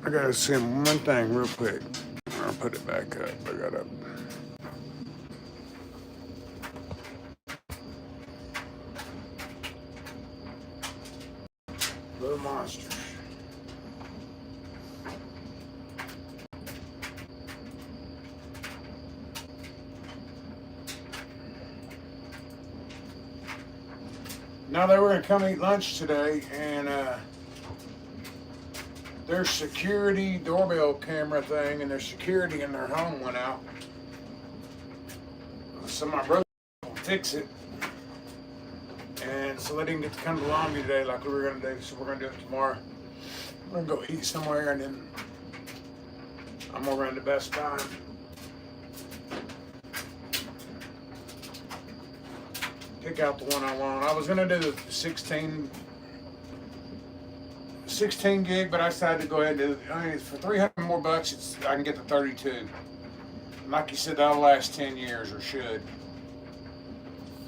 I gotta send one thing real quick. I'll put it back up. I gotta. Little monsters. Now they were gonna come eat lunch today, and their security doorbell camera thing and their security in their home went out. So my brother will fix it, and so they didn't get to come to Longview today like we were gonna do. So we're gonna do it tomorrow. We're gonna go eat somewhere, and then I'm gonna run to Best Buy. Pick out the one I want. I was gonna do the 16 gig, but I decided to go ahead and do it. I mean, for 300 more bucks, I can get the 32. Like you said, that'll last 10 years, or should.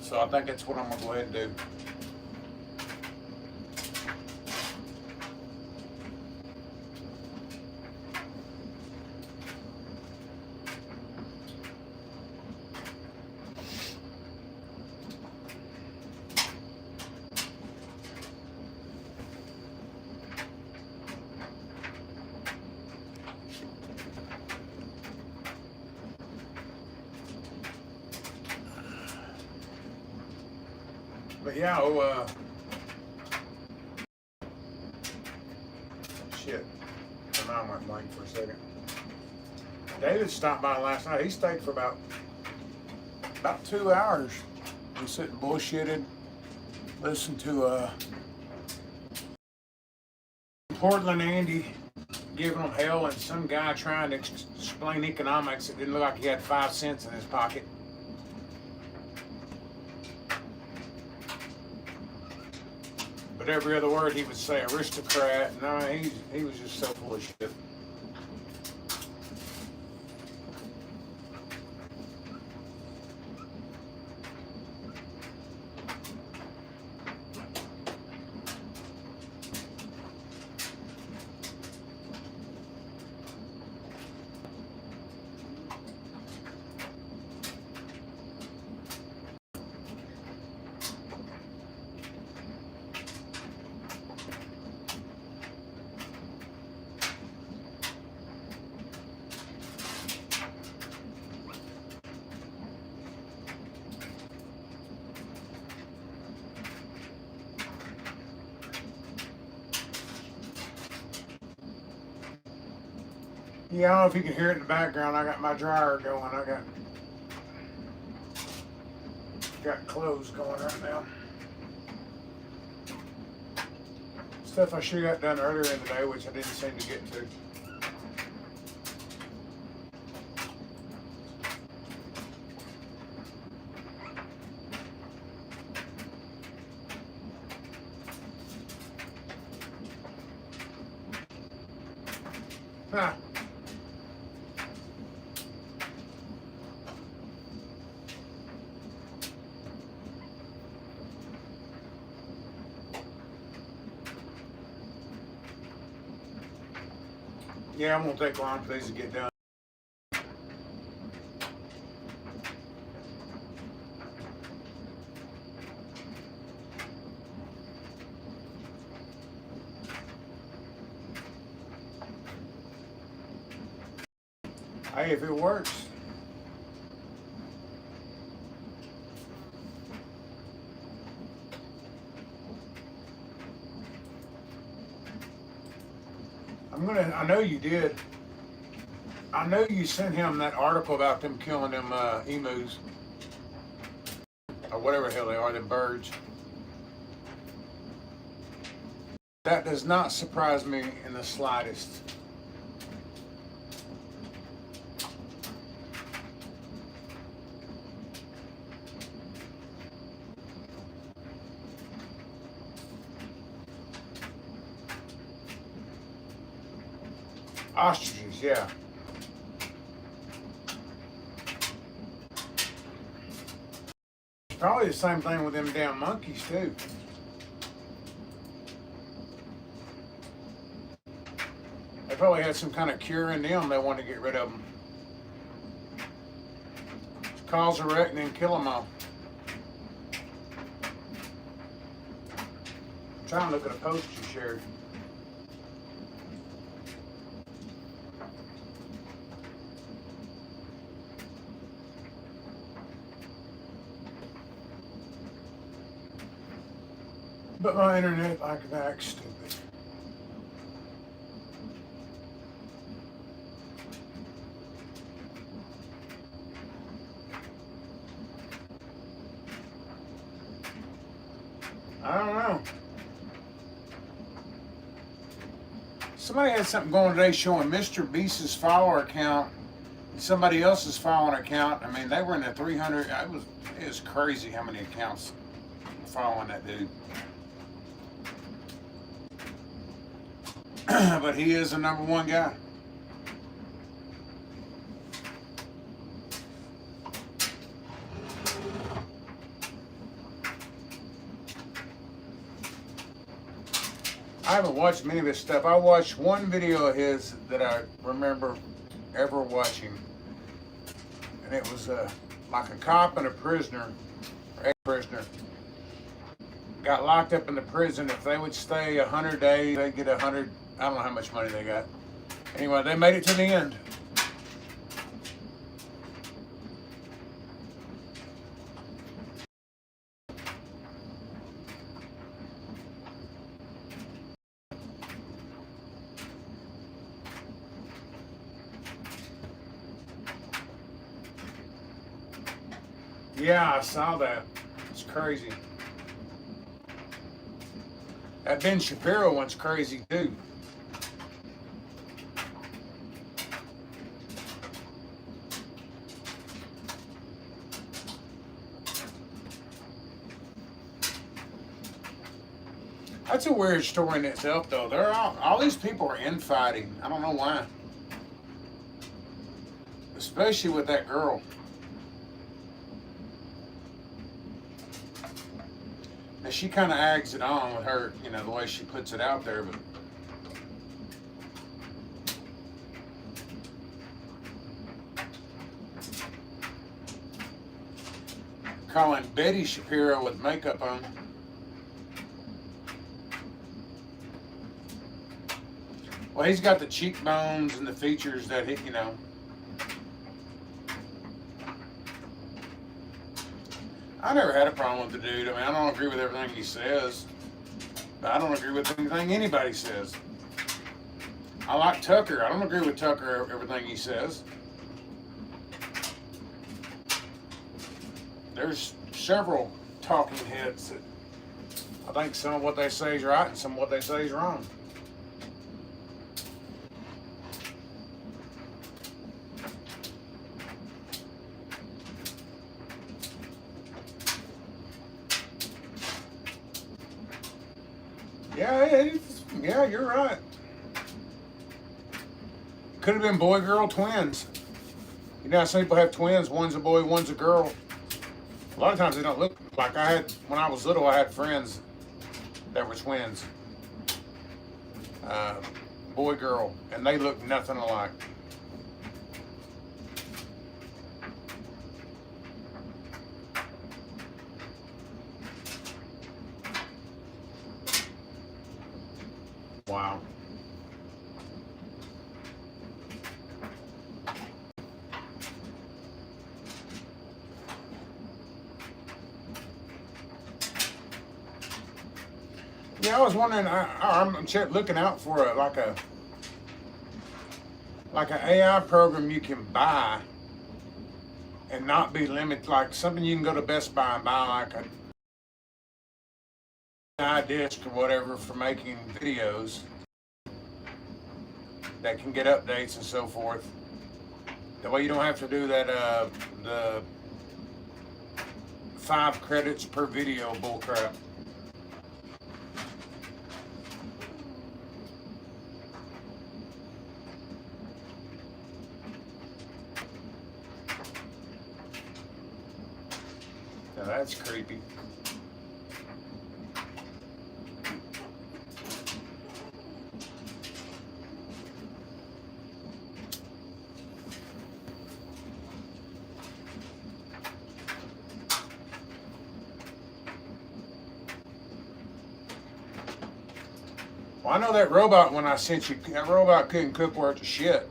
So I think that's what I'm gonna go ahead and do. But yeah, shit. My mind went blank for a second. David stopped by last night. He stayed for about 2 hours. We sat and bullshitted, listened to Portland Andy giving them hell, and some guy trying to explain economics. It didn't look like he had 5 cents in his pocket. But every other word he would say, aristocrat. No, he was just so full of shit. Yeah, I don't know if you can hear it in the background. I got my dryer going. I got clothes going right now. Stuff I should have got done earlier in the day, which I didn't seem to get to. Huh. Yeah, I'm gonna take long for these to get done. Hey, if it works. I know you did. I know you sent him that article about them killing them emus. Or whatever the hell they are, them birds. That does not surprise me in the slightest. Ostriches, yeah. Probably the same thing with them damn monkeys too. They probably had some kind of cure in them. They wanted to get rid of them. Cause a wreck and then kill them all. I'm trying to look at a post you shared. But my internet, I can act stupid. I don't know. Somebody had something going today showing Mr. Beast's follower count and somebody else's following account. I mean, they were in the 300. It was crazy how many accounts were following that dude. But he is the #1 guy. I haven't watched many of his stuff. I watched one video of his that I remember ever watching. And it was like a cop and a prisoner, or a prisoner, got locked up in the prison. If they would stay 100 days, they'd get 100, I don't know how much money they got. Anyway, they made it to the end. Yeah, I saw that. It's crazy. That Ben Shapiro one's crazy too. That's a weird story in itself, though. They're all these people are infighting. I don't know why. Especially with that girl. Now, she kind of eggs it on with her, you know, the way she puts it out there, but calling Betty Shapiro with makeup on. Well, he's got the cheekbones and the features that he, you know. I never had a problem with the dude. I mean, I don't agree with everything he says, but I don't agree with anything anybody says. I like Tucker. I don't agree with Tucker, everything he says. There's several talking heads that I think some of what they say is right and some of what they say is wrong. Yeah, you're right. Could have been boy-girl twins. You know how some people have twins, one's a boy, one's a girl. A lot of times they don't look like I had, when I was little, I had friends that were twins. Boy, girl, and they look nothing alike. Wow. Yeah, I was wondering. I'm looking out for like an AI program you can buy and not be limited, like something you can go to Best Buy and buy, like an iDisc or whatever for making videos that can get updates and so forth. That way you don't have to do that the 5 credits per video bullcrap. Now that's creepy. Well, I know that robot when I sent you, that robot couldn't cook worth of shit.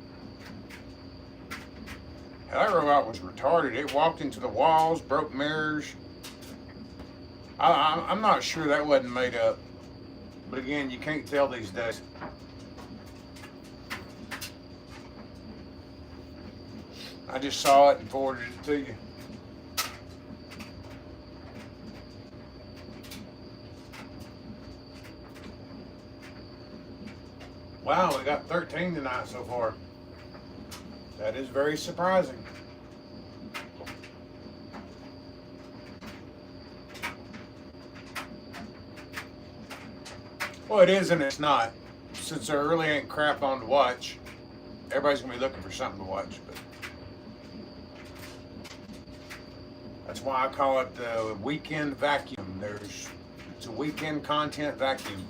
That robot was retarded. It walked into the walls, broke mirrors. I'm not sure that wasn't made up. But again, you can't tell these days. I just saw it and forwarded it to you. Wow, we got 13 tonight so far. That is very surprising. Well, it is and it's not. Since there really ain't crap on to watch, everybody's going to be looking for something to watch. But that's why I call it the weekend vacuum. It's a weekend content vacuum.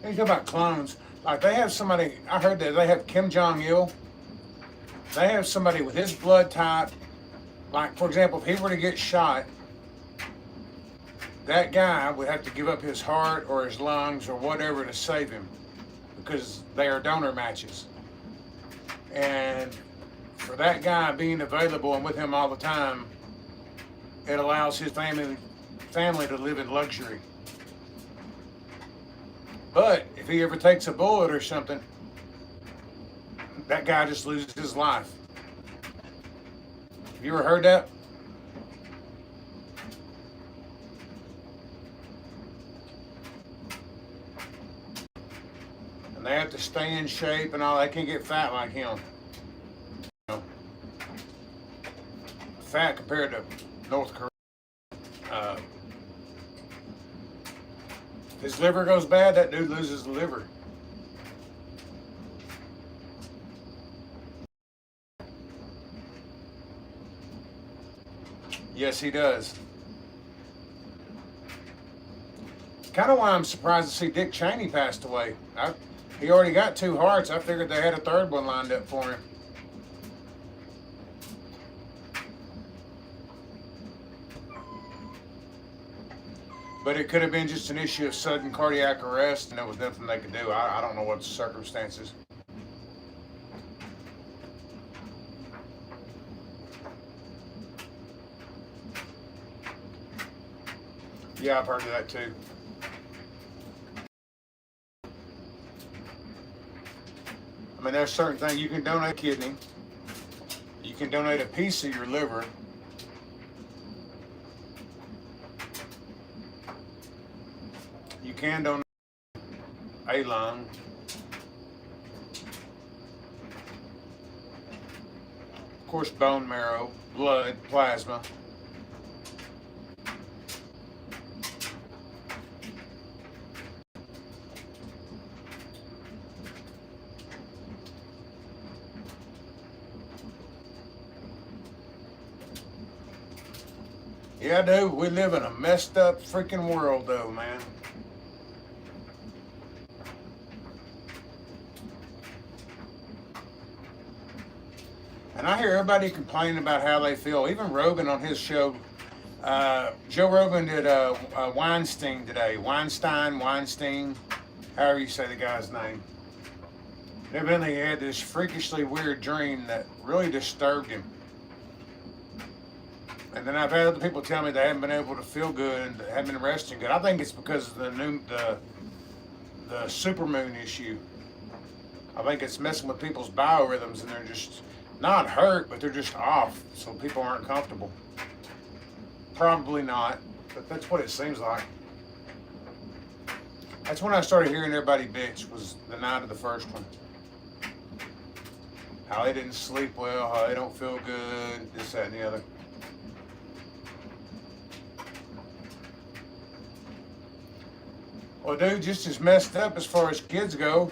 You talk about clones. Like they have somebody, I heard that they have Kim Jong-il. They have somebody with his blood type. Like, for example, if he were to get shot, that guy would have to give up his heart or his lungs or whatever to save him because they are donor matches. And for that guy being available and with him all the time, it allows his family to live in luxury. But if he ever takes a bullet or something, that guy just loses his life. Have you ever heard that? And they have to stay in shape and all. They can't get fat like him. You know, fat compared to North Korea. If his liver goes bad, that dude loses the liver. Yes, he does. Kind of why I'm surprised to see Dick Cheney passed away. He already got 2 hearts. I figured they had a 3rd one lined up for him. But it could have been just an issue of sudden cardiac arrest, and there was nothing they could do. I don't know what the circumstances. Yeah, I've heard of that too. I mean, there's certain things. You can donate a kidney. You can donate a piece of your liver. You can donate a lung. Of course, bone marrow, blood, plasma. Yeah, dude, we live in a messed up freaking world, though, man. And I hear everybody complaining about how they feel. Even Rogan on his show, Joe Rogan did Weinstein today. Weinstein, however you say the guy's name. Evidently, he had this freakishly weird dream that really disturbed him. And then I've had other people tell me they haven't been able to feel good and haven't been resting good. I think it's because of the supermoon issue. I think it's messing with people's biorhythms, and they're just not hurt, but they're just off, so people aren't comfortable. Probably not, but that's what it seems like. That's when I started hearing everybody bitch, was the night of the first one. How they didn't sleep well, how they don't feel good, this, that, and the other. Well, dude, just as messed up as far as kids go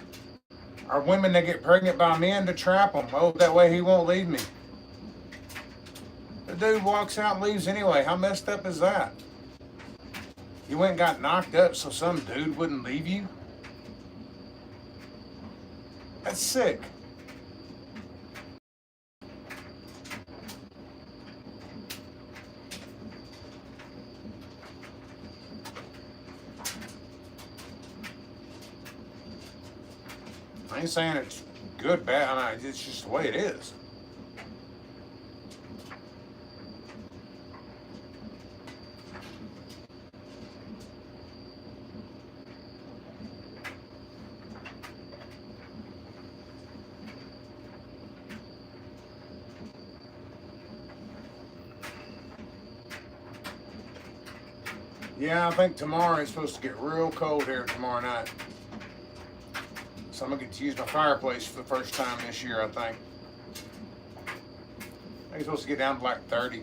are women that get pregnant by men to trap them. Oh, that way he won't leave me. The dude walks out and leaves anyway. How messed up is that? You went and got knocked up so some dude wouldn't leave you? That's sick. ain't saying it's good, bad. I mean, it's just the way it is. Yeah, I think tomorrow it's supposed to get real cold here tomorrow night. So I'm gonna get to use my fireplace for the first time this year, I think. It's supposed to get down to like 30.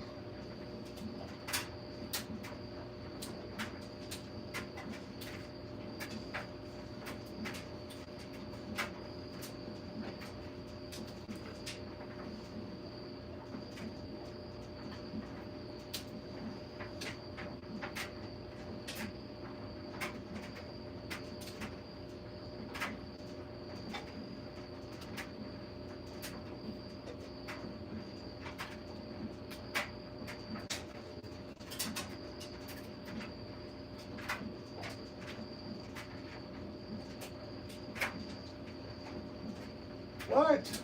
What?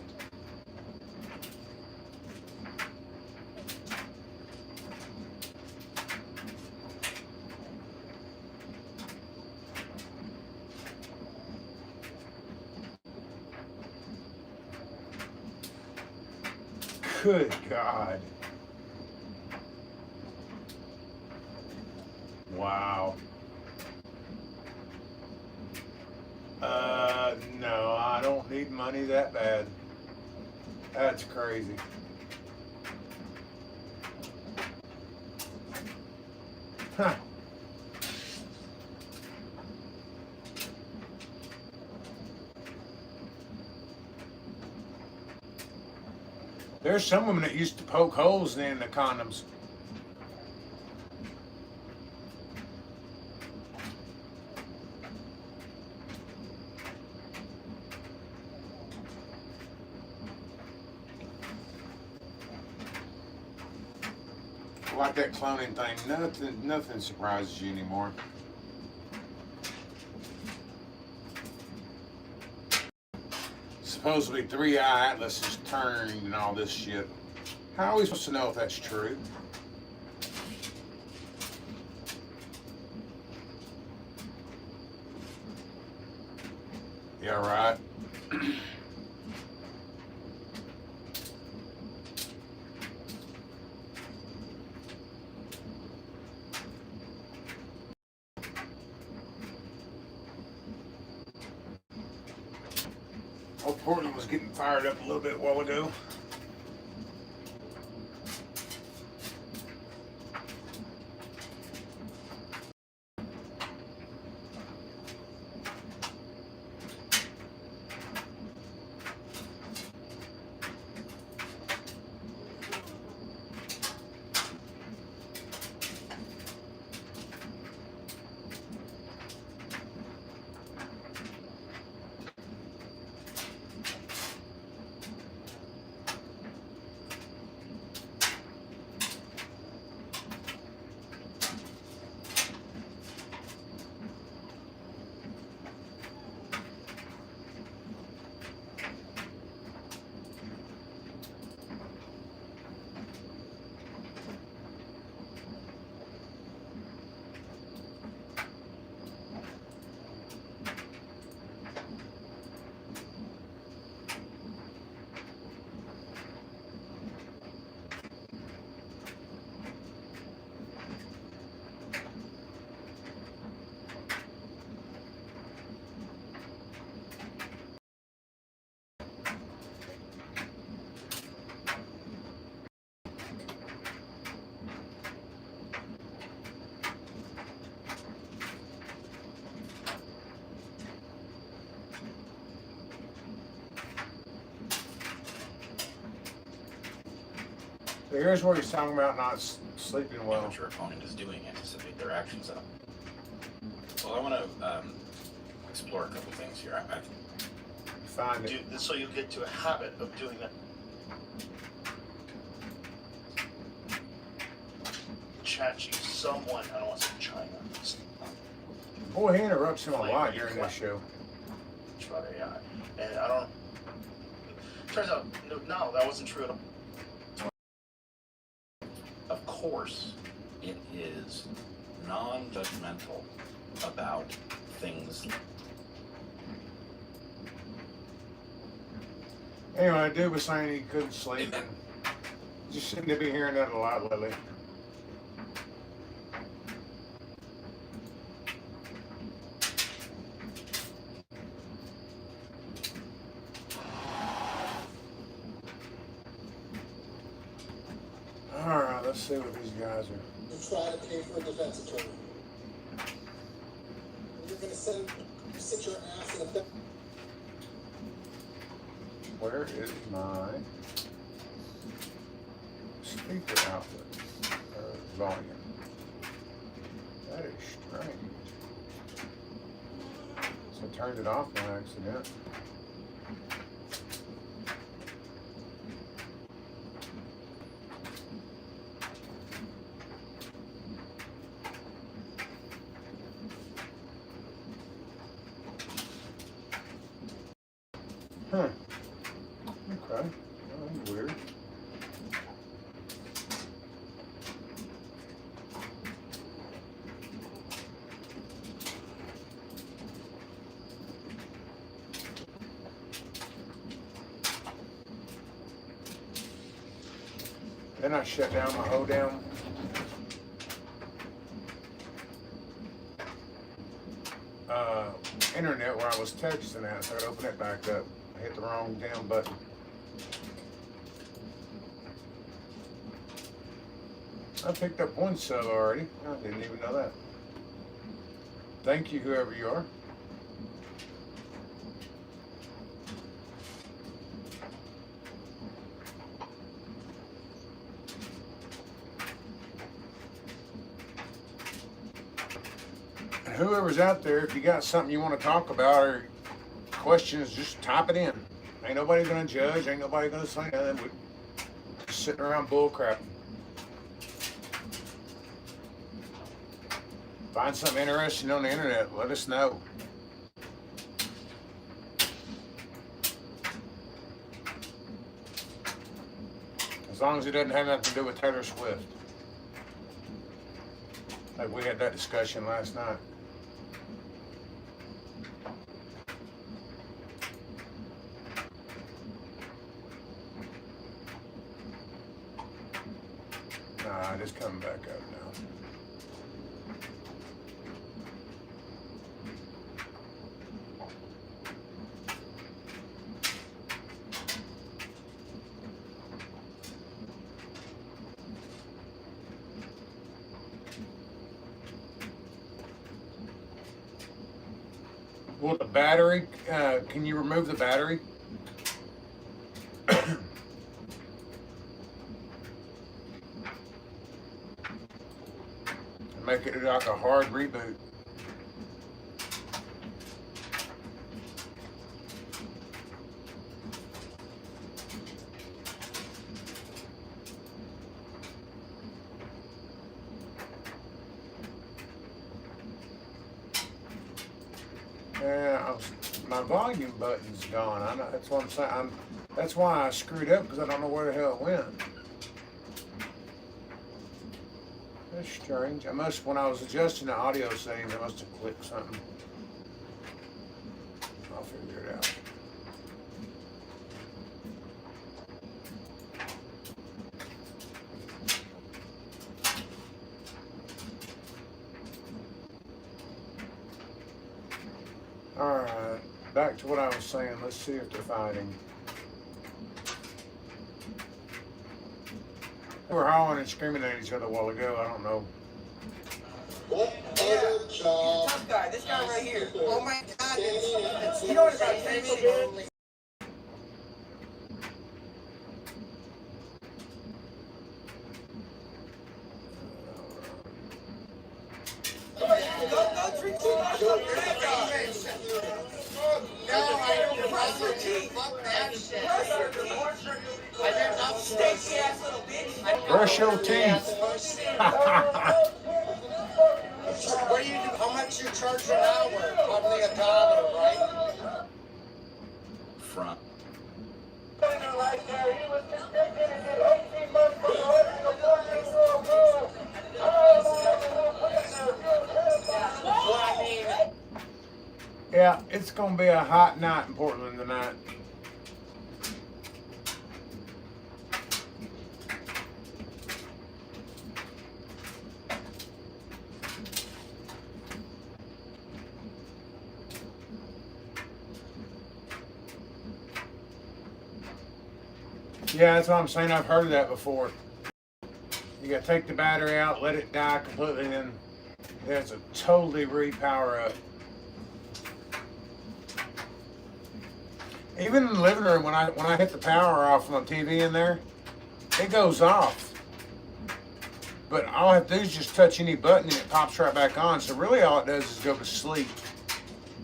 Good God. Wow. No, I don't need money that bad. That's crazy. Huh. There's some women that used to poke holes in the condoms. Like that cloning thing, nothing surprises you anymore. Supposedly 3-eye atlas is turned and all this shit. How are we supposed to know if that's true? Yeah, right. Oh, Portland was getting fired up a little bit a while ago. So here's where he's talking about not sleeping well. What your opponent is doing, anticipate their actions up. Well, I want to explore a couple things here. Find it. So you get to a habit of doing that. Chachi, someone, I don't want to say China. Boy, he interrupts him a lot during this show. about AI. And I don't. Turns out, no, that wasn't true at all. Of course, it is non-judgmental about things. Anyway, dude was saying he couldn't sleep. And just seem to be hearing that a lot lately. All right, let's see what these guys are. You try to pay for a defense attorney. You're going to sit your ass in a bed. Where is my speaker output or volume? That is strange. So I turned it off by accident. Huh. Okay. Oh, that's weird. Then I shut down my whole damn internet where I was texting at, so I could open it back up. I hit the wrong damn button. I picked up one sub already. I didn't even know that. Thank you, whoever you are. And whoever's out there, if you got something you want to talk about or questions, just type it in. Ain't nobody gonna judge, ain't nobody gonna say nothing. We're just sitting around bull crap. Find something interesting on the internet, let us know. As long as it doesn't have nothing to do with Taylor Swift. Like we had that discussion last night. Nah, just coming back up now. Well, the battery, can you remove the battery? Make it like a hard reboot. Yeah, my volume button's gone. I know, that's what I'm saying. That's why I screwed up, because I don't know where the hell it went. That's strange. When I was adjusting the audio settings, I must have clicked something. I'll figure it out. Alright, back to what I was saying. Let's see if they're fighting. They were howling and screaming at each other a while ago. I don't know. What other job? Tough guy, this guy right here. Oh my God, you know what about Facebook? Go drink too much of your no, I don't brush your teeth. Fuck that shit. Brush your teeth. I did not stinky ass little bitch. Brush your teeth. What do you do? How much you charge an hour? Probably $1, right? front. Yeah, it's gonna be a hot night in Portland tonight. Yeah, that's what I'm saying. I've heard of that before. You gotta take the battery out, let it die completely, and then there's a totally repower up. Even in the living room, when I hit the power off on the TV in there, it goes off. But all I have to do is just touch any button and it pops right back on. So really all it does is go to sleep.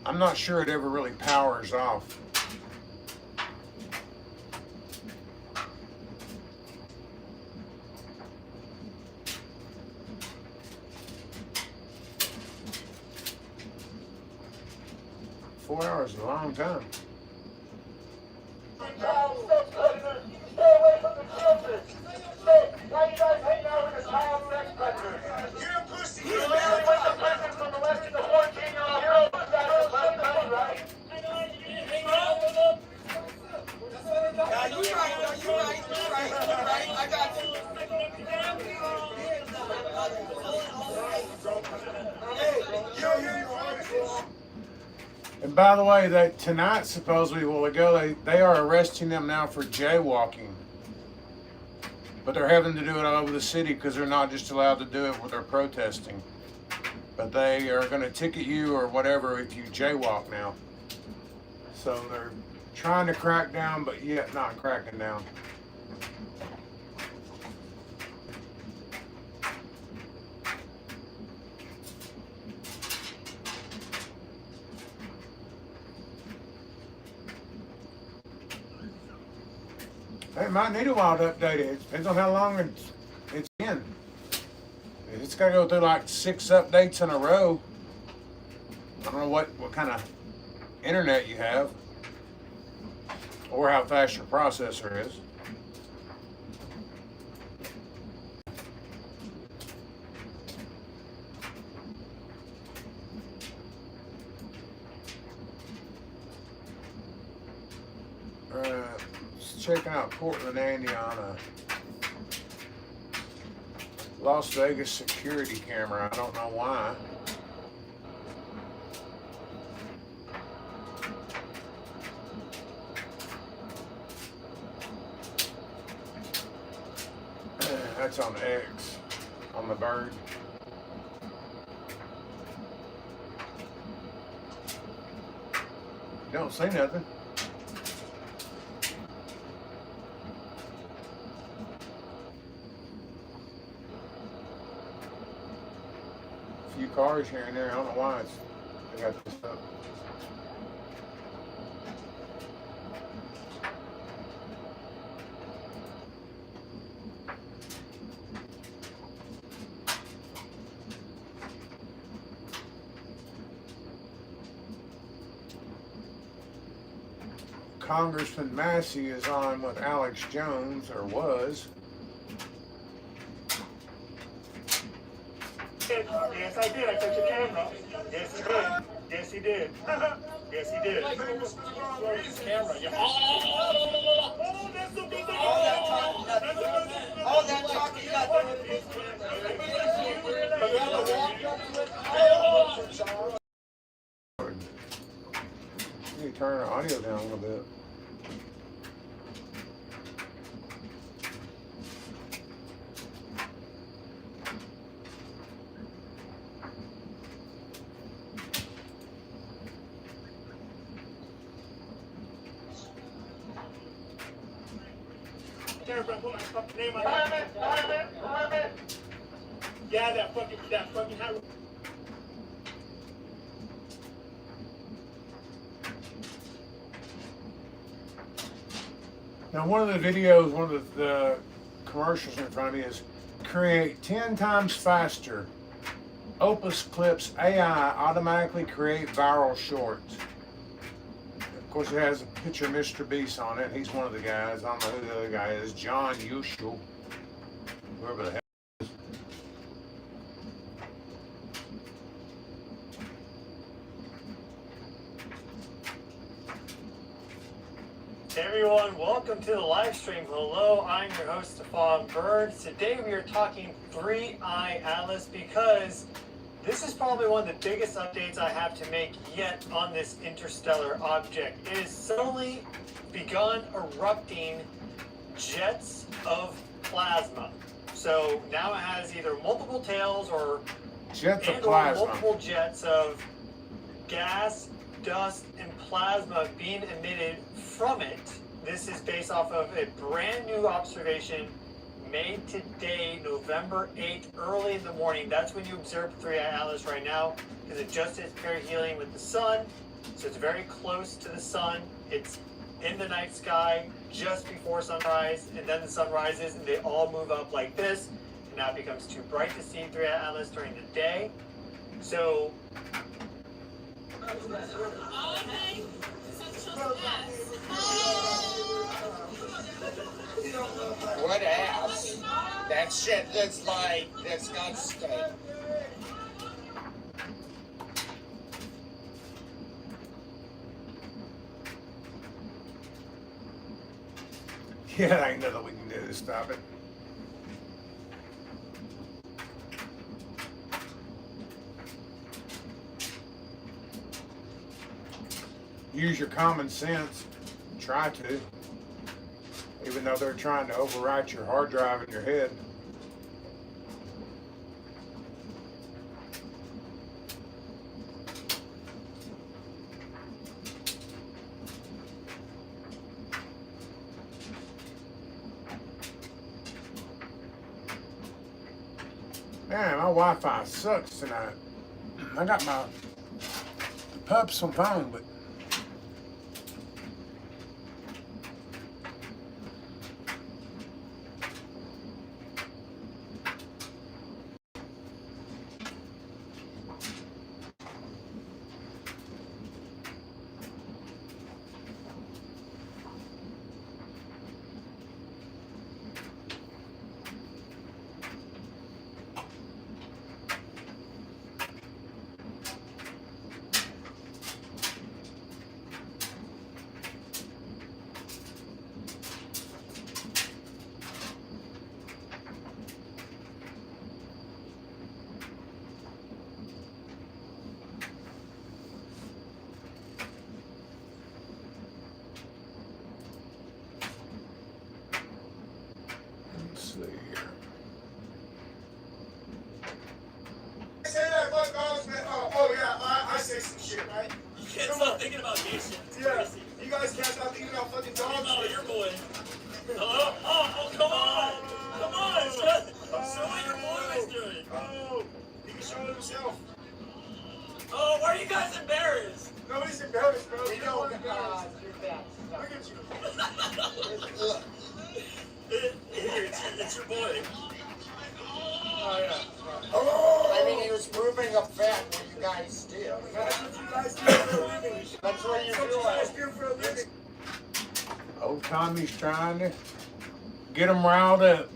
I'm not sure it ever really powers off. Four hours is a long time. And by the way, that tonight supposedly they are arresting them now for jaywalking. But they're having to do it all over the city because they're not just allowed to do it when they're protesting. But they are going to ticket you or whatever if you jaywalk now. So they're trying to crack down, but yet not cracking down. They might need a while to update it. It depends on how long it's been. It's got to go through like 6 updates in a row. I don't know what kind of internet you have or how fast your processor is. Checking out Portland, Andy on a Las Vegas security camera. I don't know why. That's on X, on the bird. Don't see nothing. Few cars here and there. I don't know why they got this up. Congressman Massey is on with Alex Jones, or was. Yes, I did. I took your camera. Yes, he did. Yes, he did. Yes, he did. Camera. Oh, that's a big All that talk you got You need to turn our audio down a little bit. Yeah, that fucking high. Now, one of the videos, one of the commercials in front of me is create 10 times faster. Opus Clips AI automatically create viral shorts. course, it has a picture of Mr. Beast on it. He's one of the guys. I don't know who the other guy is. John Usual. Whoever the hell. Hey everyone, welcome to the live stream. Hello, I'm your host Stefan Burns. Today we are talking 3-Eye Atlas because this is probably one of the biggest updates I have to make yet on this interstellar object. It has suddenly begun erupting jets of plasma. So now it has either multiple tails or Jets of or plasma. multiple jets of gas, dust, and plasma being emitted from it. This is based off of a brand new observation made today, November 8th, early in the morning. That's when you observe the 3-Eye Atlas right now, because it just is perihelion with the sun, so it's very close to the sun. It's in the night sky just before sunrise, and then the sun rises, and they all move up like this, and now it becomes too bright to see 3-Eye Atlas during the day. So What ass? That shit that's like, that's got steak. Yeah, ain't nothing we can do to stop it. Use your common sense. Try to. Even though they're trying to overwrite your hard drive in your head. Man, my Wi-Fi sucks tonight. I got my pups on phone, but let's see here. Say that, fuck dogs, man. Oh yeah, I say some shit, right? You can't stop thinking about gay shit. It's Yeah, crazy. you guys can't stop thinking about fucking Talking dogs. about your boy. Hello? Oh, come on! Come on! Show what your boy was doing. Oh, he can show it himself. Oh, why are you guys embarrassed? Nobody's embarrassed, bro. We You know, don't embarrassed. Look at you. Look. It's your boy. Oh yeah. I mean, he was moving up fat when you guys did. That's what you guys do for a living. That's what you That's what you guys do. do for a living. Old Tommy's trying to get them riled up.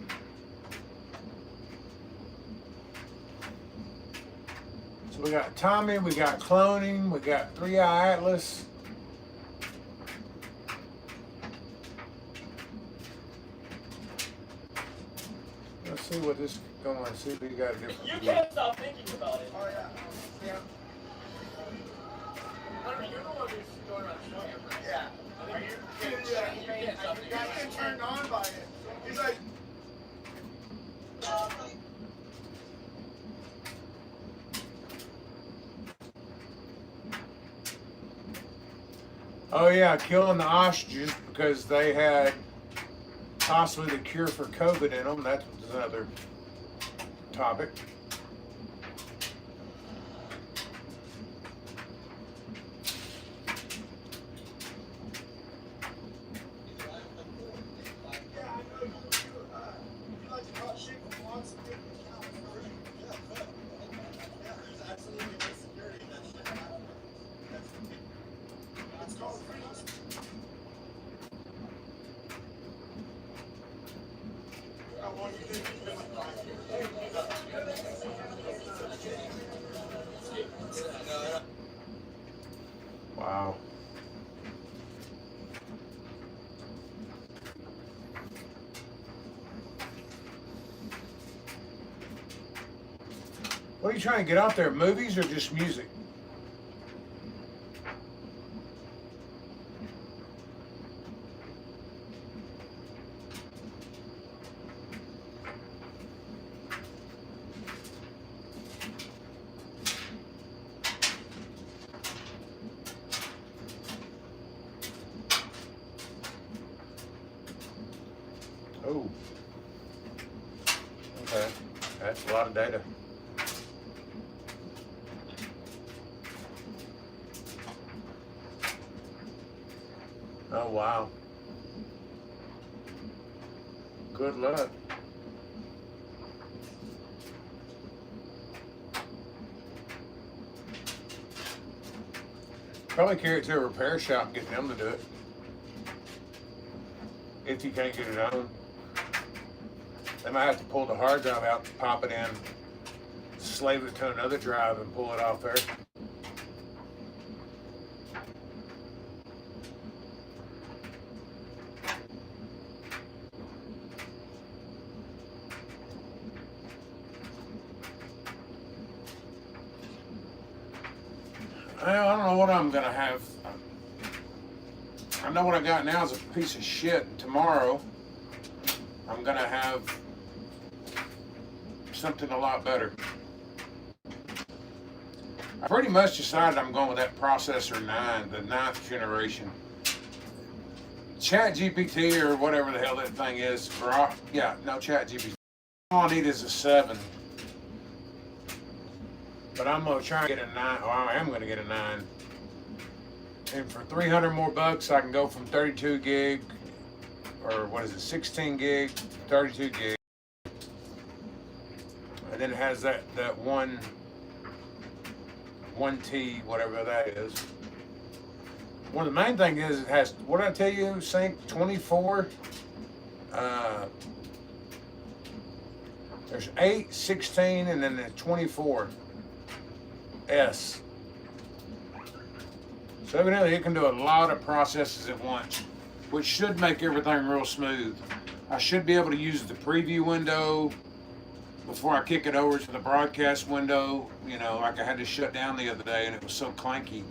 So we got Tommy, we got cloning, we got 3-Eye Atlas. Let's see what this is going on. See if we got a different. You can't stop thinking about it. Oh yeah. Yeah. You're the one who's going around showing it, right? Yeah. I think Yeah. you can't stop He's thinking about getting it. turned on by it. He's like, Oh yeah, killing the ostriches because they had possibly the cure for COVID in them. That's another topic. yeah, I know you like to talk shit from lots of different accounts. Yeah, there's absolutely no security in that shit. It's called freedom. Wow. What are you trying to get out there? Movies or just music? Oh. Okay. That's a lot of data. Oh, wow. Good luck. Probably carry it to a repair shop and get them to do it. If you can't get it on. They might have to pull the hard drive out, pop it in, slave it to another drive and pull it off there. Well, I don't know what I'm gonna have. I know what I got now is a piece of shit. Tomorrow, I'm gonna have something a lot better. I pretty much decided I'm going with that processor 9, the 9th generation. Chat GPT or whatever the hell that thing is, or yeah, no, Chat GPT. All I need is a 7. But I'm gonna try and get a 9. Oh, I am gonna get a 9. And for 300 more bucks, I can go from 32 gig, or what is it, 16 gig, 32 gig. And then it has that 1T, whatever that is. Well, the main thing is it has, what did I tell you, Sync 24? There's 8, 16, and then there's 24. S. So evidently it can do a lot of processes at once, which should make everything real smooth. I should be able to use the preview window before I kick it over to the broadcast window, you know, like I had to shut down the other day and it was so clanky.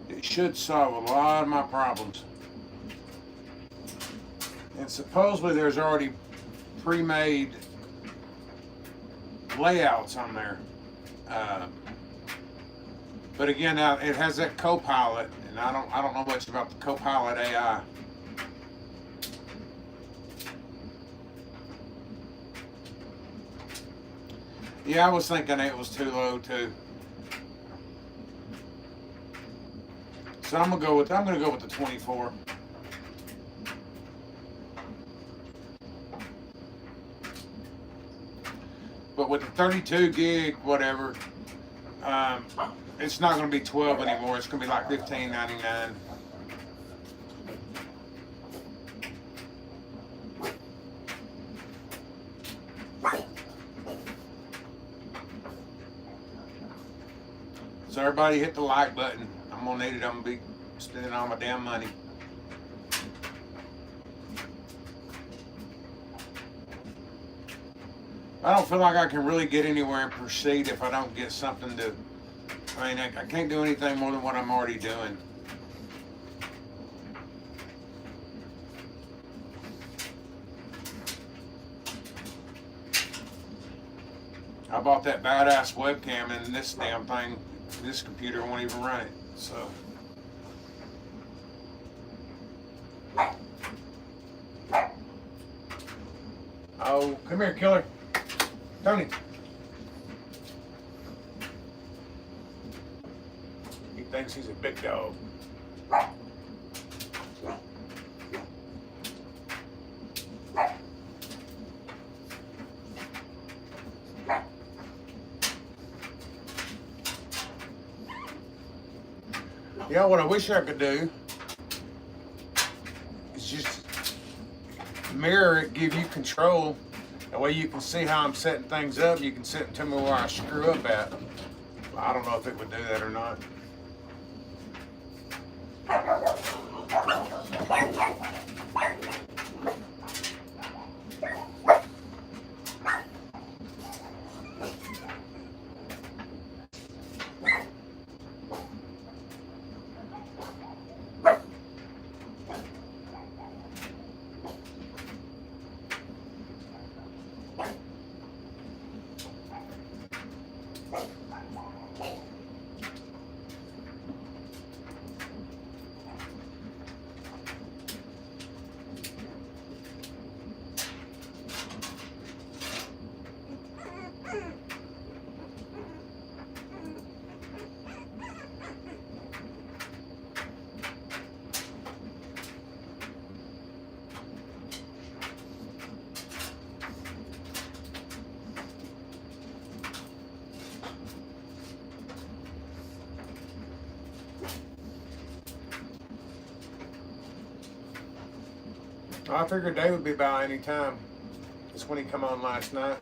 It should solve a lot of my problems. And supposedly there's already pre-made layouts on there. But again, now it has that Copilot, and I don't know much about the Copilot AI. Yeah, I was thinking it was too low too. So I'm gonna go with the 24. But with the 32 gig, whatever, it's not going to be 12 anymore. It's going to be like $15.99. So everybody hit the like button. I'm going to need it. I'm going to be spending all my damn money. I don't feel like I can really get anywhere and proceed if I don't get something to, I mean, I can't do anything more than what I'm already doing. I bought that badass webcam and this damn thing, this computer won't even run it, so. Oh, come here, killer. Tony. He thinks he's a big dog. Yeah, what I wish I could do is just mirror it, give you control. That way you can see how I'm setting things up. You can set it to me where I screw up at. I don't know if it would do that or not. I figured they would be by any time. That's when he come on last night.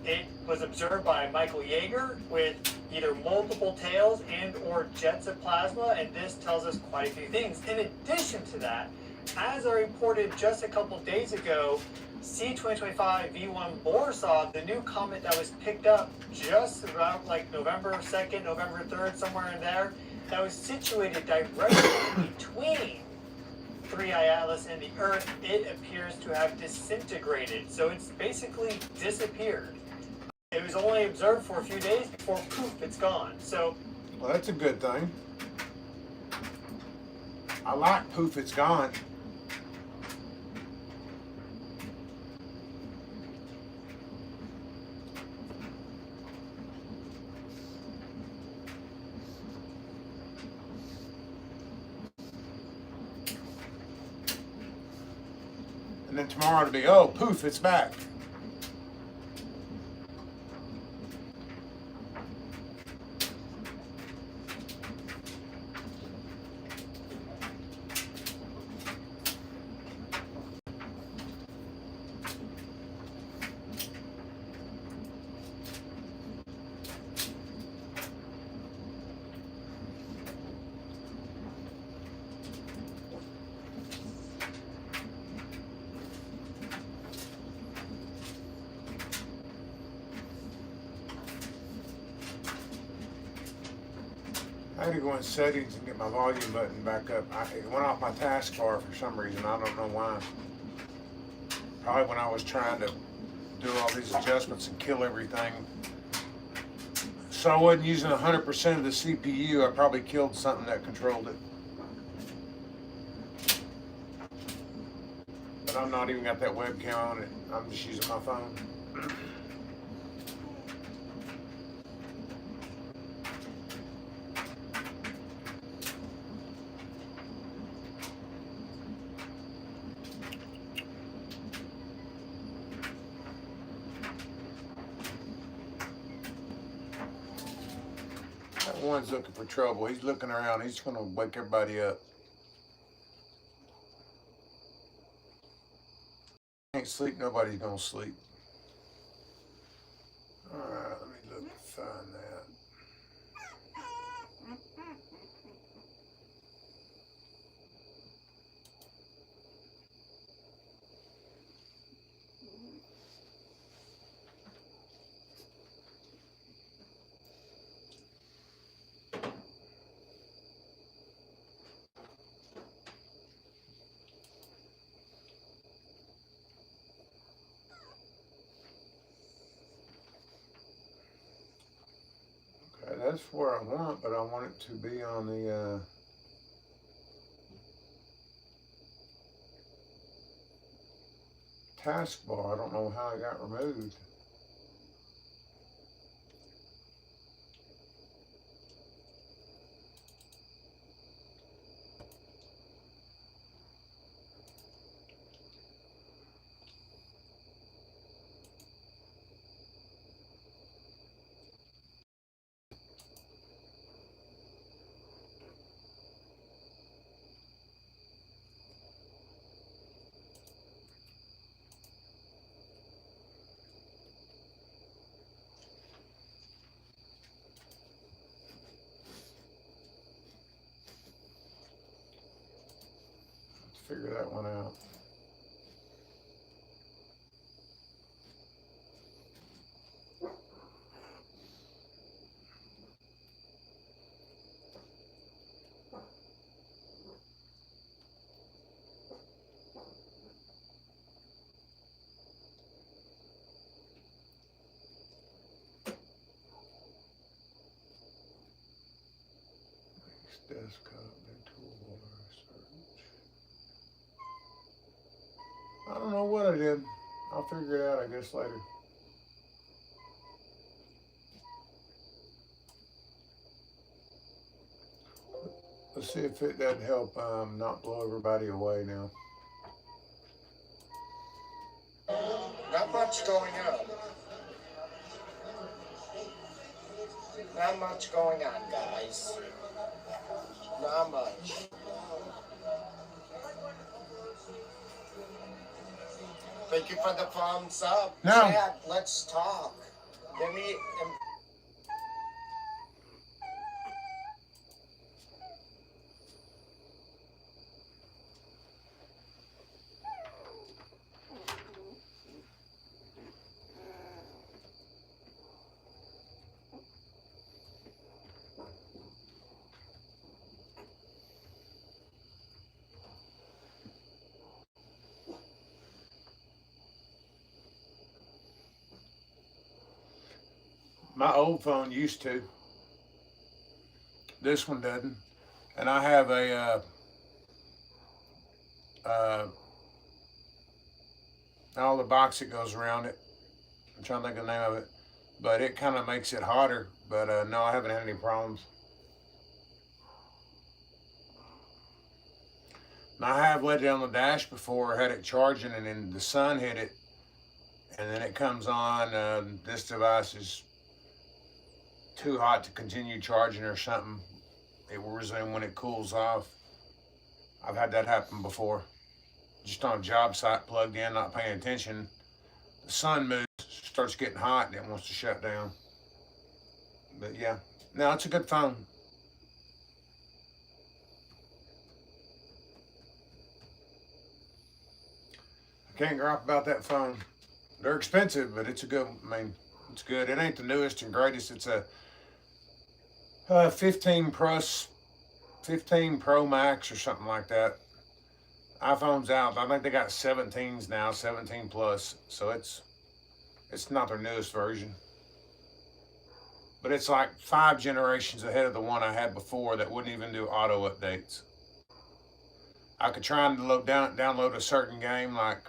It was observed by Michael Yeager with either multiple tails and or jets of plasma, and this tells us quite a few things. In addition to that, as I reported just a couple days ago, C2025 V1 Borisov, the new comet that was picked up just about like November 2nd, November 3rd, somewhere in there, that was situated directly between 3i Atlas and the Earth, it appears to have disintegrated. So it's basically disappeared. It was only observed for a few days before poof, it's gone. So, Well, that's a good thing. I like poof, it's gone. And then tomorrow it'll be, oh, poof, it's back. I had to go in settings and get my volume button back up. It went off my taskbar for some reason. I don't know why. Probably when I was trying to do all these adjustments and kill everything. So I wasn't using 100% of the CPU. I probably killed something that controlled it. But I'm not even got that webcam on it. I'm just using my phone. That one's looking for trouble. He's looking around. He's going to wake everybody up. Can't sleep. Nobody's going to sleep. All right, let me look and find that. Okay, that's where I want, but I want it to be on the taskbar. I don't know how it got removed. figure that one out. Desktop, new toolbar, search. I don't know what I did. I'll figure it out, I guess, later. Let's see if it doesn't help not blow everybody away now. Not much going on. Not much going on, guys. Not much. Thank you for the thumbs up. No. Chat, let's talk. Let me. My old phone used to. This one doesn't. And I have a all the box that goes around it. I'm trying to think of the name of it. But it kind of makes it hotter. But no, I haven't had any problems. Now, I have let it on the dash before, had it charging, and then the sun hit it, and then it comes on. This device is too hot to continue charging or something. It will resume when it cools off. I've had that happen before. Just on a job site, plugged in, not paying attention. The sun moves, starts getting hot, and it wants to shut down. But yeah, no, it's a good phone. I can't gripe about that phone. They're expensive, but it's a good, I mean, it's good. It ain't the newest and greatest. It's a 15 Pro Max or something like that. iPhone's out. I think they got 17s now, 17 Plus. So it's not their newest version. But it's like 5 generations ahead of the one I had before that wouldn't even do auto updates. I could try and download a certain game like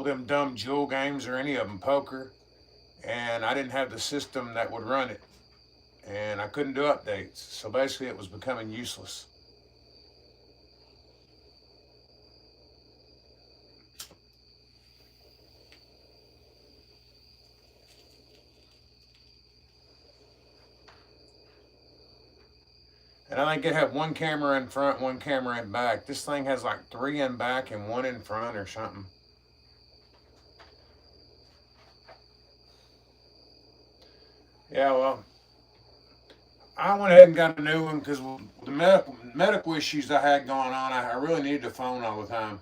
them dumb Jewel games or any of them, poker, and I didn't have the system that would run it. And I couldn't do updates. So basically it was becoming useless. And I think it had 1 camera in front, 1 camera in back. This thing has like 3 in back and 1 in front or something. Yeah, well, I went ahead and got a new one because the medical issues I had going on, I really needed a phone all the time.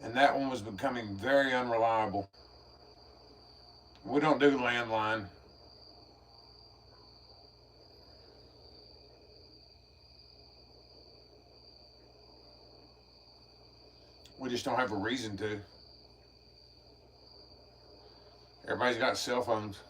And that one was becoming very unreliable. We don't do landline. We just don't have a reason to. Everybody's got cell phones.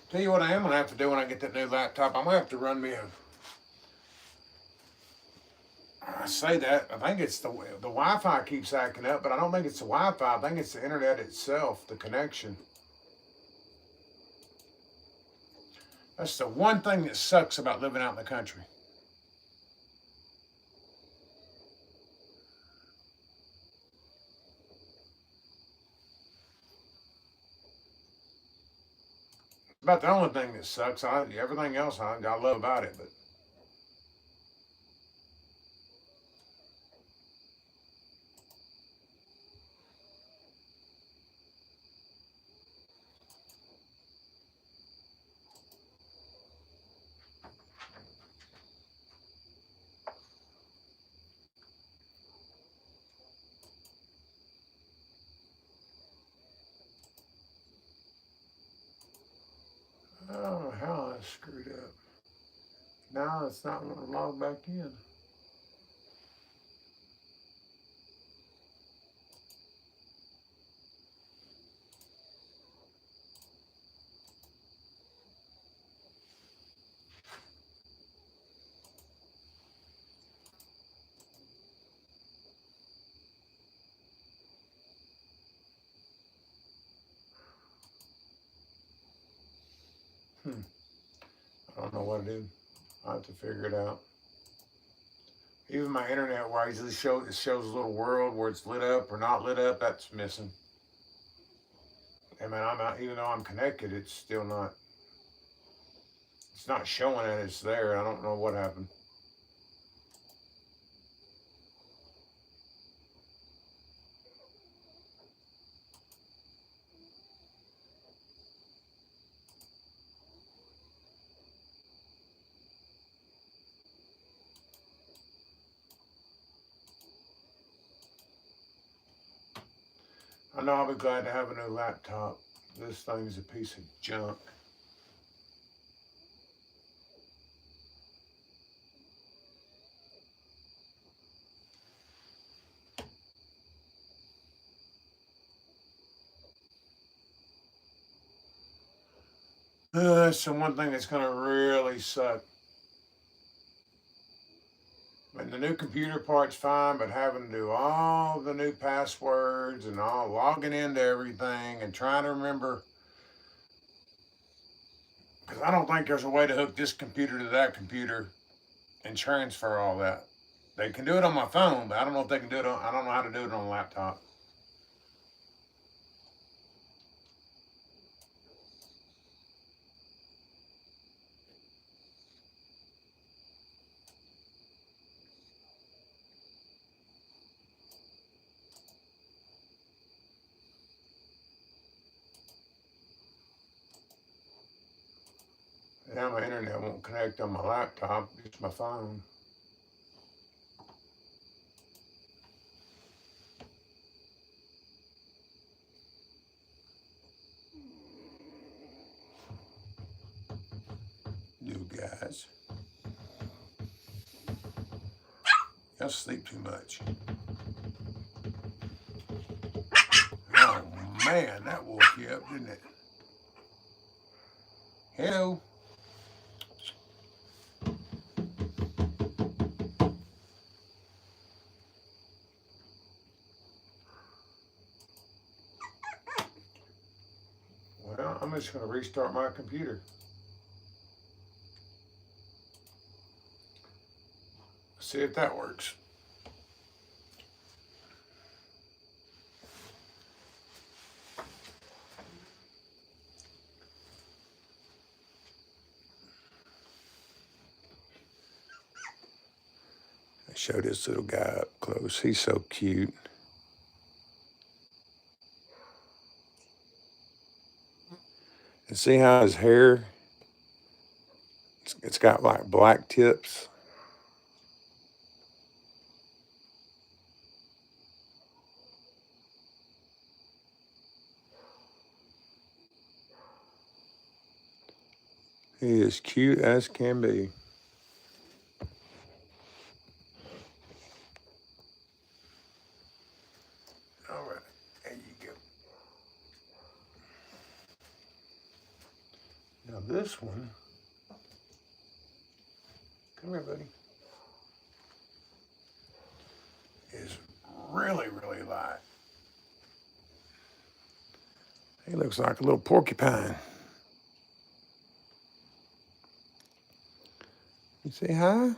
Tell you what I am going to have to do when I get that new laptop. I'm going to have to run me I say that, I think it's the Wi-Fi keeps acting up, but I don't think it's the Wi-Fi. I think it's the internet itself, the connection. That's the one thing that sucks about living out in the country. About the only thing that sucks. Everything else I love about it, but I don't know how I screwed up. Now it's not going to log back in. I don't know what to do. I have to figure it out. Even my internet, where I usually it shows a little world where it's lit up or not lit up, that's missing. I mean, I'm not, even though I'm connected, it's still not. It's not showing that it's there. I don't know what happened. I know I'll be glad to have a new laptop. This thing's a piece of junk. That's the one thing that's going to really suck. And the new computer part's fine, but having to do all the new passwords and all logging into everything and trying to remember, because I don't think there's a way to hook this computer to that computer and transfer all that. They can do it on my phone, but I don't know if they can do it on, I don't know how to do it on a laptop. Now my internet won't connect on my laptop, it's my phone. You guys. Y'all sleep too much. Oh man, that woke you up, didn't it? Hello. Well, I'm just going to restart my computer. See if that works. I show this little guy up close. He's so cute. And see how his hair, it's got like black tips. He is cute as can be. All right, there you go. Now this one, come here, buddy, is really, really light. He looks like a little porcupine. You say hi?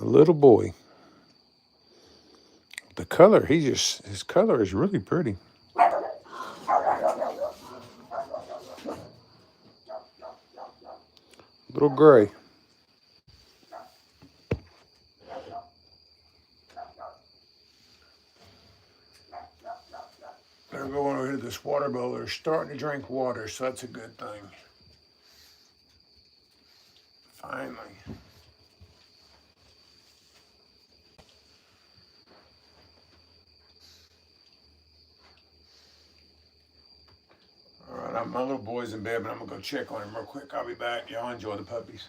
A little boy with a color, his color is really pretty. Little gray. They're going over to this water bowl. They're starting to drink water, so that's a good thing. Finally. All right, my little boy's in bed, but I'm gonna go check on him real quick. I'll be back. Y'all enjoy the puppies.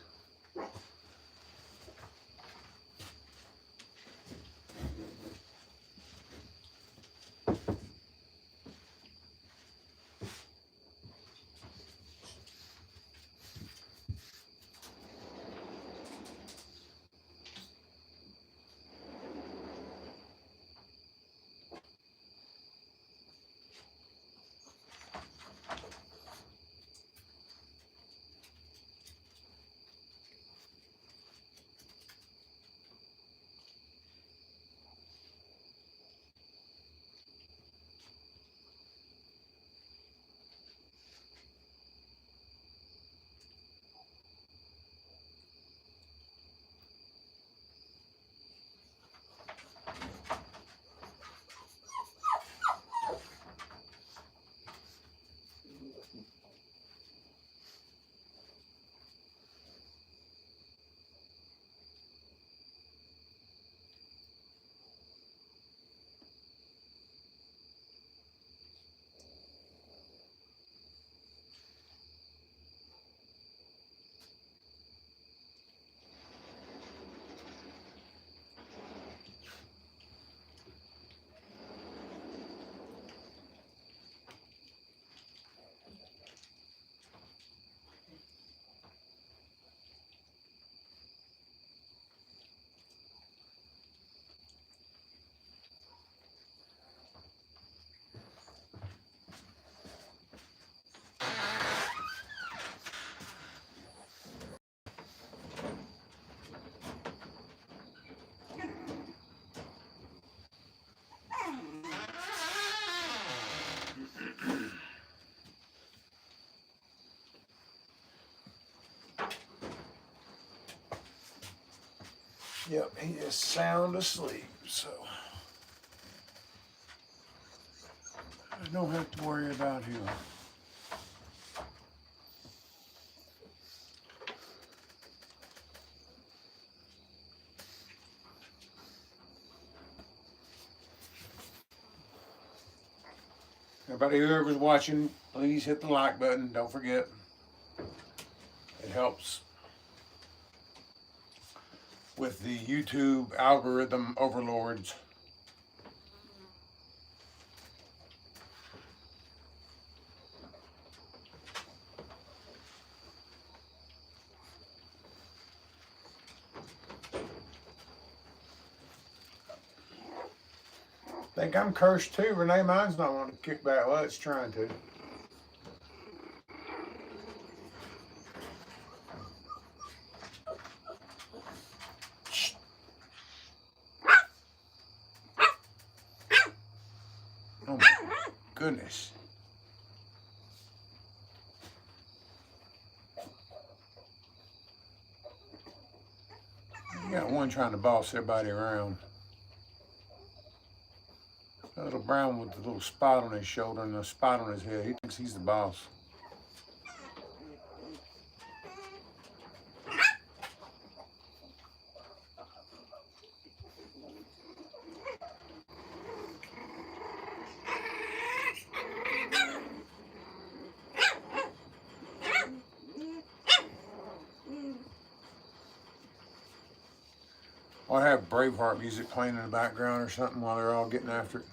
Yep, he is sound asleep, so I don't have to worry about him. Everybody, whoever's watching, please hit the like button. Don't forget. It helps with the YouTube algorithm overlords. Think I'm cursed too. Renee, mine's not wanting to kick back. Well, it's trying to. Oh my goodness. You got one trying to boss everybody around. That little brown with the little spot on his shoulder and the spot on his head. He thinks he's the boss. Or have Braveheart music playing in the background or something while they're all getting after it.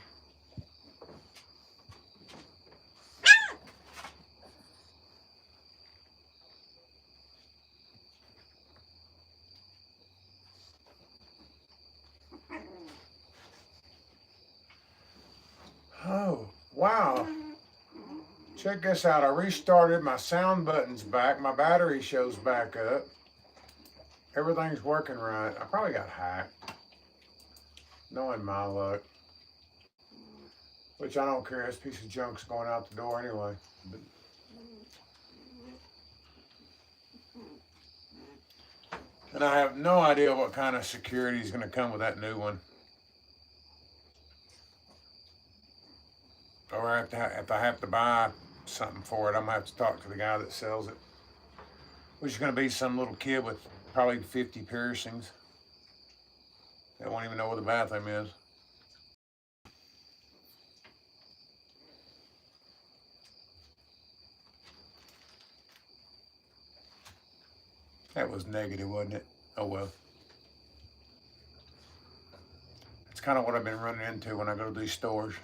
Oh, wow. Check this out. I restarted, my sound button's back, my battery shows back up. Everything's working right. I probably got hacked. Knowing my luck. Which I don't care. This piece of junk's going out the door anyway. But and I have no idea what kind of security is going to come with that new one. Or if I have to buy something for it, I'm going to have to talk to the guy that sells it. Which is going to be some little kid with probably 50 piercings. They won't even know where the bathroom is. That was negative, wasn't it? Oh well. It's kind of what I've been running into when I go to these stores.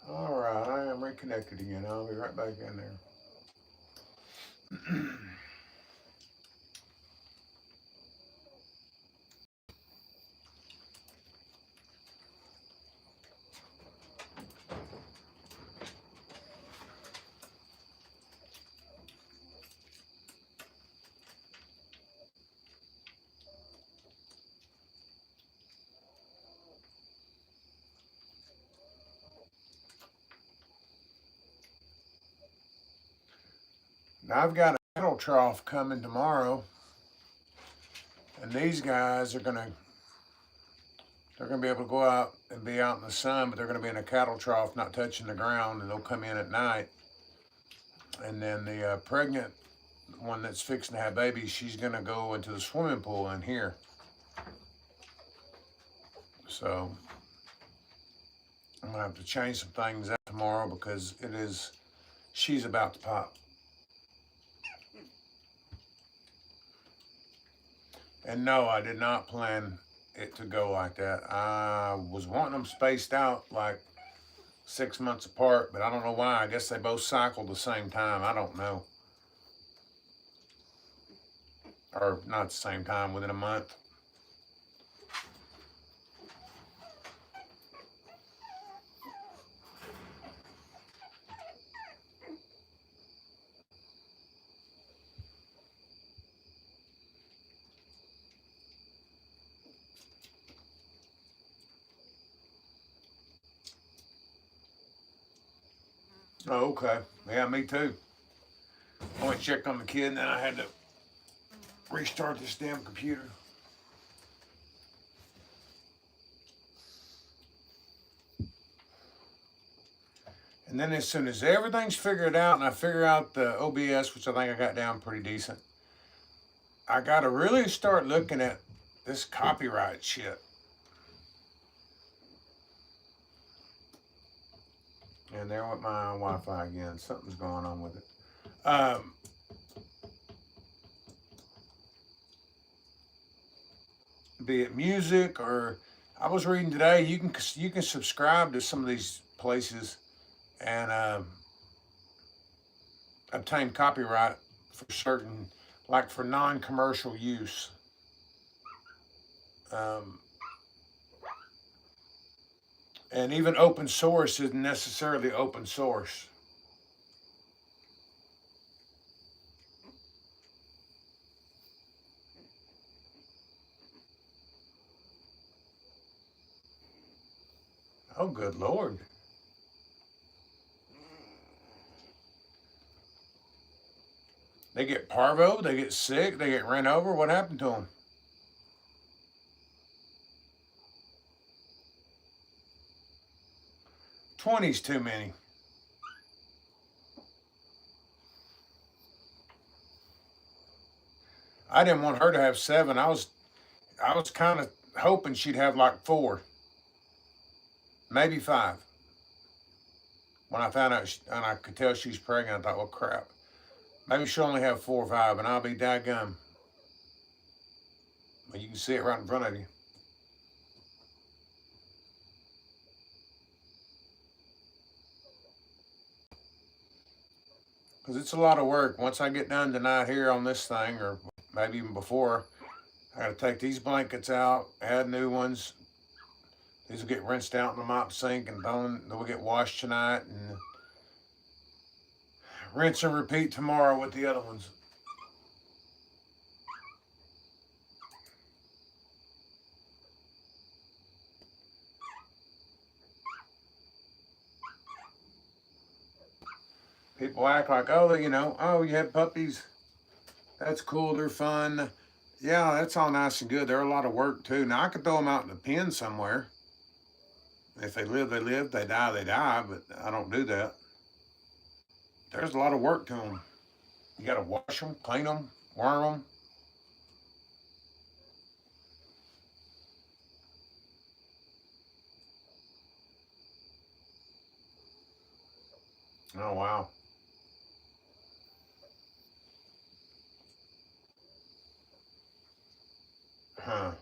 All right, I am reconnected again. I'll be right back in there. Now I've got a cattle trough coming tomorrow, and these guys are they're gonna be able to go out and be out in the sun, but they're gonna be in a cattle trough, not touching the ground, and they'll come in at night. And then the pregnant one that's fixing to have babies, she's gonna go into the swimming pool in here. So I'm gonna have to change some things out tomorrow because she's about to pop. And no, I did not plan it to go like that. I was wanting them spaced out like 6 months apart, but I don't know why. I guess they both cycled the same time. I don't know. Or not the same time, within a month. Oh, okay. Yeah, me too. I went and checked on the kid, and then I had to restart this damn computer. And then as soon as everything's figured out, and I figure out the OBS, which I think I got down pretty decent, I got to really start looking at this copyright shit. And there went my Wi-Fi again. Something's going on with it. Be it music or I was reading today, you can subscribe to some of these places and obtain copyright for certain, like for non-commercial use. And even open source isn't necessarily open source. Oh, good Lord. They get parvo, they get sick, they get ran over. What happened to them? Twenty's too many. I didn't want her to have 7. I was kind of hoping she'd have like 4, maybe 5. When I found out and I could tell she's pregnant, I thought, well, crap. Maybe she'll only have 4 or 5, and I'll be daggum. But you can see it right in front of you. Because it's a lot of work. Once I get done tonight here on this thing, or maybe even before, I got to take these blankets out, add new ones. These will get rinsed out in the mop sink, and they'll get washed tonight, and rinse and repeat tomorrow with the other ones. People act like, oh, oh, you have puppies. That's cool. They're fun. Yeah, that's all nice and good. They're a lot of work too. Now I could throw them out in a pen somewhere. If they live, they live. They die, they die. But I don't do that. There's a lot of work to them. You got to wash them, clean them, worm them. Oh wow. Huh.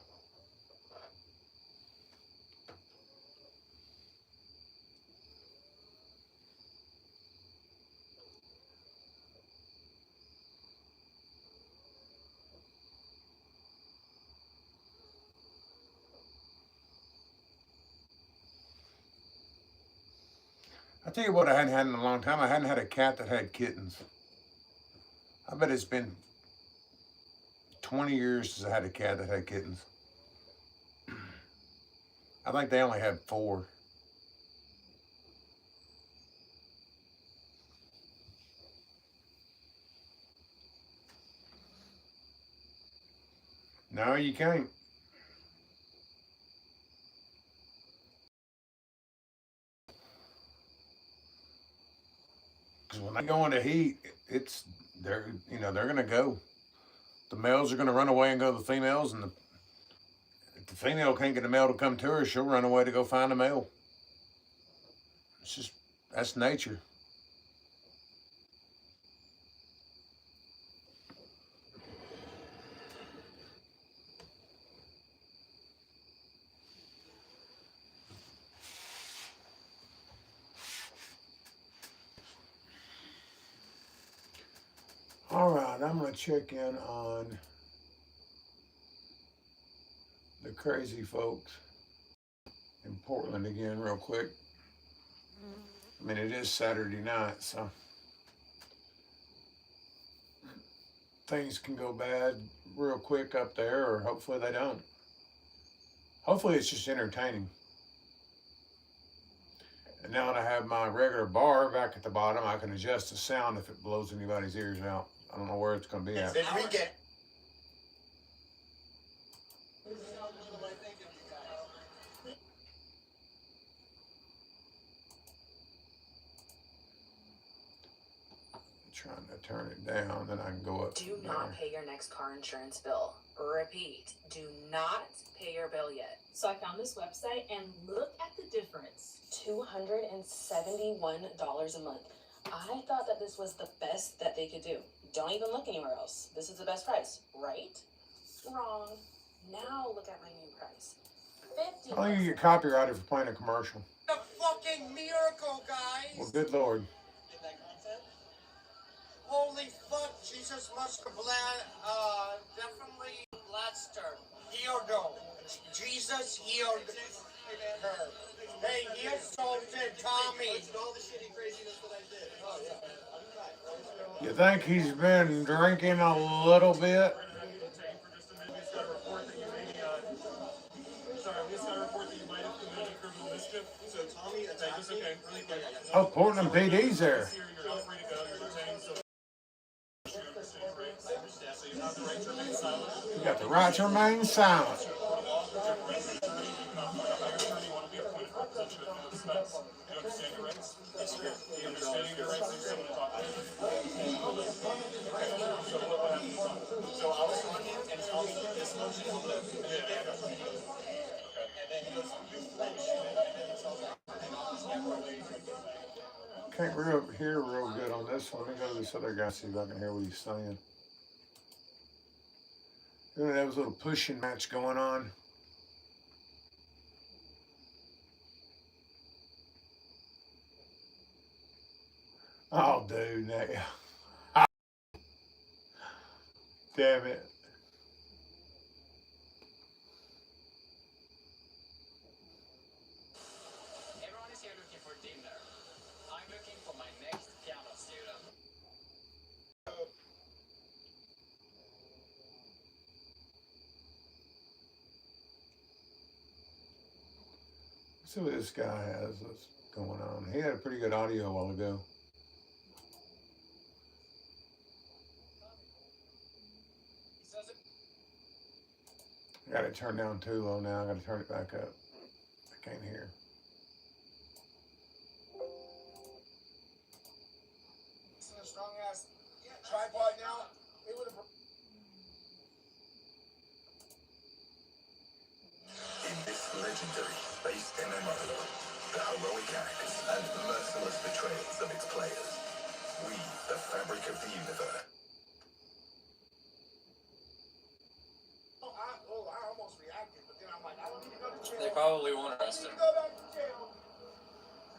I tell you what, I hadn't had in a long time. I hadn't had a cat that had kittens. I bet it's been 20 years since I had a cat that had kittens. I think they only had 4. No, you can't. Because when they go into heat, they're gonna go. The males are gonna run away and go to the females, and if the female can't get the male to come to her, she'll run away to go find the male. That's nature. All right, I'm gonna check in on the crazy folks in Portland again real quick. I mean, it is Saturday night, so things can go bad real quick up there, or hopefully they don't. Hopefully it's just entertaining. And now that I have my regular bar back at the bottom, I can adjust the sound if it blows anybody's ears out. I don't know where it's going to be at. Then we get. Trying to turn it down, then I can go up. Do not pay your next car insurance bill. Repeat, do not pay your bill yet. So I found this website and look at the difference. $271 a month. I thought that this was the best that they could do. Don't even look anywhere else. This is the best price, right? Wrong. Now look at my new price. $50. I think you get copyrighted for playing a commercial. A fucking miracle, guys! Well, good Lord. Holy fuck, Jesus must have definitely blessed her. Healed her. Jesus healed her. Hey, he assaulted Tommy. All the shitty craziness that I did. Oh, yeah. You think he's been drinking a little bit? Oh, Portland PD's there. You got the right to remain silent. can't hear real good on this one. Let me go to this other guy, see if I can hear what he's saying. There was a little pushing match going on. Oh, dude, damn it. Everyone is here looking for dinner. I'm looking for my next piano student. Let's see what this guy has that's going on. He had a pretty good audio a while ago. I got it turned down too low now. I got to turn it back up. I can't hear. It's a strong ass tripod now. It would have. In this legendary space MMO, the heroic acts and merciless betrayals of its players weave the fabric of the universe. I almost reacted, but then I'm like, I don't need to go to jail. They probably won't arrest him. I don't need to go back to jail.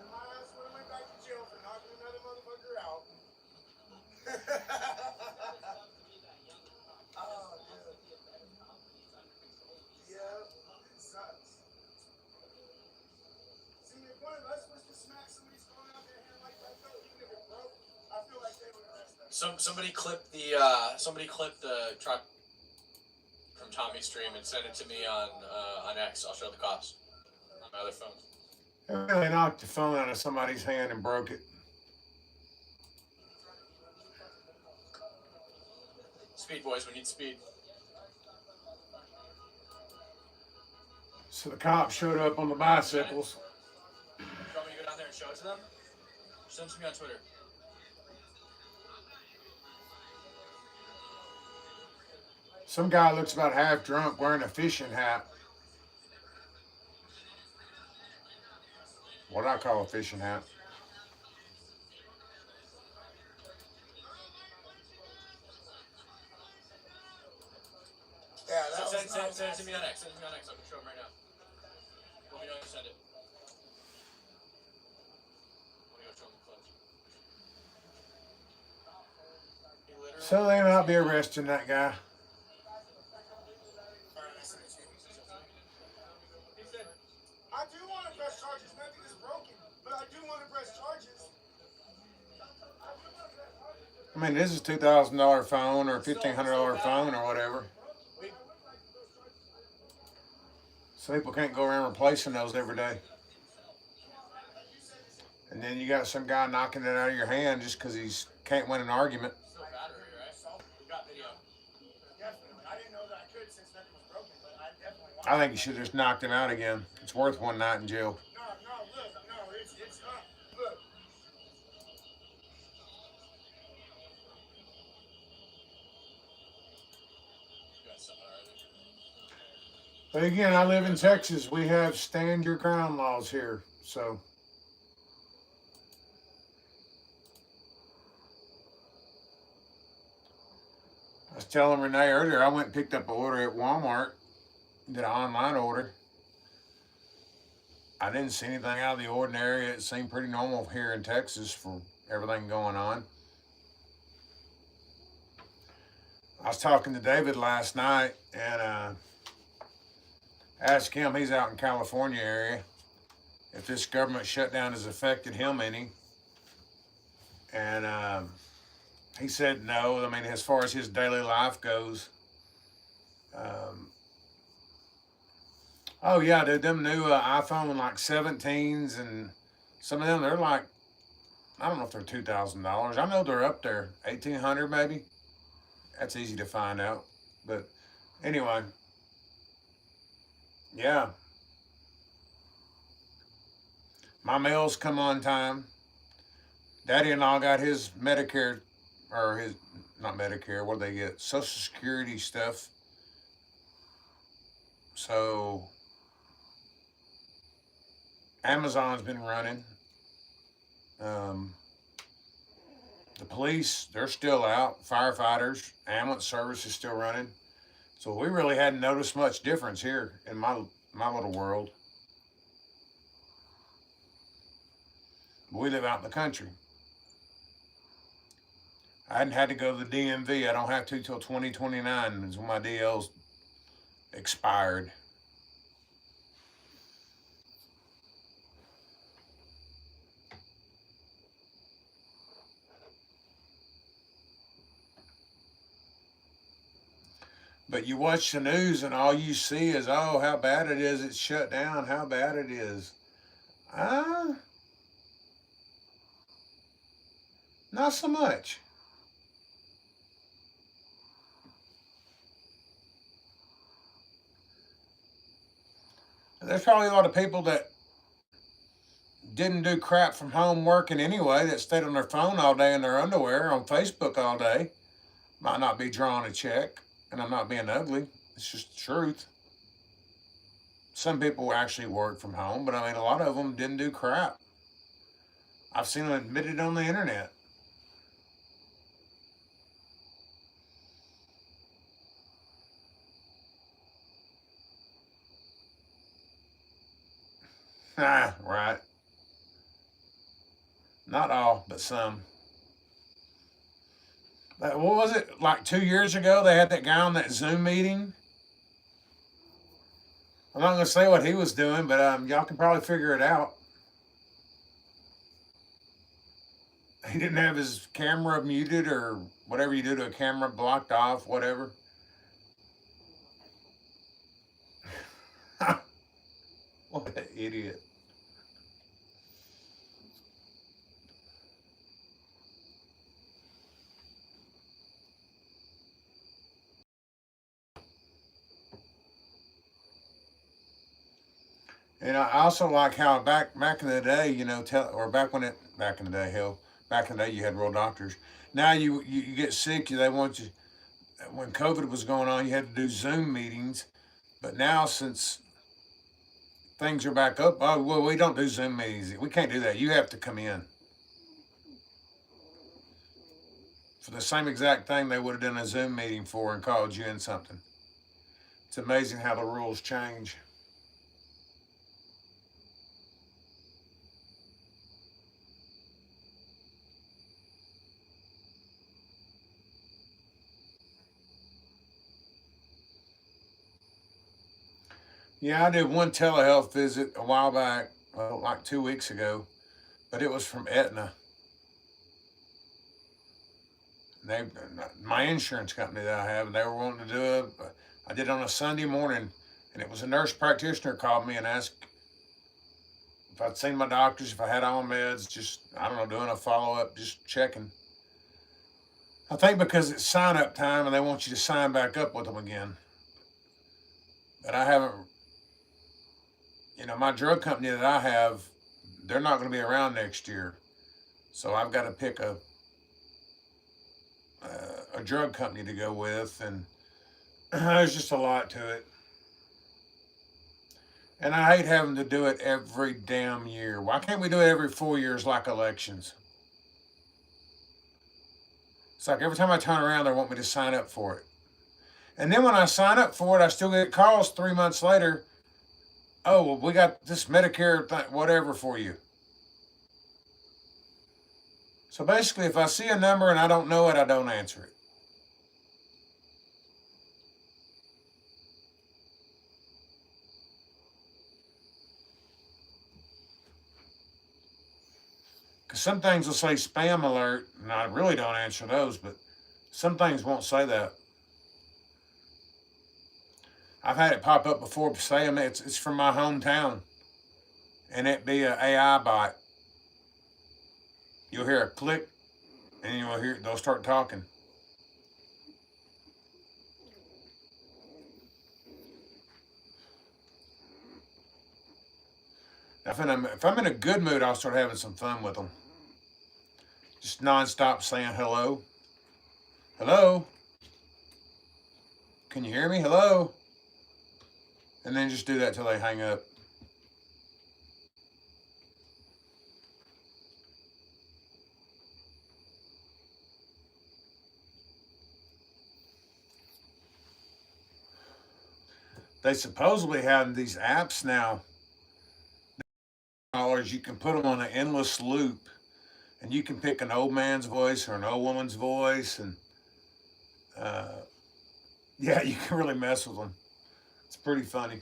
And my ass would have went back to jail for knocking another motherfucker out. Oh, dude. Yeah, it sucks. See, if one of us was to smack somebody's phone out their hand like that, though, even if it broke, I feel like they would arrest us. Somebody clip the truck from Tommy's stream and send it to me on X. I'll show the cops on my other phone. They knocked the phone out of somebody's hand and broke it. Speed, boys, we need speed. So the cops showed up on the bicycles. You want me to go down there and show it to them? Send it to me on Twitter. Some guy looks about half drunk wearing a fishing hat. What I call a fishing hat. Yeah, that was Send it to me on X. Send it to me on X. I can show them right now. Let me know when you send it. Let me go show them the clips. So they might be arresting that guy. I do want to press charges. Nothing is broken, but I do want to press charges. I mean, this is $2,000 phone or $1,500 phone or whatever. So people can't go around replacing those every day. And then you got some guy knocking it out of your hand just because he can't win an argument. Still battery, right? We got video. Definitely. I didn't know that I could since nothing was broken, but I definitely want I think you should have just knocked him out again. It's worth one night in jail. No, it's not. Look. You got something already. But again, I live in Texas. We have stand your ground laws here. So I was telling Renee earlier, I went and picked up an order at Walmart, did an online order. I didn't see anything out of the ordinary. It seemed pretty normal here in Texas for everything going on. I was talking to David last night and asked him, he's out in California area, if this government shutdown has affected him any. And he said no. I mean, as far as his daily life goes. Oh yeah, dude, them new iPhone like 17s and some of them, they're like, I don't know if they're $2,000. I know they're up there, 1,800 maybe. That's easy to find out. But anyway, yeah. My mails come on time. Daddy-in-law got his Medicare, or his, not Medicare, what do they get? Social Security stuff. So Amazon's been running. The police, they're still out. Firefighters, ambulance service is still running. So we really hadn't noticed much difference here in my little world. We live out in the country. I hadn't had to go to the DMV. I don't have to till 2029 is when my DL's expired. But you watch the news and all you see is, oh, how bad it is. It's shut down. How bad it is. Not so much. There's probably a lot of people that didn't do crap from home working anyway, that stayed on their phone all day in their underwear, on Facebook all day. Might not be drawing a check, and I'm not being ugly. It's just the truth. Some people actually work from home, but I mean, a lot of them didn't do crap. I've seen them admit it on the internet. Right. Not all, but some. What was it, like 2 years ago, they had that guy on that Zoom meeting? I'm not going to say what he was doing, but y'all can probably figure it out. He didn't have his camera muted or whatever you do to a camera, blocked off, whatever. What an idiot. And I also like how back in the day, you know, back in the day, hell, back in the day you had real doctors. Now you get sick, they want you. When COVID was going on, you had to do Zoom meetings, but now since things are back up, oh well, we don't do Zoom meetings. We can't do that. You have to come in for the same exact thing they would have done a Zoom meeting for and called you in something. It's amazing how the rules change. Yeah, I did one telehealth visit a while back, like 2 weeks ago, but it was from Aetna. They, my insurance company that I have, and they were wanting to do it. I did it on a Sunday morning, and it was a nurse practitioner called me and asked if I'd seen my doctors, if I had all my meds, just, I don't know, doing a follow-up, just checking. I think because it's sign-up time and they want you to sign back up with them again. But I haven't, my drug company that I have, they're not going to be around next year. So I've got to pick a drug company to go with, and there's just a lot to it. And I hate having to do it every damn year. Why can't we do it every 4 years like elections? It's like every time I turn around, they want me to sign up for it. And then when I sign up for it, I still get calls 3 months later. Oh, well, we got this Medicare whatever for you. So basically, if I see a number and I don't know it, I don't answer it. Because some things will say spam alert, and I really don't answer those, but some things won't say that. I've had it pop up before saying it's from my hometown, and it be an AI bot. You'll hear a click, and you'll hear they'll start talking. If I'm in a good mood, I'll start having some fun with them. Just nonstop saying hello. Hello? Can you hear me? Hello? And then just do that till they hang up. they supposedly have these apps now. You can put them on an endless loop, and you can pick an old man's voice or an old woman's voice, and yeah, you can really mess with them. It's pretty funny.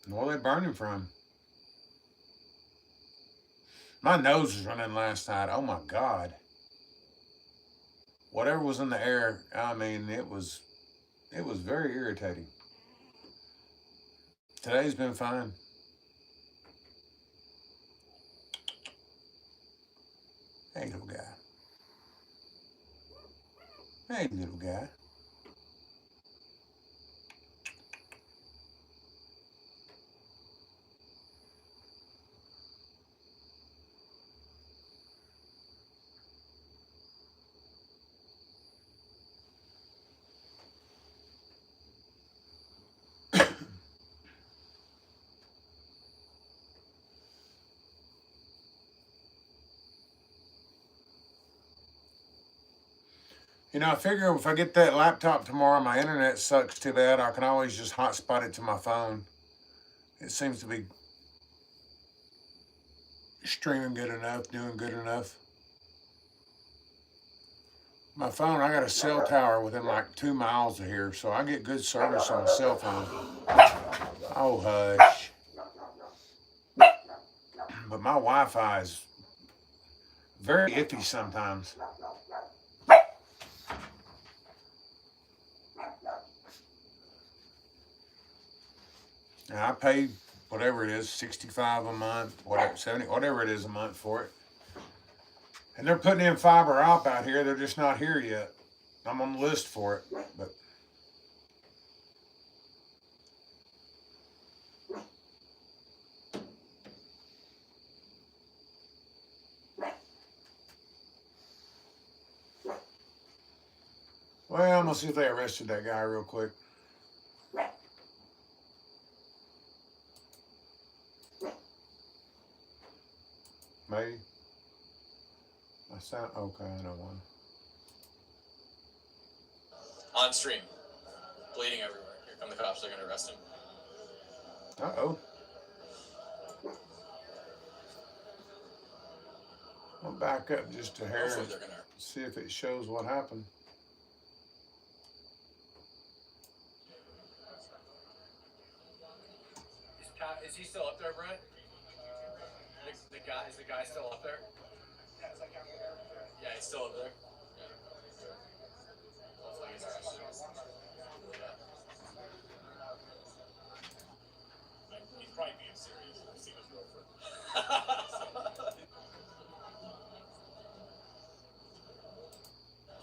Where are they burning from? My nose was running last night. Oh my God. Whatever was in the air, I mean, it was very irritating. Today's been fine. Hey, little guy. Hey, little guy. You know, I figure if I get that laptop tomorrow, my internet sucks too bad, I can always just hotspot it to my phone. It seems to be streaming good enough, doing good enough. My phone, I got a cell tower within like 2 miles of here, so I get good service on a cell phone. Oh, hush. But my Wi-Fi is very iffy sometimes. And I pay whatever it is, $65 a month, whatever, $70, whatever it is a month for it. And they're putting in fiber op out here. They're just not here yet. I'm on the list for it, but well, I'm gonna see if they arrested that guy real quick. Maybe. I sound okay. I don't want. On stream, bleeding everywhere. Here come the cops. They're gonna arrest him. Uh-oh. I'll back up just a hair and see if it shows what happened. Is he still up there, Brent? Is the guy still up there? Yeah, he's still up there. Yeah. Hopefully he's arrested. Yeah. He's probably being serious. I've seen his girlfriend.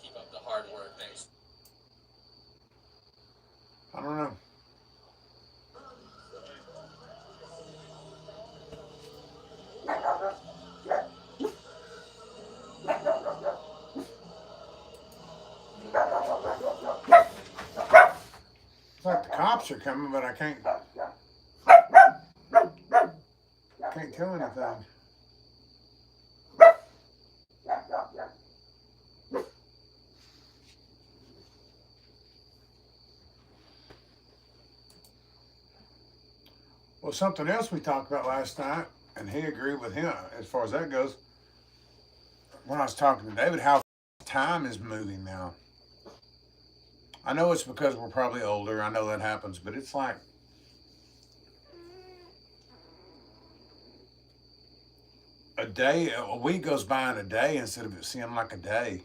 Keep up the hard work. Thanks. I don't know. It's like the cops are coming, but I can't tell anything. Well, something else we talked about last night, and he agreed with him as far as that goes. When I was talking to David, how time is moving now. I know it's because we're probably older. I know that happens, but it's like a week goes by in a day instead of it seeming like a day.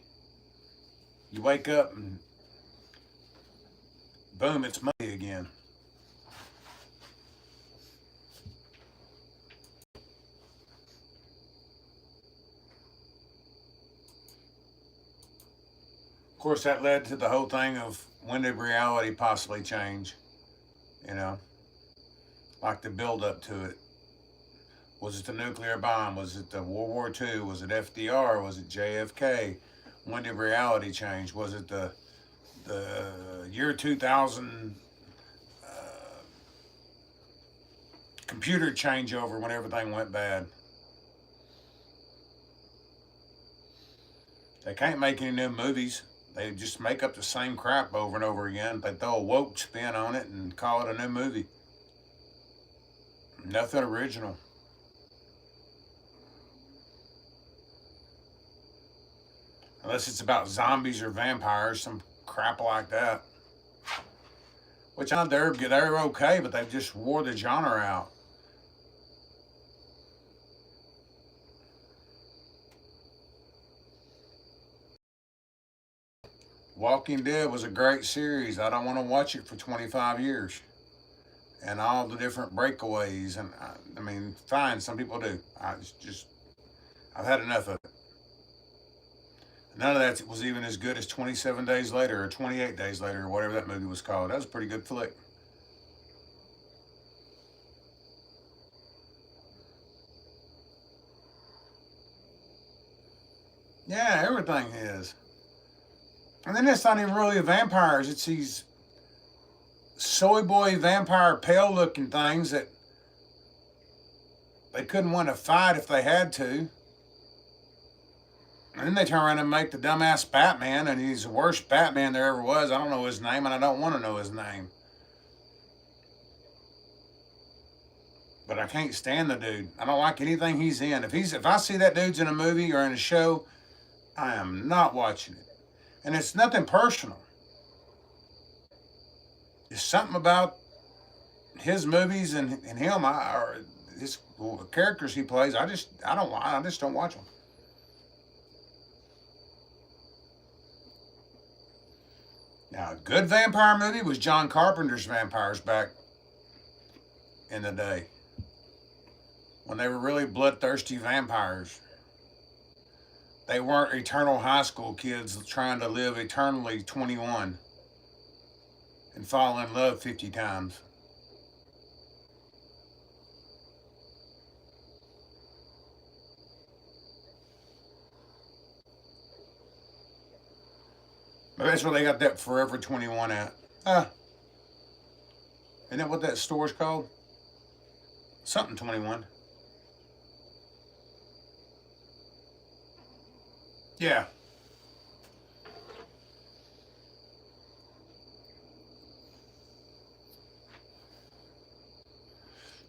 You wake up and boom, it's Monday again. Of course, that led to the whole thing of when did reality possibly change? You know, like the build up to it. Was it the nuclear bomb? Was it the World War II? Was it FDR? Was it JFK? When did reality change? Was it the year 2000 computer changeover when everything went bad? They can't make any new movies. They just make up the same crap over and over again. They throw a woke spin on it and call it a new movie. Nothing original. Unless it's about zombies or vampires, some crap like that. Which they're okay, but they've just wore the genre out. Walking Dead was a great series. I don't want to watch it for 25 years. And all the different breakaways. And I mean, fine, some people do. I've had enough of it. None of that was even as good as 27 Days Later or 28 Days Later or whatever that movie was called. That was a pretty good flick. Yeah, everything is. And then it's not even really vampires. It's these soy boy vampire pale looking things that they couldn't win a fight if they had to. And then they turn around and make the dumbass Batman, and he's the worst Batman there ever was. I don't know his name, and I don't want to know his name. But I can't stand the dude. I don't like anything he's in. If I see that dude's in a movie or in a show, I am not watching it. And it's nothing personal. It's something about his movies and him, or his characters he plays. I just don't watch them. Now, a good vampire movie was John Carpenter's Vampires back in the day, when they were really bloodthirsty vampires. They weren't eternal high school kids trying to live eternally 21 and fall in love 50 times. But that's where they got that Forever 21 at. Isn't that what that store's called? Something 21. Yeah.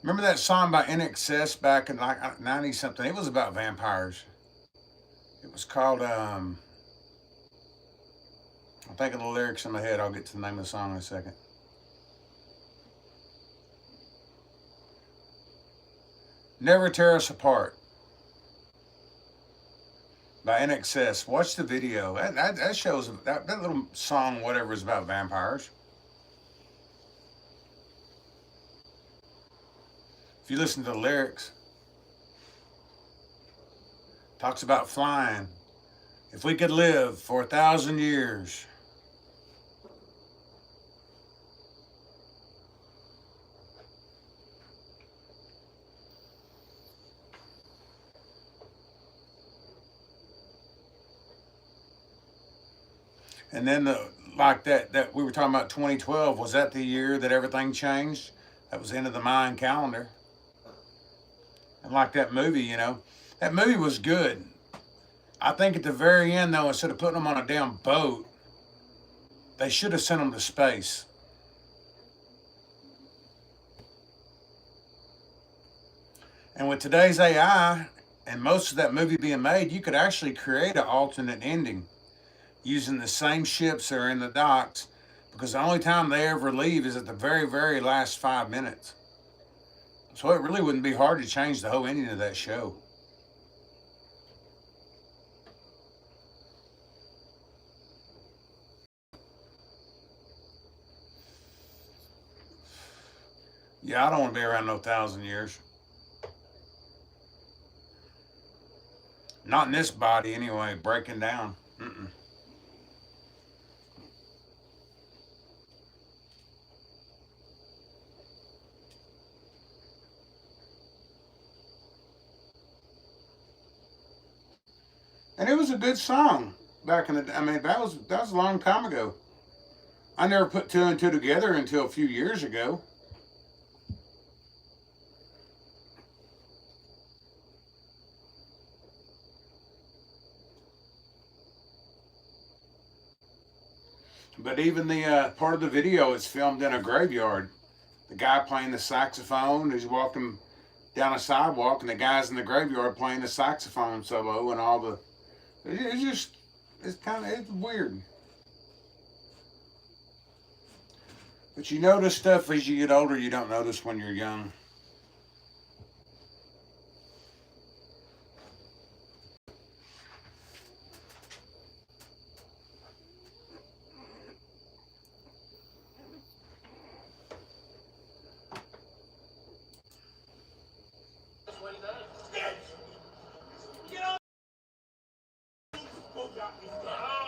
Remember that song by NXS back in like 90 something? It was about vampires. It was called, I'm thinking of the lyrics in my head. I'll get to the name of the song in a second. Never Tear Us Apart by NXS. Watch the video. That shows, that little song, whatever, is about vampires. If you listen to the lyrics, talks about flying. If we could live for 1,000 years. And then like that we were talking about 2012, was that the year that everything changed? That was the end of the Mayan calendar. And like that movie, you know, that movie was good. I think at the very end, though, instead of putting them on a damn boat, they should have sent them to space. And with today's AI and most of that movie being made, you could actually create an alternate ending using the same ships that are in the docks, because the only time they ever leave is at the very, very last 5 minutes. So it really wouldn't be hard to change the whole ending of that show. Yeah, I don't want to be around no 1,000 years. Not in this body anyway, breaking down. Mm-mm. And it was a good song back in the day. I mean, that was a long time ago. I never put two and two together until a few years ago. But even the part of the video is filmed in a graveyard. The guy playing the saxophone, he's walking down a sidewalk, and the guy's in the graveyard playing the saxophone solo, and all the. It's just, it's weird. But you notice stuff as you get older you don't notice when you're young.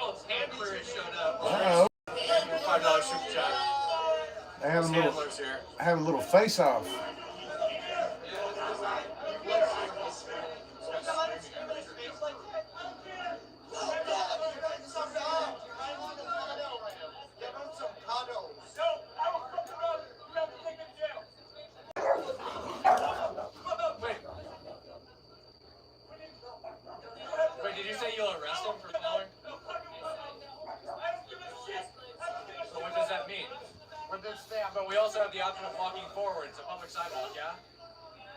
Oh, Handler has showed up. Uh-oh. $5 super chat. They have Handlers here. a little face off. Wait, did you say you'll arrest him for following? So what does that mean? But we also have the option of walking forward. It's a public sidewalk, yeah?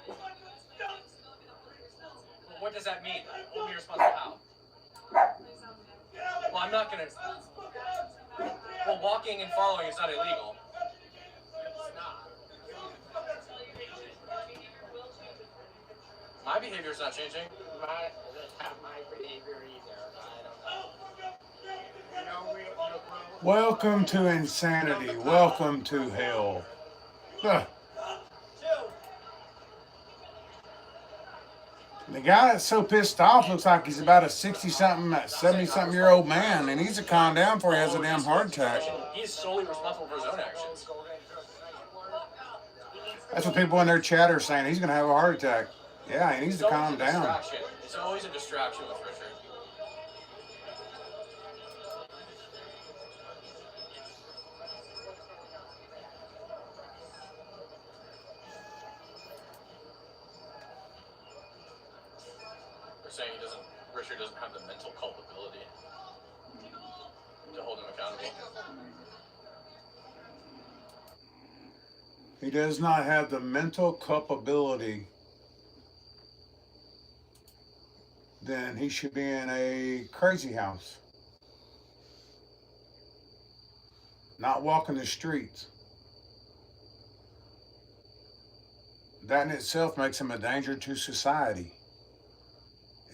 Well, what does that mean? Hold me responsible how? Well, I'm not gonna... Well, walking and following is not illegal. It's not. My behavior's not changing. My behavior either. I don't know. Welcome to insanity. Welcome to hell. Ugh. The guy that's so pissed off looks like he's about a 60-something, 70-something-year-old man, and he's a calm down before he has a damn heart attack. He's solely responsible for his own actions. That's what people in their chat are saying. He's going to have a heart attack. Yeah, he needs to calm down. It's always a distraction with Richard. They're saying Richard doesn't have the mental culpability to hold him accountable. He does not have the mental culpability. Then he should be in a crazy house. Not walking the streets. That in itself makes him a danger to society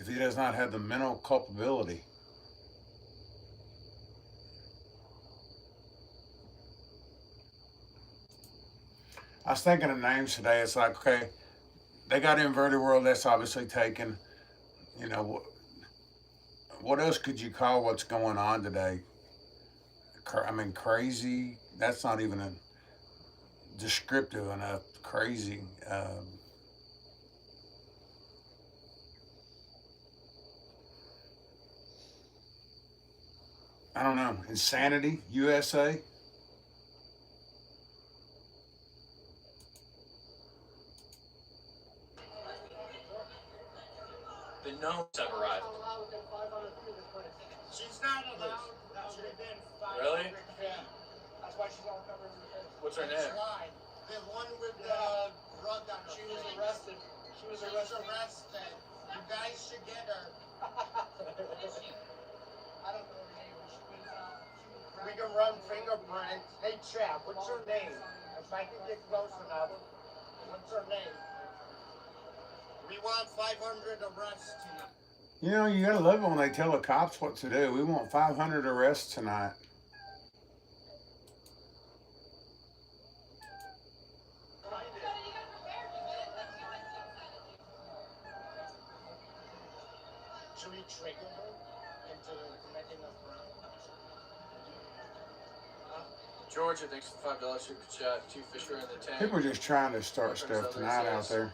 if he does not have the mental culpability. I was thinking of names today. It's like, okay, they got Inverted World, that's obviously taken. You know, what else could you call what's going on today? I mean, crazy, that's not even a descriptive enough. Crazy. I don't know. Insanity, USA. The gnomes have arrived. She's not allowed. That should have been 500. Really? Yeah. That's why she's all covered in the What's her name? slide. The one with the rug on her. She was arrested. She was arrested. You guys should get her. I don't know her name. We can run fingerprints. Hey, chap, what's her name? If I can get close enough, what's her name? We want 500 arrests tonight. You know, you gotta love it when they tell the cops what to do. We want 500 arrests tonight. Should we trigger her into making a crime? Georgia, thanks for the $5 super chat. Two Fisher in the tank. People are just trying to start stuff tonight out there.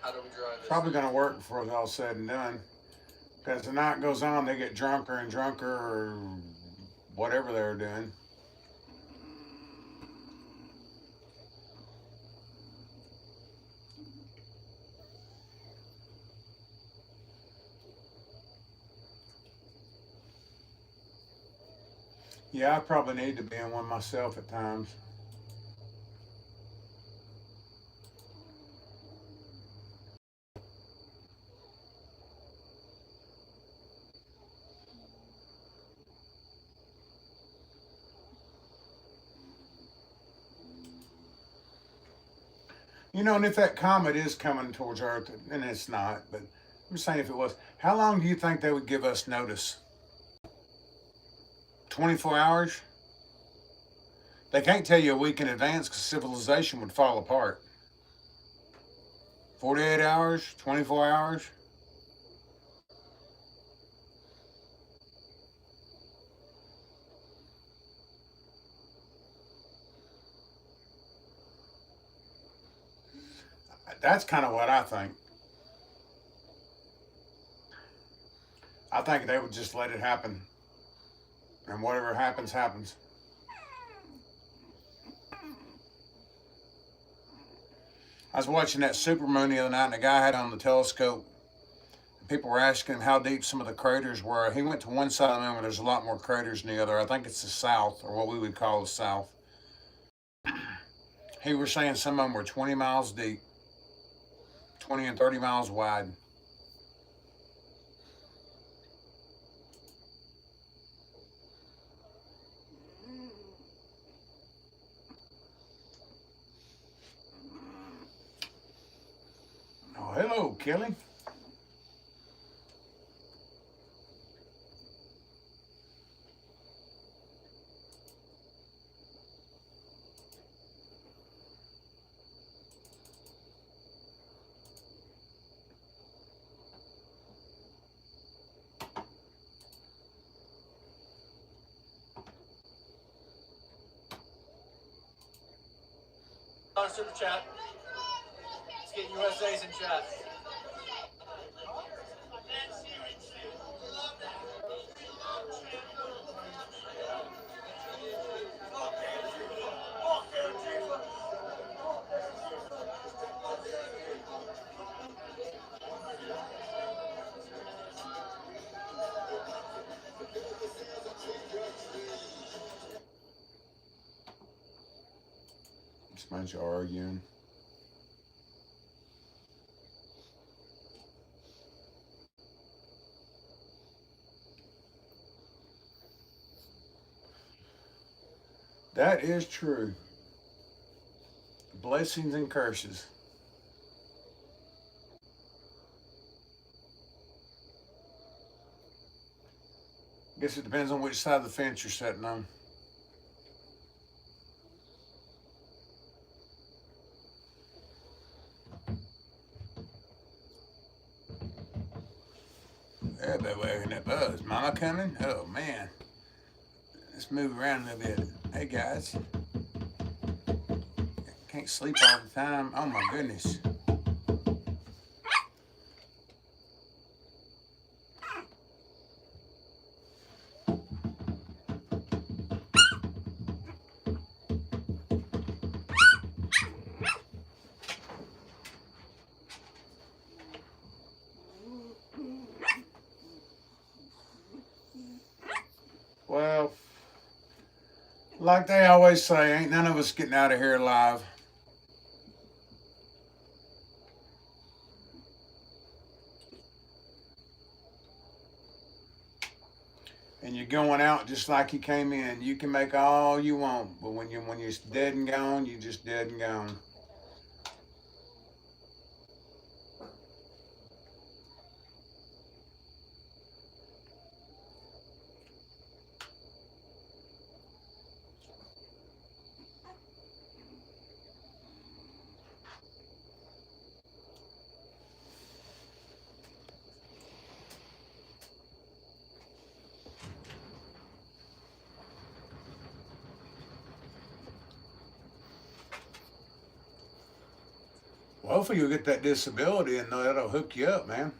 How do we drive this? Probably gonna work before it's all said and done. Because the night goes on, they get drunker and drunker, or whatever they're doing. Yeah, I probably need to be in one myself at times. You know, and if that comet is coming towards Earth, and it's not, but I'm saying if it was, how long do you think they would give us notice? 24 hours? They can't tell you a week in advance because civilization would fall apart. 48 hours? 24 hours? That's kind of what I think. I think they would just let it happen. And whatever happens, happens. I was watching that supermoon the other night, and a guy had on the telescope. People were asking him how deep some of the craters were. He went to one side of the moon where there's a lot more craters than the other. I think it's the south, or what we would call the south. He was saying some of them were 20 miles deep, 20 and 30 miles wide. Oh, hello, Kelly. Super chat. Let's get USA's in chat. Just a bunch of arguing. That is true. Blessings and curses. I guess it depends on which side of the fence you're sitting on. Everybody waking up. Oh, is Mama coming? Oh, man. Let's move around a little bit. Hey, guys. Can't sleep all the time. Oh, my goodness. Well, like they always say, ain't none of us getting out of here alive. And you're going out just like you came in. You can make all you want, but when you're dead and gone, you're just dead and gone. Well, hopefully you'll get that disability and that'll hook you up, man.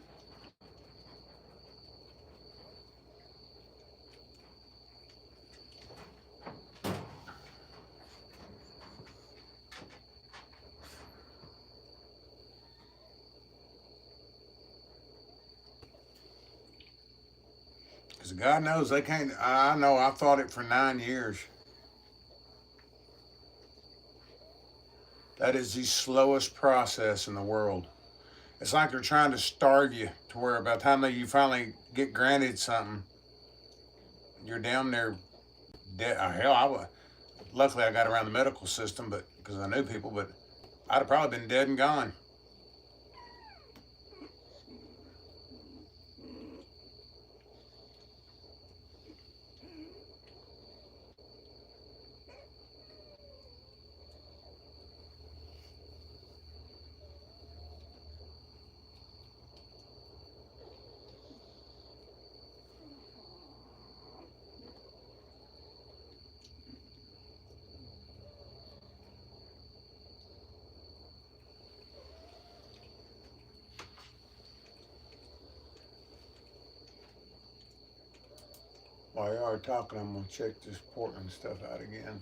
Because God knows they can't. I know I've thought it for 9 years. That is the slowest process in the world. It's like they're trying to starve you to where by the time that you finally get granted something, you're down there dead. Luckily I got around the medical system, but because I knew people, but I'd have probably been dead and gone. While you are talking, I'm gonna check this Portland stuff out again,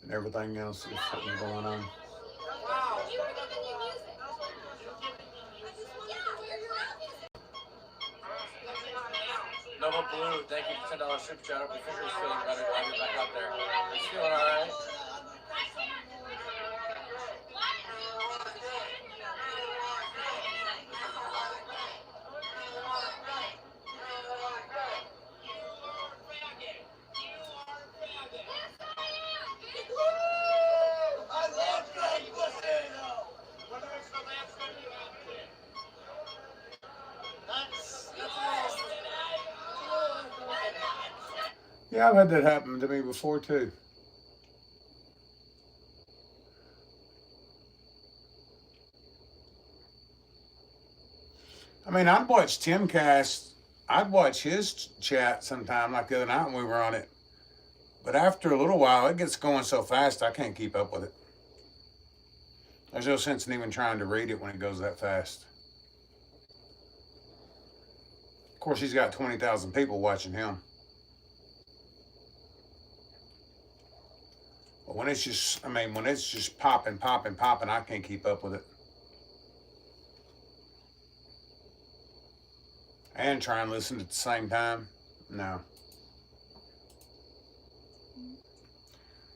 and everything else that's going on. Nova Blue, thank you for $10 super chat. Hope your finger's feeling better. Glad you're back up there. It's feeling alright. Yeah, I've had that happen to me before too. I mean, I'd watch Timcast. I'd watch his chat sometime, like the other night when we were on it. But after a little while, it gets going so fast, I can't keep up with it. There's no sense in even trying to read it when it goes that fast. Of course, he's got 20,000 people watching him. But when it's just, when it's just popping, I can't keep up with it. And try and listen at the same time, no.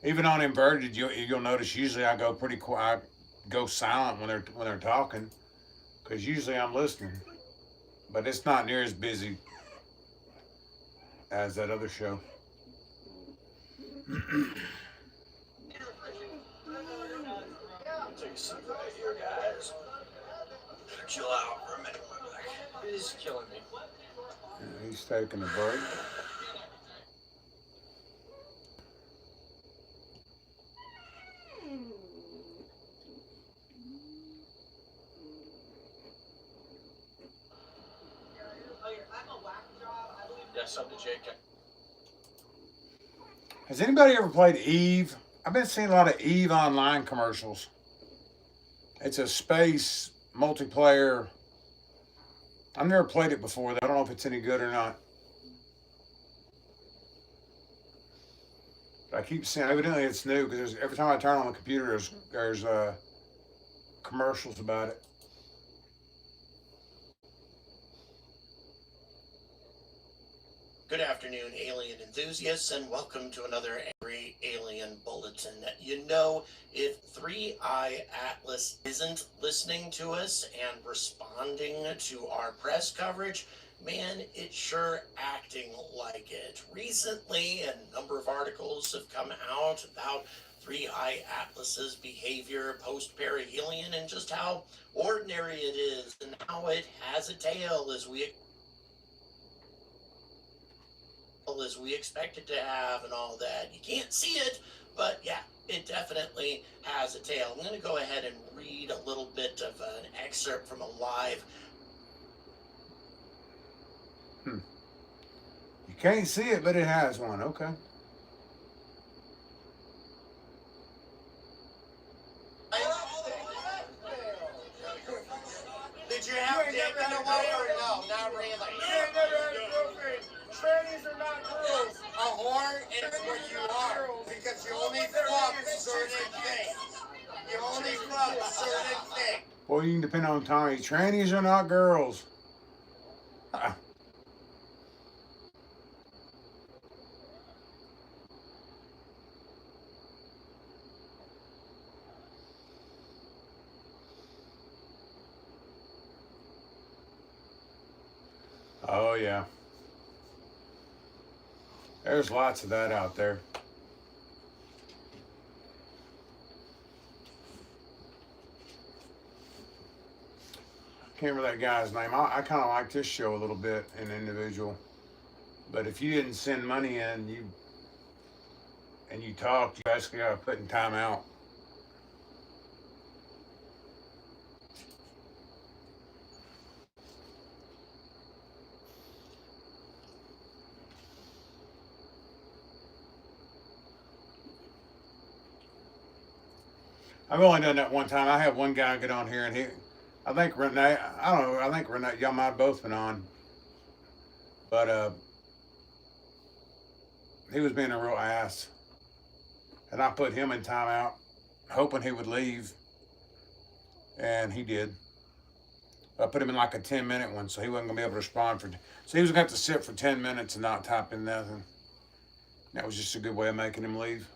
Even on inverted, you'll notice usually I go pretty quiet, I go silent when they're talking, because usually I'm listening. But it's not near as busy as that other show. Take a seat right here, guys. Chill out for a minute. It is killing me. Yeah, he's taking a break. Yes, up to JK. Has anybody ever played Eve? I've been seeing a lot of Eve online commercials. It's a space multiplayer. I've never played it before. I don't know if it's any good or not. But I keep seeing, evidently it's new, because every time I turn on the computer, there's commercials about it. Good afternoon, alien enthusiasts, and welcome to another Angry Alien Bulletin. You know, if 3i Atlas isn't listening to us and responding to our press coverage, man, it's sure acting like it. Recently, a number of articles have come out about 3i Atlas's behavior post-perihelion and just how ordinary it is and how it has a tail as we expect it to have and all that. You can't see it, but yeah, it definitely has a tail. I'm going to go ahead and read a little bit of an excerpt from a live. You can't see it, but it has one. Okay. Did you have Dick in a way or no? Not really. Trannies are not girls. A whore is what you are because you only fuck certain things. You only fuck certain things. Well, you can depend on Tommy. Trannies are not girls. Oh, yeah. There's lots of that out there. Can't remember that guy's name. I kind of like this show a little bit, an individual. But if you didn't send money in, you talked, you basically got to put in time out. I've only done that one time. I had one guy get on here, and I think Renee, I don't know, I think Renee, y'all might have both been on, but he was being a real ass, and I put him in timeout, hoping he would leave, and he did. I put him in like a 10-minute one, so he wasn't gonna be able to respond so he was gonna have to sit for 10 minutes and not type in nothing. That was just a good way of making him leave.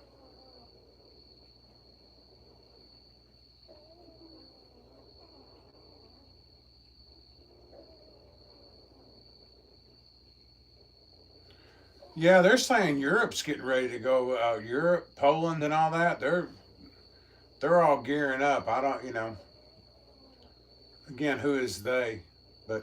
Yeah, they're saying Europe's getting ready to go. Europe, Poland, and all that. They're all gearing up. I don't, Again, who is they? But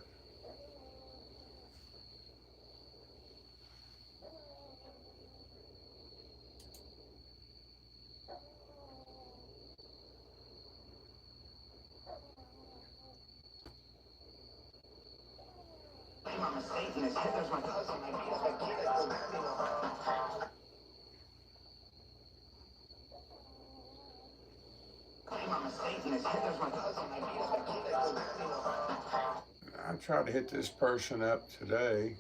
I tried to hit this person up today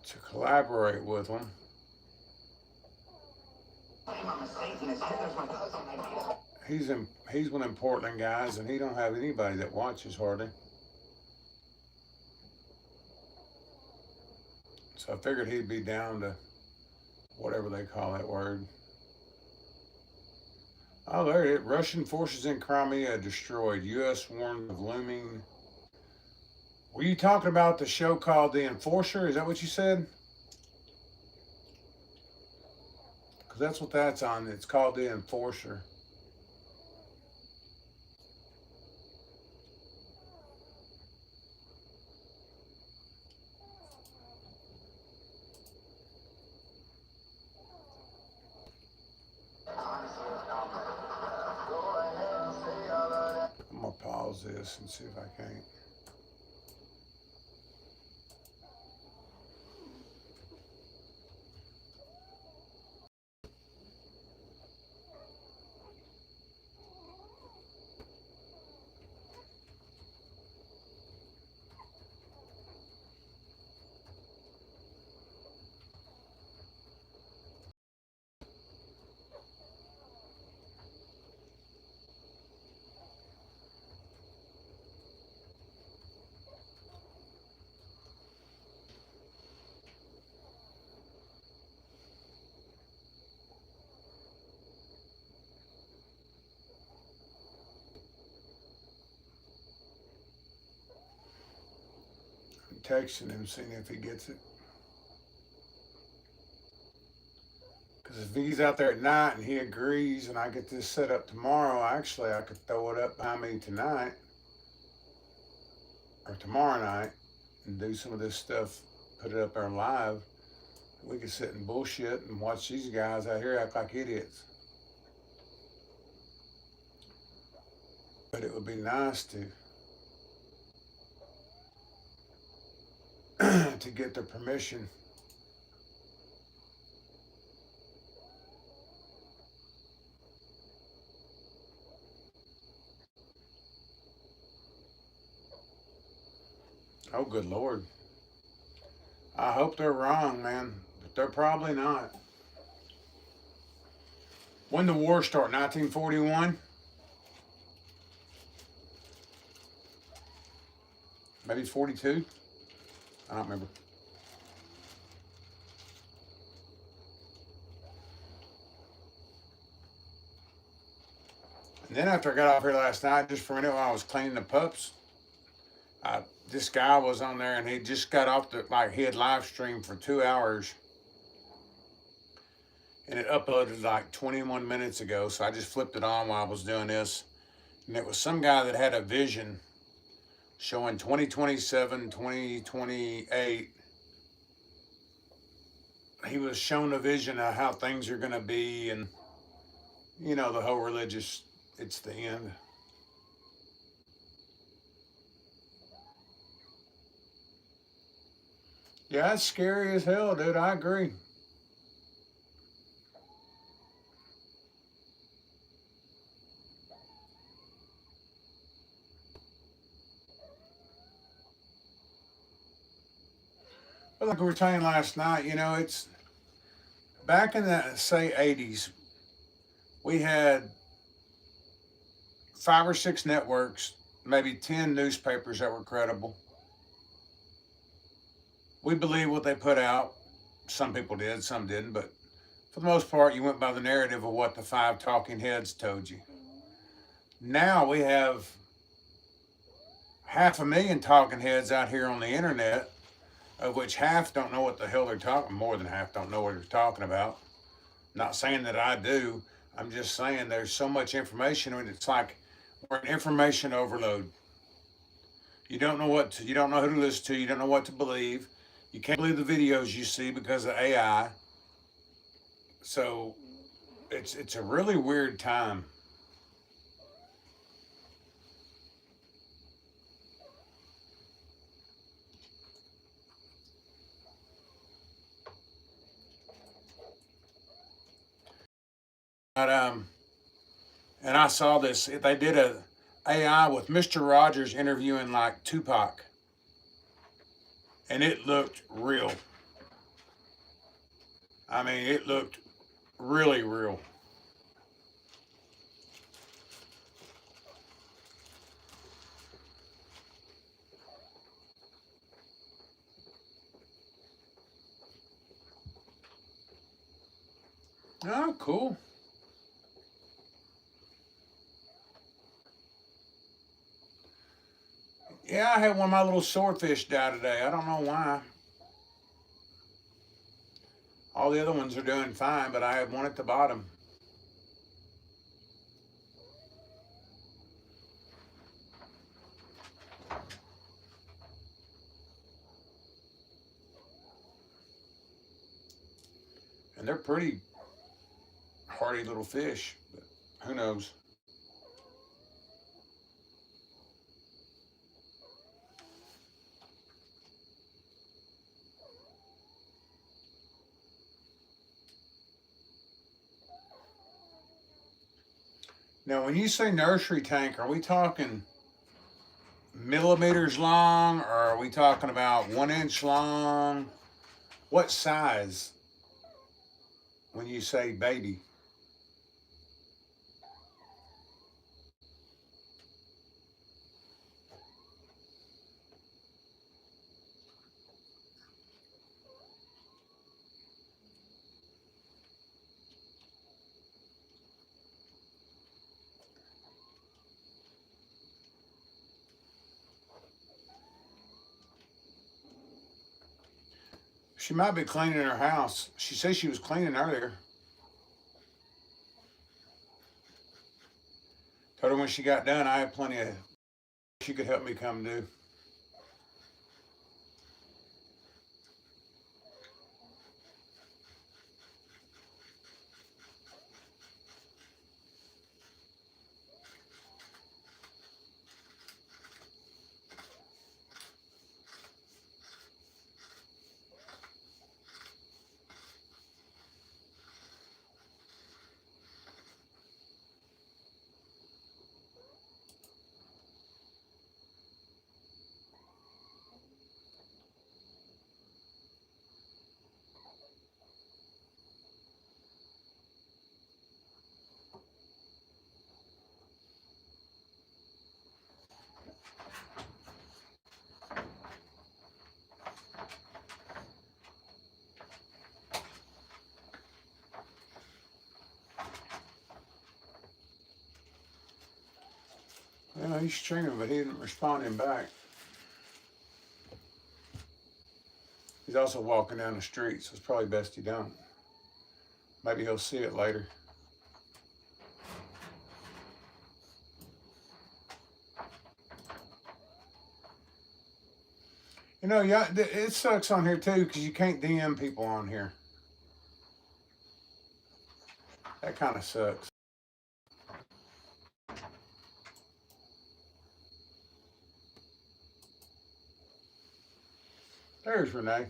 to collaborate with them. He's one of them Portland guys, and he don't have anybody that watches hardly. So I figured he'd be down to whatever they call that word. Oh, there it is. Russian forces in Crimea destroyed. U.S. warned of looming. Were you talking about the show called The Enforcer? Is that what you said? Because that's what that's on. It's called The Enforcer. I'm going to pause this and see if I can't. Texting him, seeing if he gets it. Because if he's out there at night and he agrees and I get this set up tomorrow, actually I could throw it up behind me tonight or tomorrow night and do some of this stuff, put it up there live. We could sit and bullshit and watch these guys out here act like idiots. But it would be nice to get their permission. Oh, good Lord. I hope they're wrong, man, but they're probably not. When the war start, 1941? Maybe 42? I don't remember. And then after I got off here last night, just for a minute while I was cleaning the pups, This guy was on there and he just got off he had live streamed for 2 hours and it uploaded like 21 minutes ago. So I just flipped it on while I was doing this. And it was some guy that had a vision showing 2027, 2028. He was shown a vision of how things are going to be, and you know, the whole religious, it's the end. Yeah, it's scary as hell, dude. I agree. But like we were saying last night, you know, it's back in the, say, 80s, we had 5 or 6 networks, maybe 10 newspapers that were credible. We believed what they put out. Some people did, some didn't, but for the most part, you went by the narrative of what the 5 talking heads told you. Now we have 500,000 talking heads out here on the internet, of which half don't know what the hell they're talking. More than half don't know what they're talking about. Not saying that I do. I'm just saying there's so much information, and it's like we're an information overload. You don't know you don't know who to listen to. You don't know what to believe. You can't believe the videos you see because of AI. So it's a really weird time. But and I saw this. They did a AI with Mr. Rogers interviewing like Tupac, and it looked real. I mean, it looked really real. Oh, cool. Yeah, I had one of my little swordfish die today. I don't know why. All the other ones are doing fine, but I had one at the bottom. And they're pretty hardy little fish, but who knows? Now, when you say nursery tank, are we talking millimeters long, or are we talking about 1 inch long? What size when you say baby? She might be cleaning her house. She said she was cleaning earlier. Told her when she got done, I had plenty of she could help me come do. Well, he's streaming, but he isn't responding back. He's also walking down the street, so it's probably best he don't. Maybe he'll see it later. You know, yeah, it sucks on here too because you can't DM people on here. That kind of sucks. There's Renee.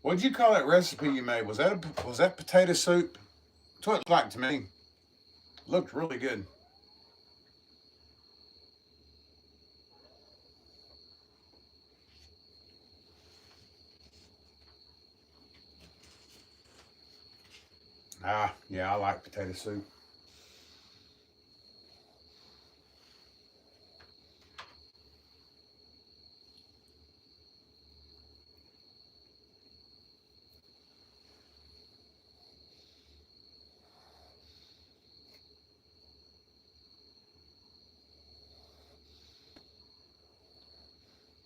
What'd you call that recipe you made? Was that potato soup? That's what it looked like to me. It looked really good. Ah, yeah, I like potato soup.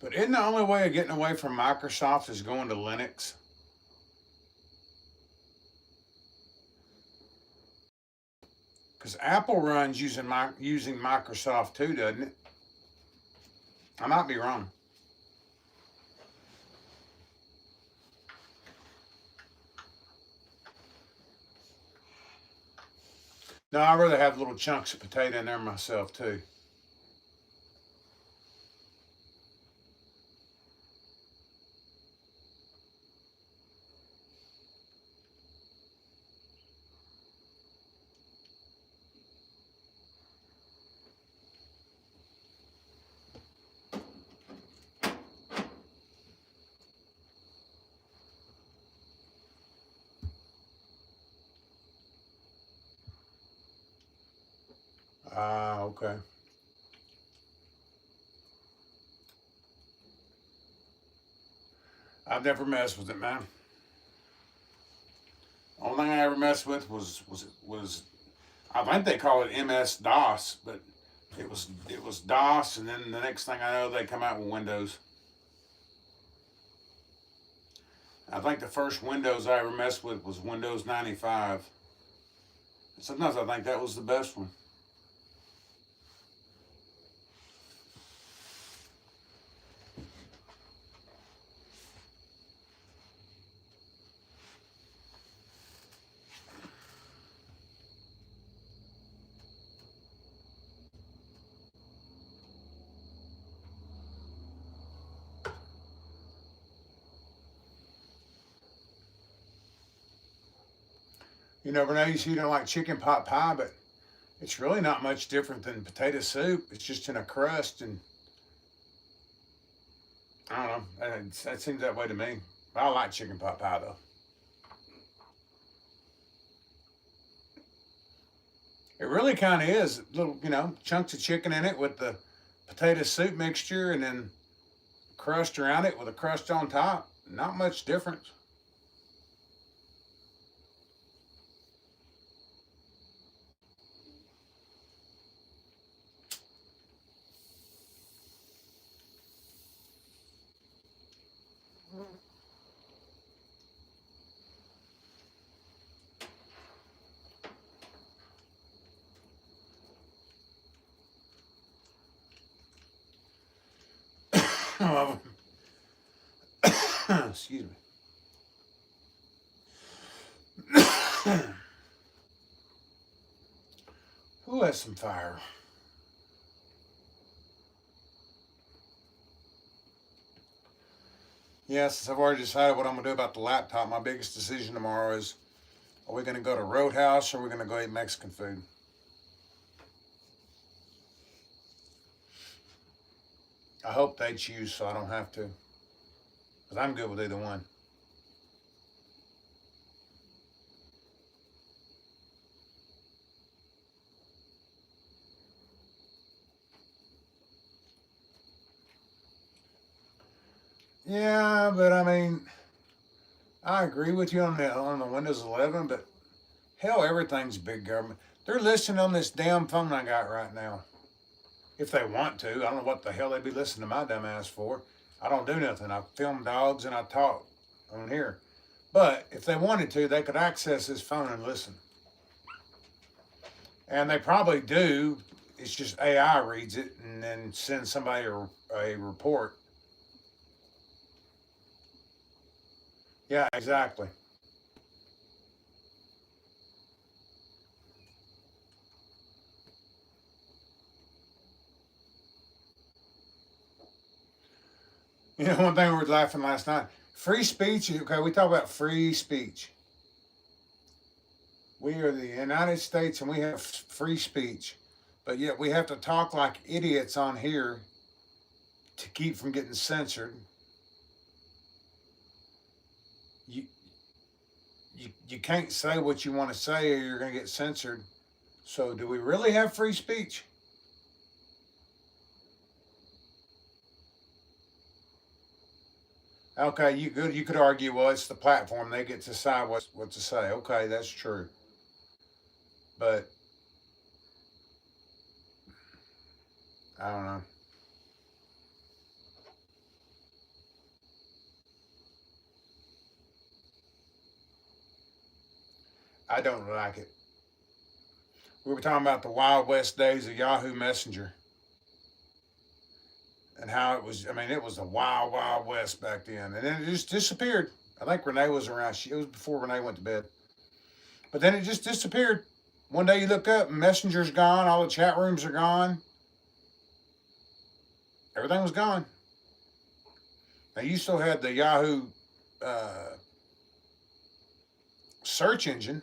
But isn't the only way of getting away from Microsoft is going to Linux? Because Apple runs using Microsoft too, doesn't it? I might be wrong. No, I'd rather have little chunks of potato in there myself too. Ah, okay. I've never messed with it, man. Only thing I ever messed with was I think they call it MS DOS, but it was DOS, and then the next thing I know, they come out with Windows. I think the first Windows I ever messed with was Windows 95. Sometimes I think that was the best one. You never know, you don't like chicken pot pie, but it's really not much different than potato soup. It's just in a crust, and I don't know. That seems that way to me. I like chicken pot pie though. It really kind of is little, chunks of chicken in it with the potato soup mixture, and then crust around it with a crust on top. Not much difference. Excuse me. Ooh, that's some fire. Yes, I've already decided what I'm going to do about the laptop. My biggest decision tomorrow is, are we going to go to Roadhouse or are we going to go eat Mexican food? I hope they choose so I don't have to. Because I'm good with either one. Yeah, but I mean, I agree with you on the Windows 11, but hell, everything's big government. They're listening on this damn phone I got right now. If they want to. I don't know what the hell they'd be listening to my dumb ass for. I don't do nothing. I film dogs and I talk on here. But if they wanted to, they could access this phone and listen. And they probably do. It's just AI reads it and then sends somebody a report. Yeah, exactly. You know, one thing we were laughing last night. Free speech, okay, we talk about free speech. We are the United States and we have free speech. But yet we have to talk like idiots on here to keep from getting censored. You can't say what you want to say or you're going to get censored. So do we really have free speech? Okay, you could argue, well, it's the platform. They get to decide what to say. Okay, that's true. But I don't know. I don't like it. We were talking about the Wild West days of Yahoo Messenger and how it was. I mean, it was the Wild Wild West back then, and then it just disappeared. I think Renee was around. It was before Renee went to bed, but then it just disappeared. One day you look up, and Messenger's gone. All the chat rooms are gone. Everything was gone. Now you still had the Yahoo search engine.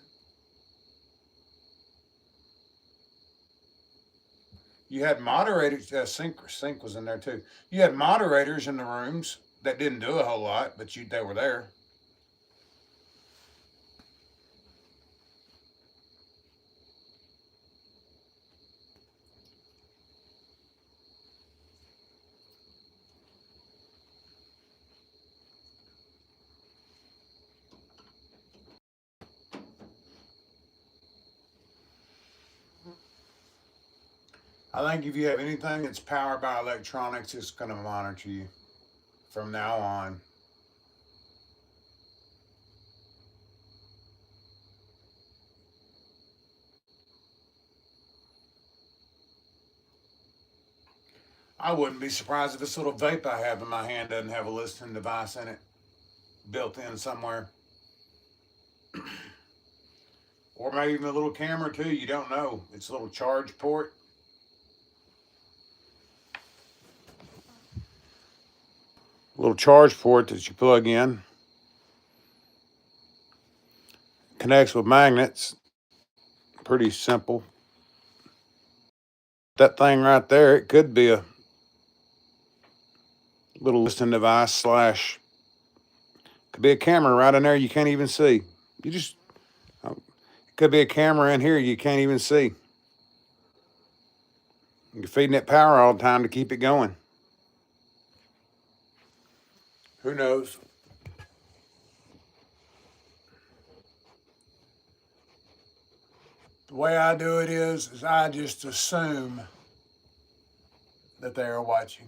You had moderators. Sync was in there too. You had moderators in the rooms that didn't do a whole lot, but they were there. I think if you have anything that's powered by electronics, it's going to monitor you from now on. I wouldn't be surprised if this little vape I have in my hand doesn't have a listening device in it, built in somewhere. Or maybe even a little camera too, you don't know. It's a little charge port. A little charge port that you plug in. Connects with magnets. Pretty simple. That thing right there, it could be a little listening device / could be a camera right in there you can't even see. It could be a camera in here you can't even see. You're feeding it power all the time to keep it going. Who knows? The way I do it is I just assume that they are watching.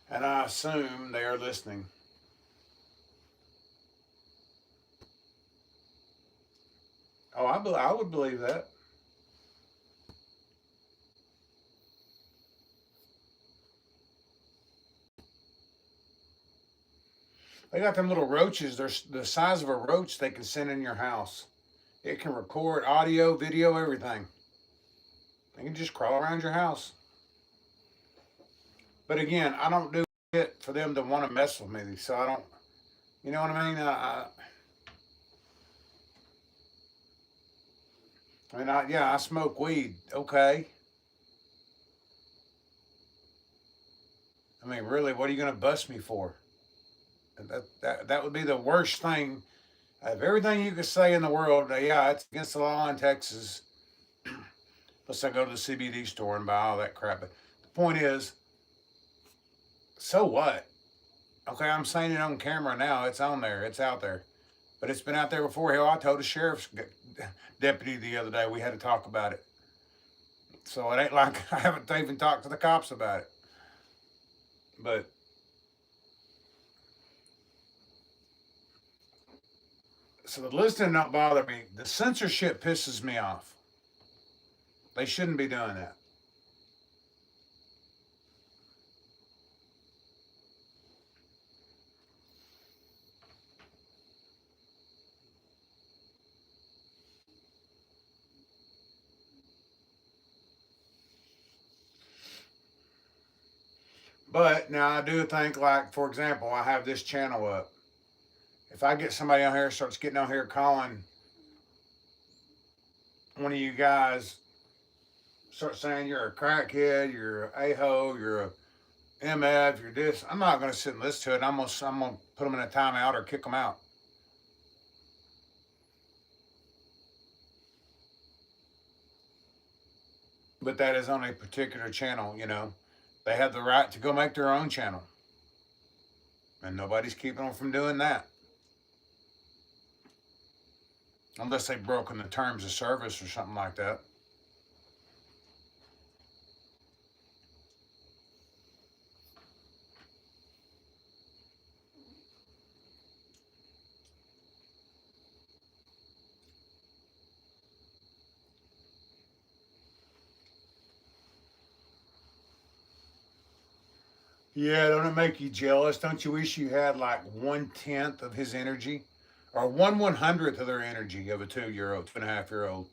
And I assume they are listening. Oh, I would believe that. They got them little roaches. They're the size of a roach they can send in your house. It can record audio, video, everything. They can just crawl around your house. But again, I don't do shit for them to want to mess with me. So I don't, you know what I mean? I smoke weed. Okay. I mean, really, what are you going to bust me for? That would be the worst thing. Of everything you could say in the world, yeah, it's against the law in Texas. Unless I go to the CBD store and buy all that crap. But the point is, so what? Okay, I'm saying it on camera now. It's on there. It's out there. But it's been out there before. Hell, I told the sheriff's deputy the other day we had to talk about it. So it ain't like I haven't even talked to the cops about it. But so the listening don't bother me. The censorship pisses me off. They shouldn't be doing that. But now I do think, like, for example, I have this channel up. If I get somebody on here starts getting on here calling one of you guys, start saying you're a crackhead, you're a a-hole, you're a MF, you're this, I'm not going to sit and listen to it. I'm going to put them in a timeout or kick them out. But that is on a particular channel, you know. They have the right to go make their own channel. And nobody's keeping them from doing that. Unless they've broken the terms of service or something like that. Yeah, don't it make you jealous? Don't you wish you had like 1/10 of his energy? Or 1/100th of their energy of a 2-year-old, 2.5-year-old?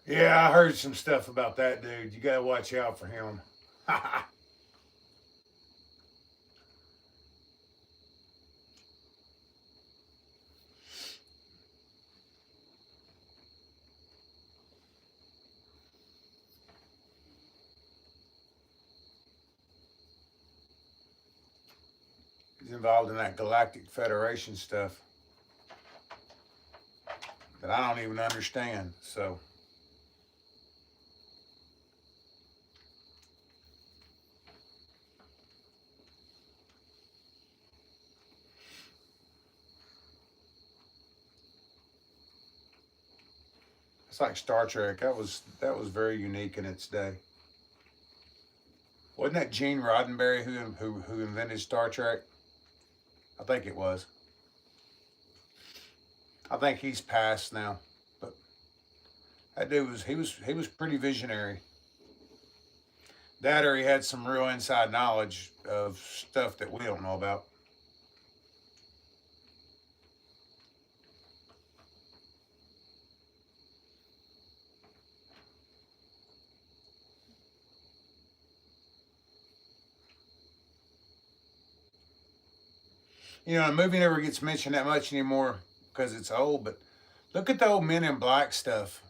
Yeah, I heard some stuff about that dude. You gotta watch out for him. He's involved in that Galactic Federation stuff that I don't even understand. So it's like Star Trek. That was very unique in its day. Wasn't that Gene Roddenberry who invented Star Trek? I think it was. I think he's passed now, but that dude was pretty visionary. That or he had some real inside knowledge of stuff that we don't know about. You know, the movie never gets mentioned that much anymore because it's old, but look at the old Men in Black stuff.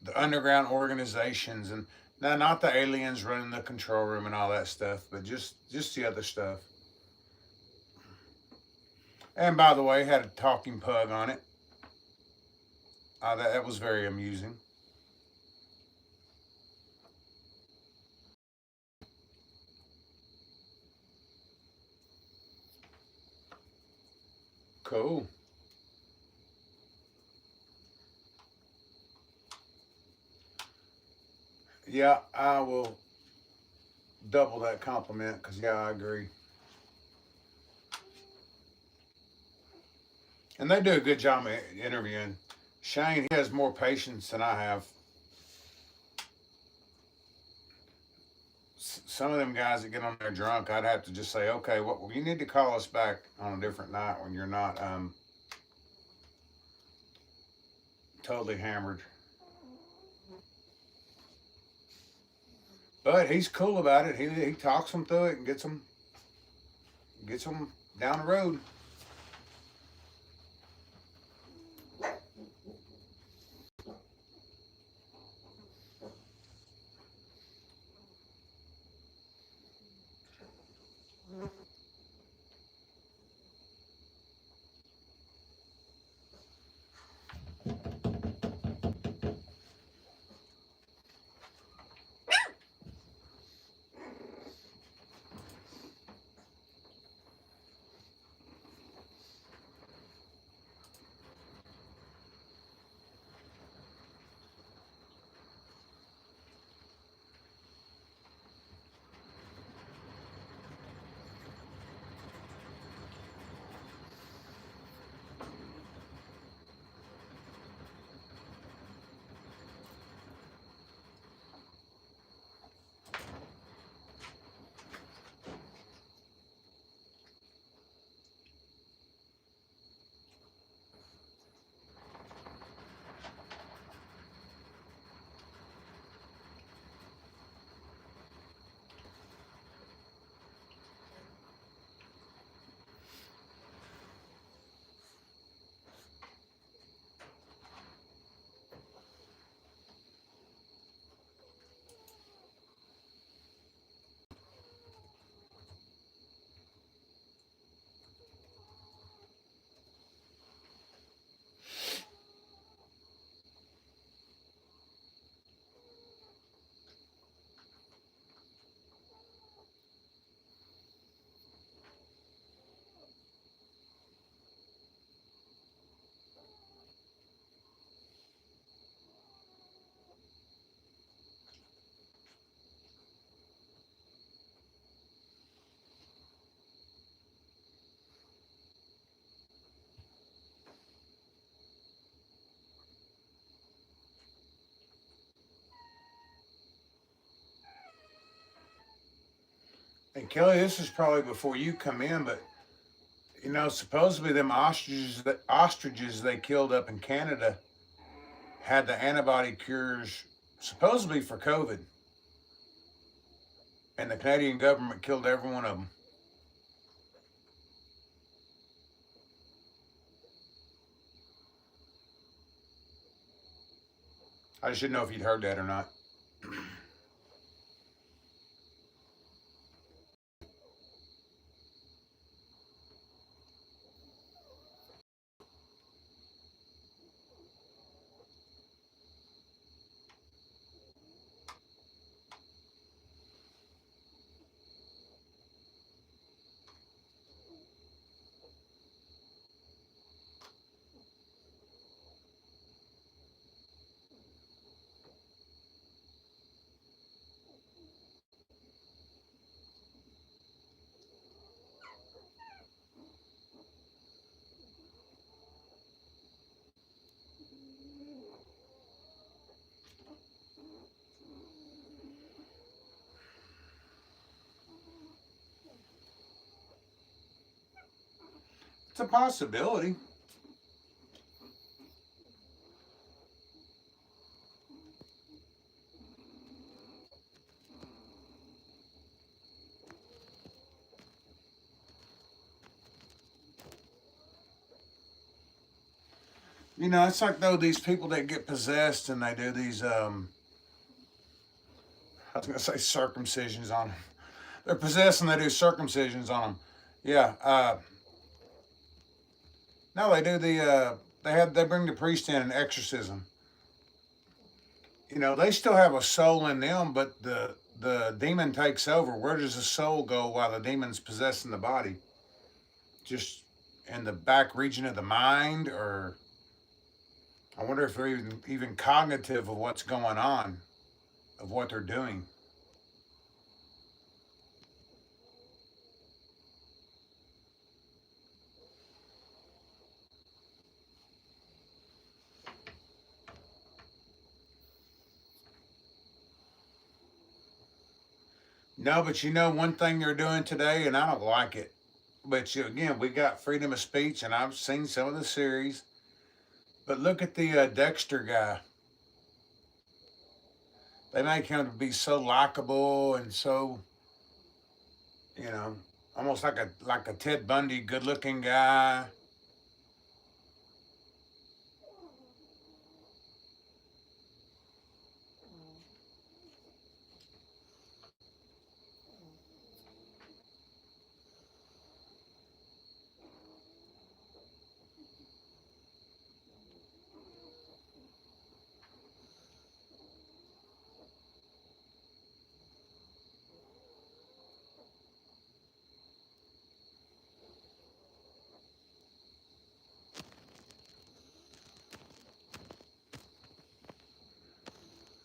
The underground organizations, and now not the aliens running the control room and all that stuff, but just the other stuff. And by the way, had a talking pug on it. That was very amusing. Cool. Yeah, I will double that compliment because, yeah, I agree. And they do a good job of interviewing. Shane, he has more patience than I have. Some of them guys that get on there drunk, I'd have to just say, okay, well, you need to call us back on a different night when you're not totally hammered. But he's cool about it. He talks them through it and gets them down the road. And Kelly, this is probably before you come in, but supposedly them ostriches they killed up in Canada had the antibody cures supposedly for COVID, and the Canadian government killed every one of them. I just didn't know if you'd heard that or not. It's a possibility. It's like though these people that get possessed and they do these I was gonna say circumcisions on them. They're possessed and they do circumcisions on them. Yeah. No, they do they bring the priest in and exorcism. They still have a soul in them, but the demon takes over. Where does the soul go while the demon's possessing the body? Just in the back region of the mind, or I wonder if they're even cognitive of what's going on, of what they're doing. No, but one thing they're doing today, and I don't like it. But again, we got freedom of speech, and I've seen some of the series. But look at the Dexter guy. They make him to be so likable and so, you know, almost like a Ted Bundy, good-looking guy.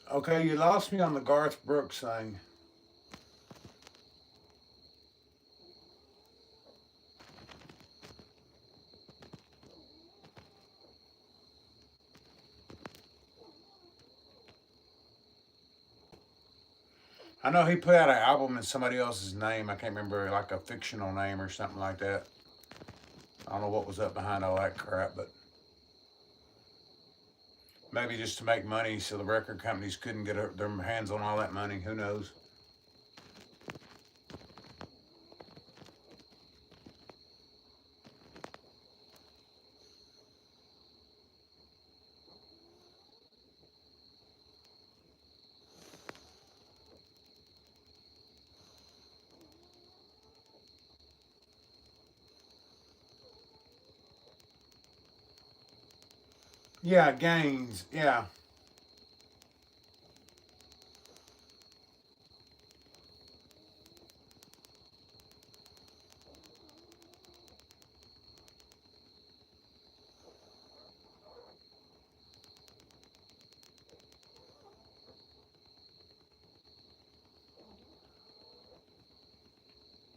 Okay, you lost me on the Garth Brooks thing. I know he put out an album in somebody else's name. I can't remember, like a fictional name or something like that. I don't know what was up behind all that crap, but maybe just to make money so the record companies couldn't get their hands on all that money. Who knows? Yeah, Gaines. Yeah.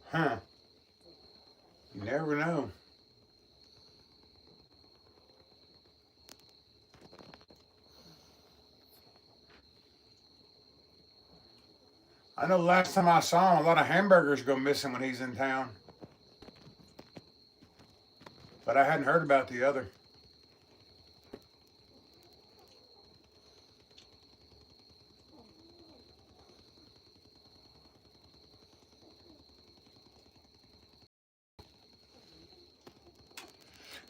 Huh. You never know. I know the last time I saw him, a lot of hamburgers go missing when he's in town. But I hadn't heard about the other.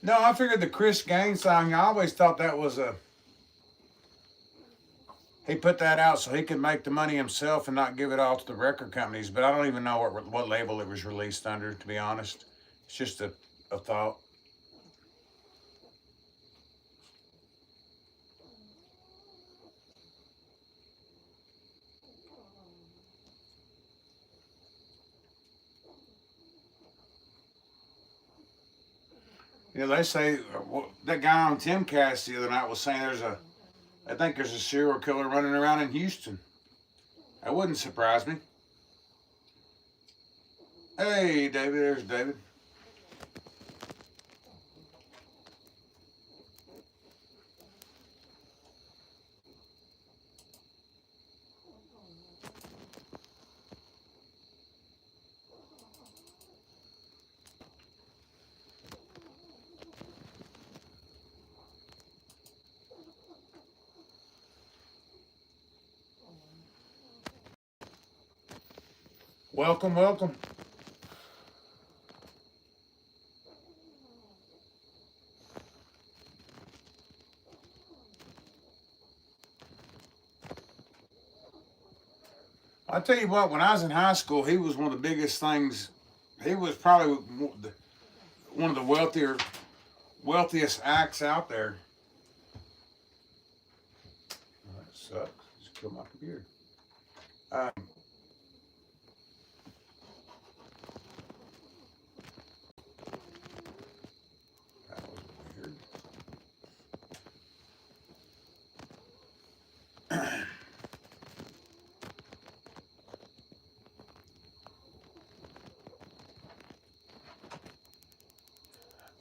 No, I figured the Chris Gaines song, I always thought that was he put that out so he could make the money himself and not give it all to the record companies. But I don't even know what label it was released under, to be honest. It's just a thought. You know, they say that guy on Timcast the other night was saying I think there's a serial killer running around in Houston. That wouldn't surprise me. Hey, David, there's David. Welcome, welcome. I tell you what, when I was in high school, he was one of the biggest things. He was probably one of the wealthiest acts out there. Oh, that sucks. Just killed my computer. That was weird.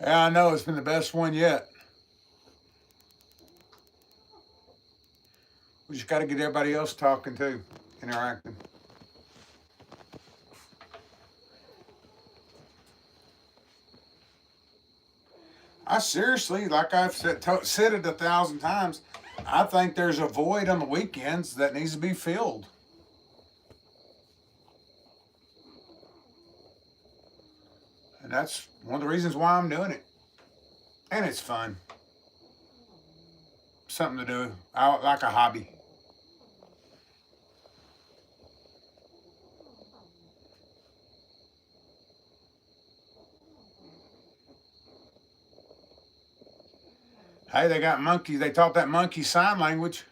Yeah, I know. It's been the best one yet. We just got to get everybody else talking too, interacting. I seriously, like I've said it 1,000 times, I think there's a void on the weekends that needs to be filled. And that's one of the reasons why I'm doing it. And it's fun. Something to do. Like a hobby. Hey, they got monkeys. They taught that monkey sign language.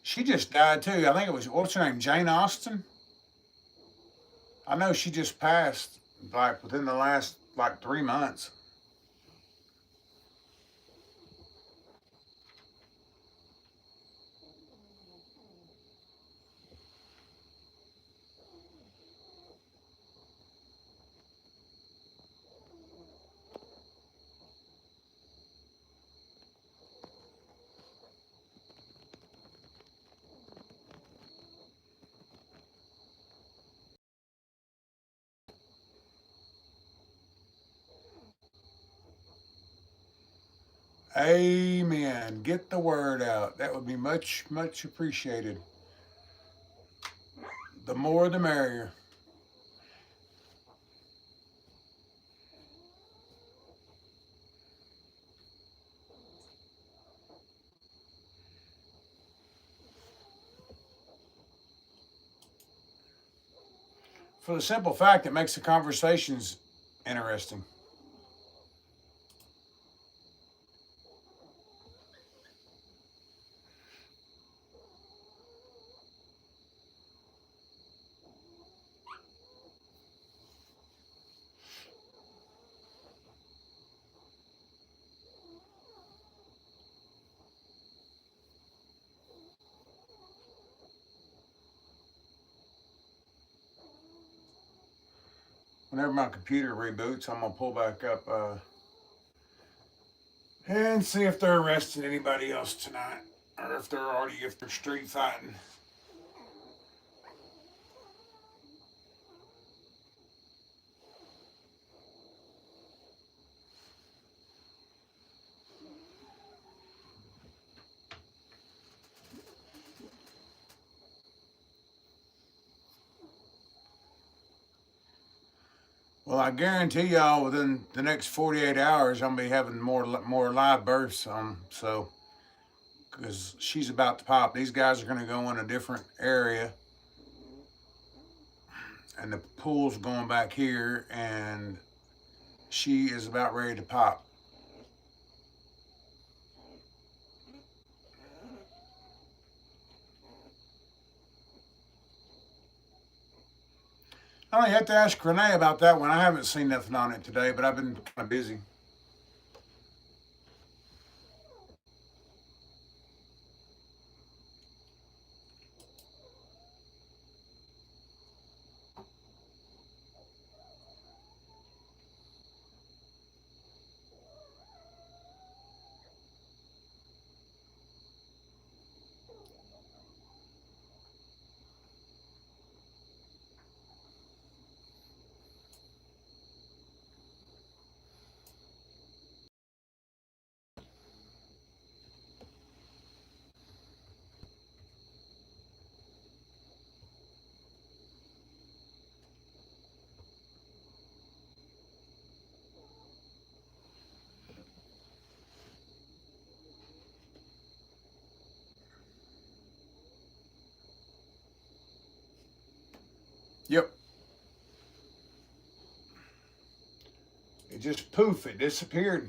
She just died too. I think it was, what's her name? Jane Austen? I know she just passed like within the last like 3 months. Amen. Get the word out. That would be much, much appreciated. The more the merrier. For the simple fact it makes the conversations interesting. Whenever my computer reboots, I'm gonna pull back up and see if they're arresting anybody else tonight, or if they're street fighting. Well, I guarantee y'all within the next 48 hours, I'm gonna be having more live births. So because she's about to pop, these guys are gonna go in a different area, and the pool's going back here, and she is about ready to pop. Oh, you have to ask Renee about that one. I haven't seen nothing on it today, but I've been kind of busy. Yep. It just poof, it disappeared.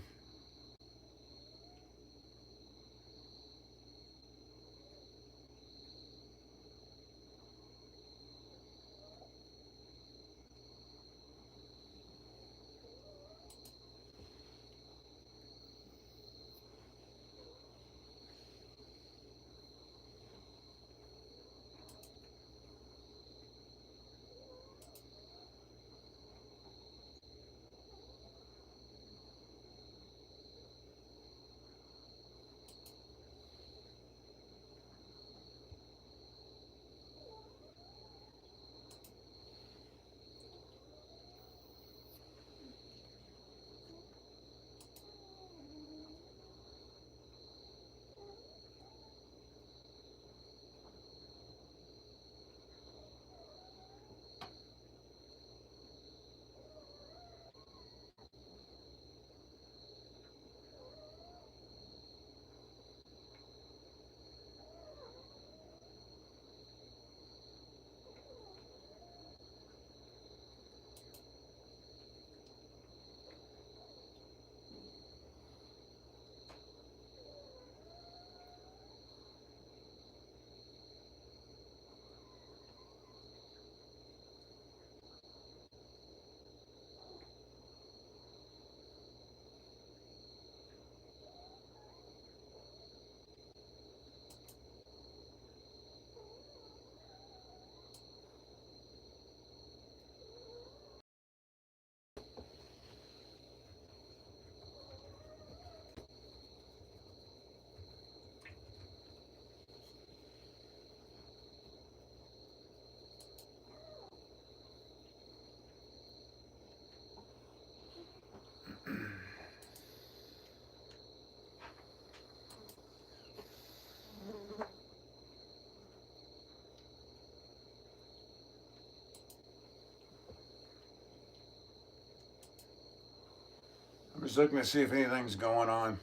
Just looking to see if anything's going on.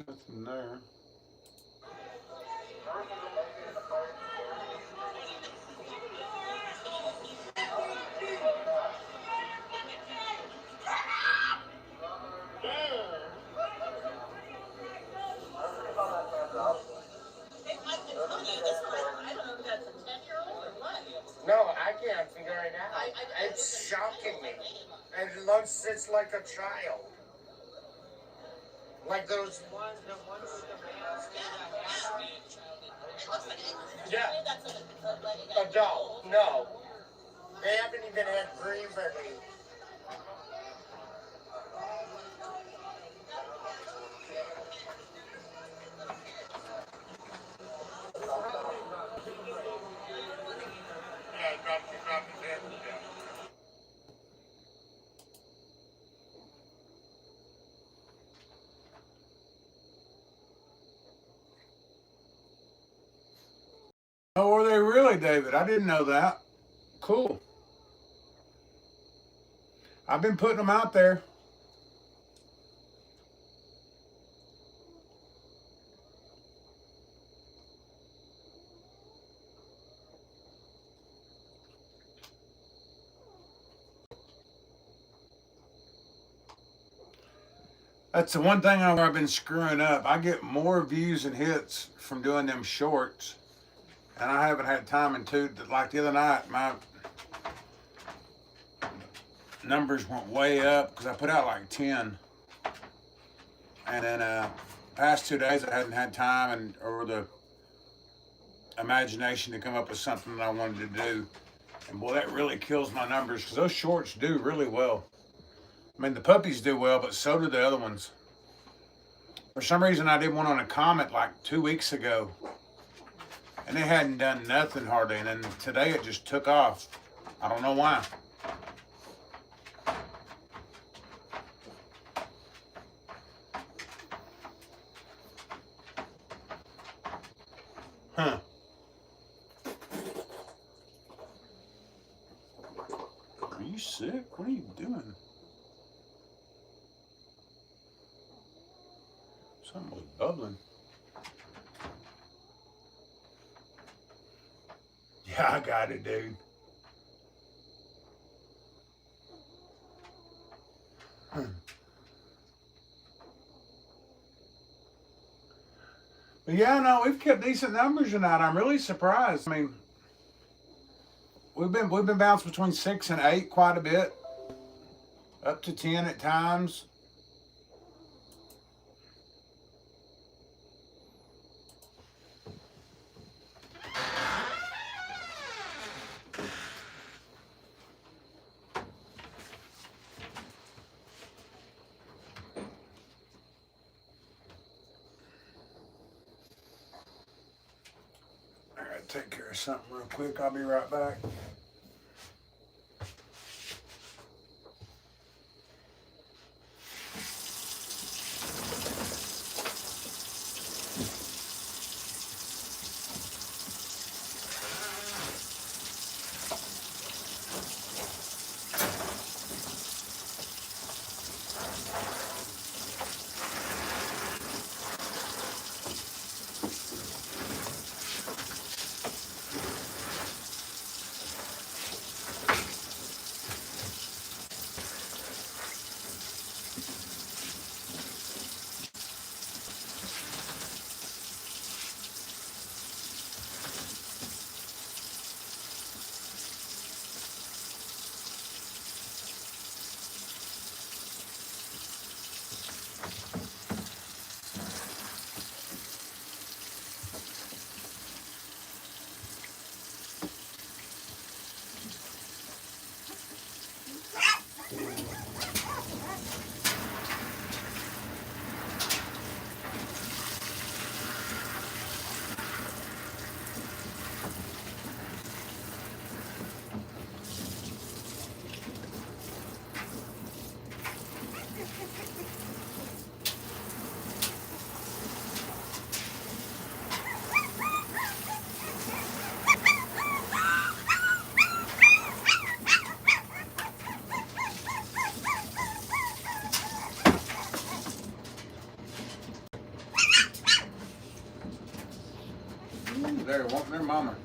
Nothing there. No, I can't figure it out. It's shocking me. It looks just like a child. Like those ones, the ones with the mask. Yeah. Adult. No. They haven't even had puberty. Oh, are they really, David? I didn't know that. Cool. I've been putting them out there. That's the one thing I've been screwing up. I get more views and hits from doing them shorts, and I haven't had time in two. Like the other night, my numbers went way up because I put out like 10, and then past 2 days I hadn't had time or the imagination to come up with something that I wanted to do. And boy, that really kills my numbers because those shorts do really well. I mean, the puppies do well, but so do the other ones. For some reason, I did one on a Comet like 2 weeks ago, and it hadn't done nothing hardly. And then today it just took off. I don't know why. Huh. Are you sick? What are you doing? Something was bubbling. Yeah, I got it, dude. But yeah, no, we've kept decent numbers tonight. I'm really surprised. I mean, we've been bounced between 6 and 8 quite a bit, up to 10 at times. Take care of something real quick. I'll be right back. mama.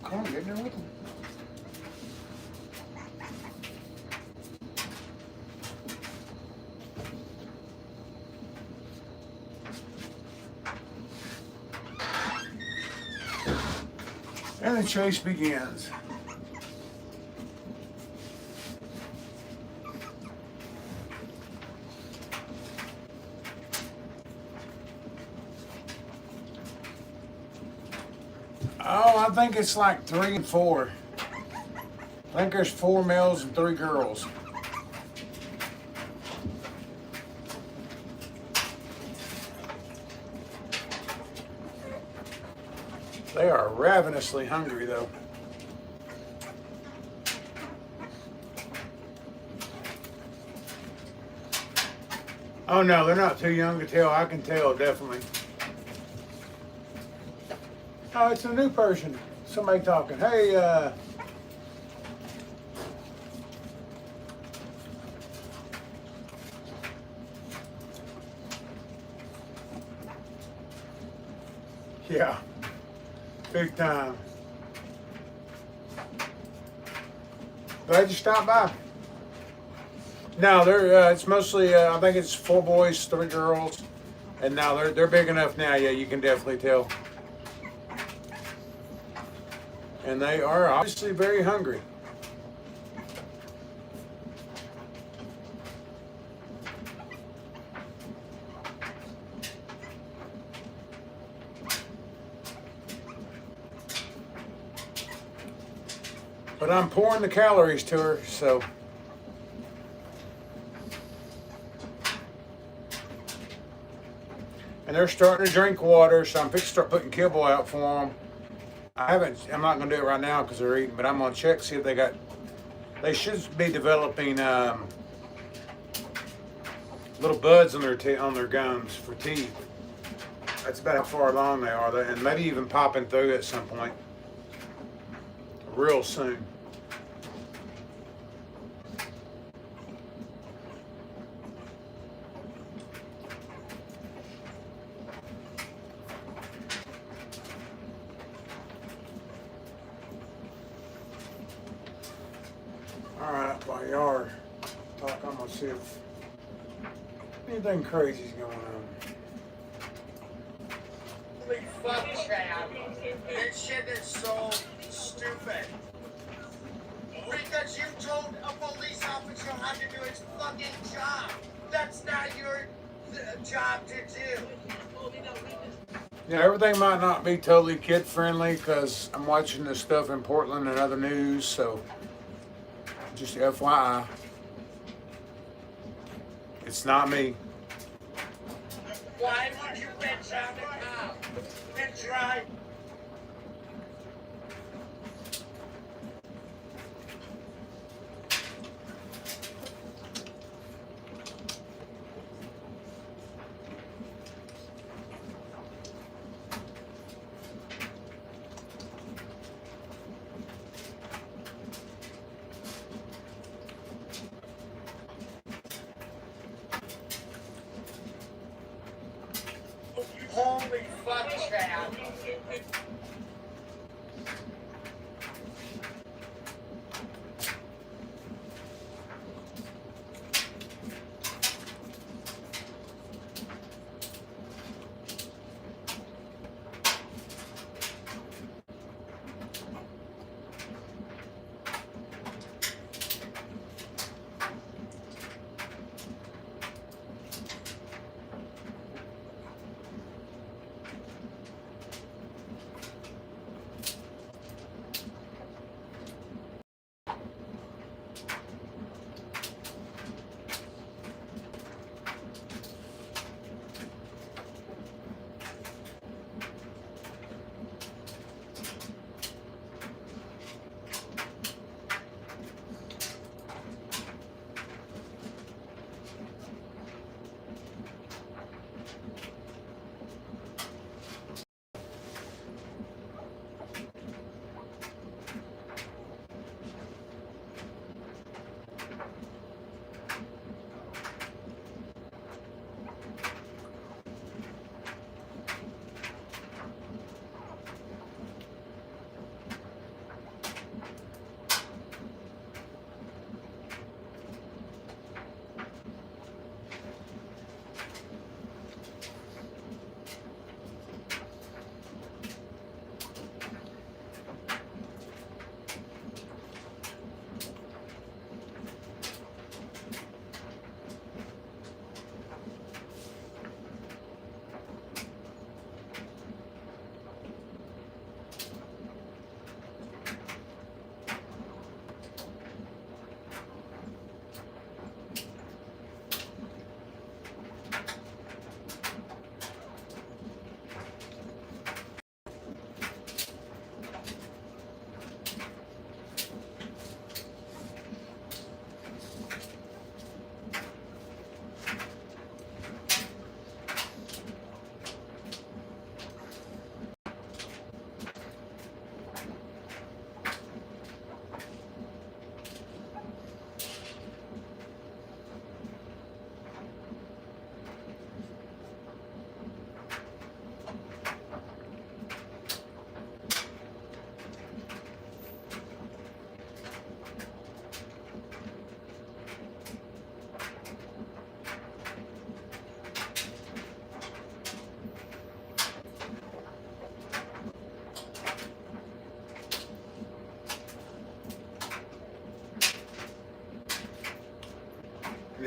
Come on, get in there with them. And the chase begins. Oh, I think it's like 3 and 4. I think there's 4 males and 3 girls. They are ravenously hungry, though. Oh no, they're not too young to tell. I can tell, definitely. Oh, it's a new person. Somebody talking. Hey, yeah, big time. Glad you stopped by. No, they're it's mostly I think it's 4 boys, 3 girls, and now they're big enough now. Yeah, you can definitely tell. And they are obviously very hungry. But I'm pouring the calories to her, so. And they're starting to drink water, so I'm fixing to start putting kibble out for them. I'm not going to do it right now because they're eating, but I'm going to check, see if they should be developing little buds on their gums for teeth. That's about how far along they are, and maybe even popping through at some point, real soon. Alright, while you are talking, I'm going to see if anything crazy is going on. Holy fuck, Chad. This shit is so stupid. Because you told a police officer how to do his fucking job. That's not your job to do. Yeah, everything might not be totally kid friendly because I'm watching this stuff in Portland and other news, so just FYI, it's not me. Why would you bitch on the cop? Bitch, right?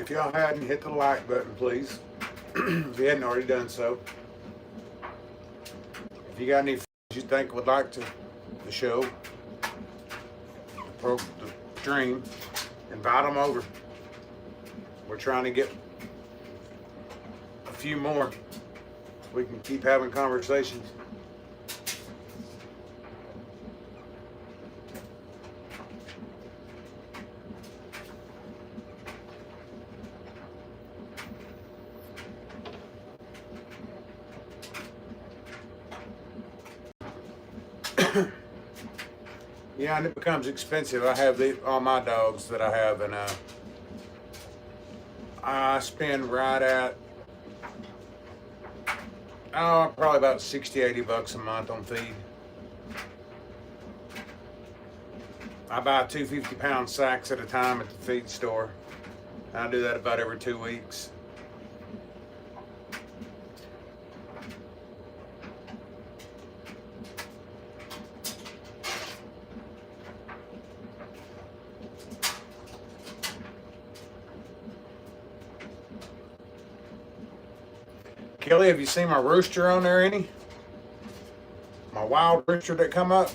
if y'all hadn't, hit the like button, please. If you hadn't already done so. If you got any friends you think would like the show, the stream, invite them over. We're trying to get a few more. We can keep having conversations. Yeah, and it becomes expensive. I have all my dogs that I have, and I spend right at probably about $60-80 a month on feed. I buy 2 50-pound sacks at a time at the feed store. I do that about every 2 weeks. Kelly, have you seen my rooster on there any? My wild rooster that come up?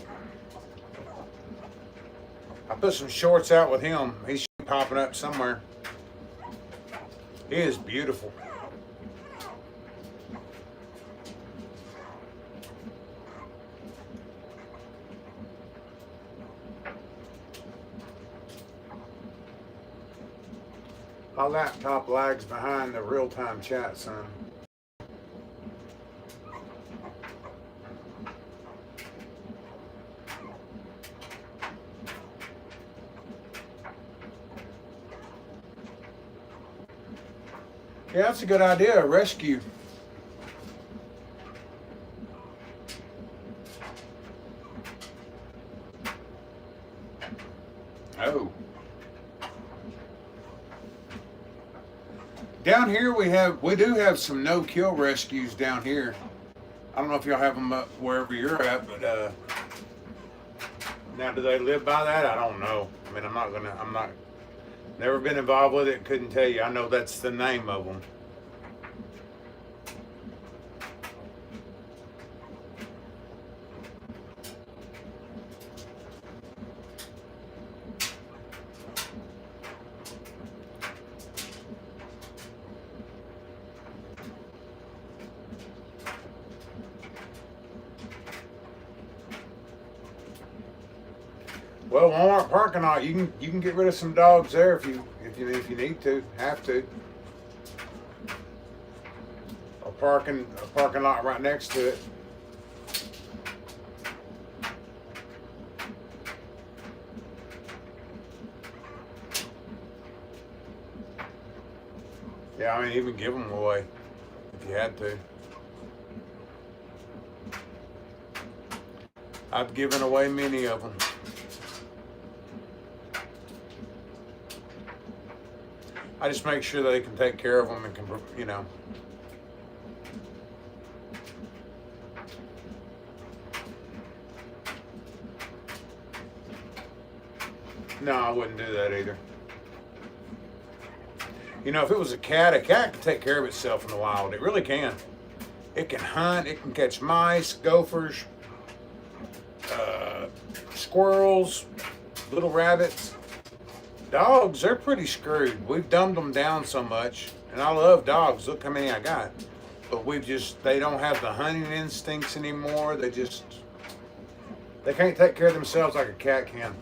I put some shorts out with him. He's popping up somewhere. He is beautiful. My laptop lags behind the real-time chat, son. Yeah, that's a good idea, a rescue. Oh. Down here we do have some no-kill rescues down here. I don't know if y'all have them up wherever you're at, but now do they live by that? I don't know. I mean, I'm not never been involved with it, couldn't tell you. I know that's the name of them. Well, Walmart parking lot, you can get rid of some dogs there if you need to, have to. A parking lot right next to it. Yeah, I mean, even give them away if you had to. I've given away many of them. I just make sure they can take care of them and can, you know. No, I wouldn't do that either. You know, if it was a cat can take care of itself in the wild. It really can. It can hunt, it can catch mice, gophers, squirrels, little rabbits. Dogs, they're pretty screwed. We've dumbed them down so much, and I love dogs. Look how many I got. But they don't have the hunting instincts anymore. They can't take care of themselves like a cat can.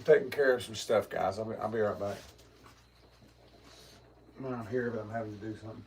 I'm taking care of some stuff, guys. I'll be right back. I'm not here, but I'm having to do something.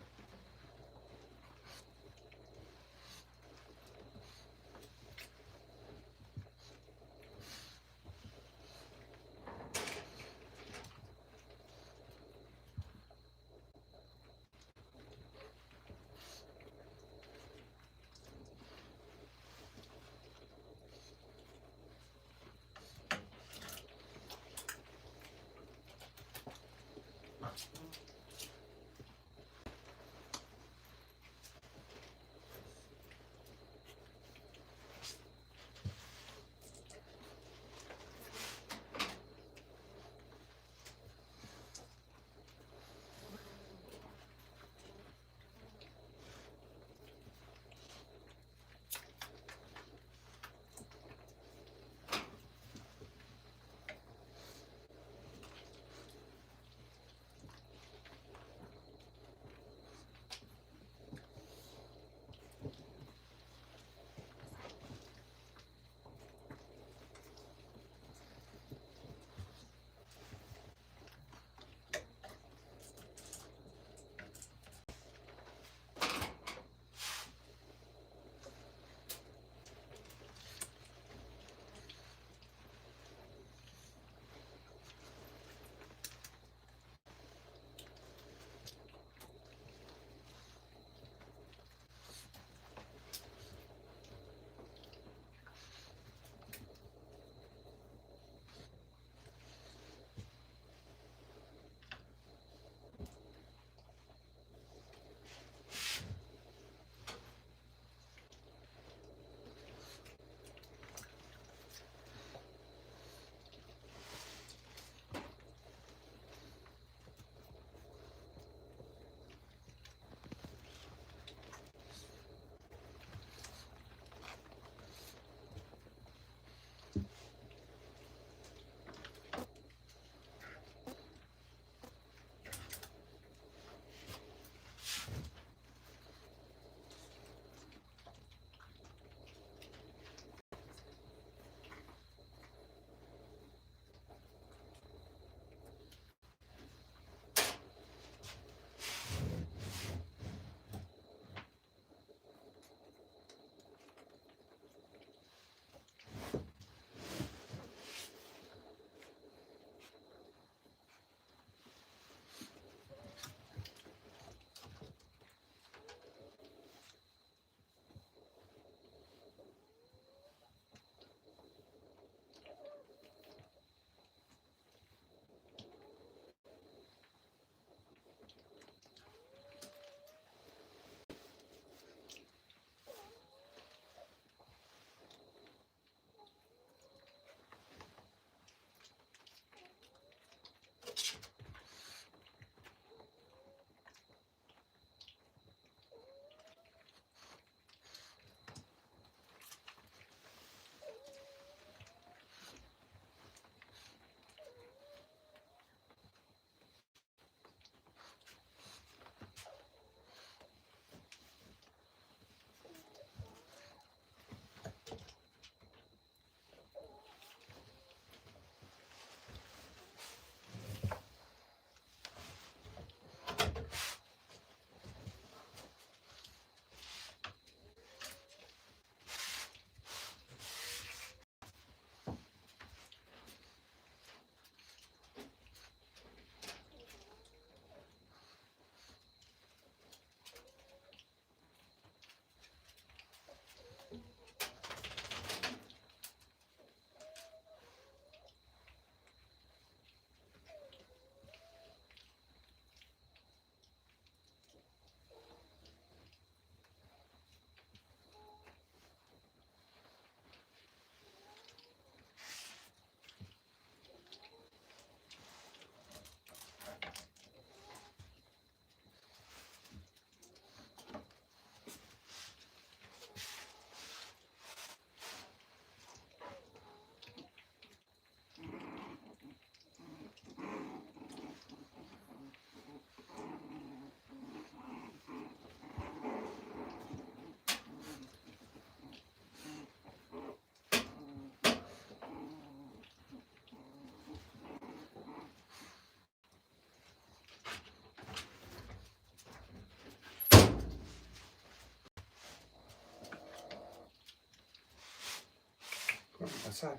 Outside.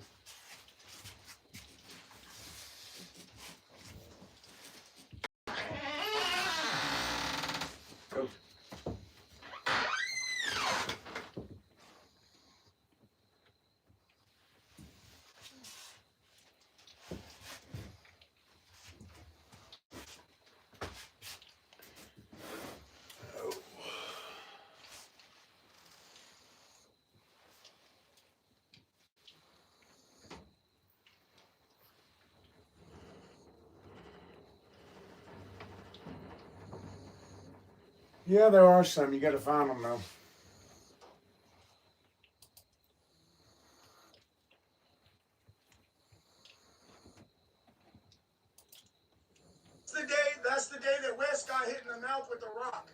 Go. Yeah, there are some. You got to find them though. That's the day that Wes got hit in the mouth with a rock.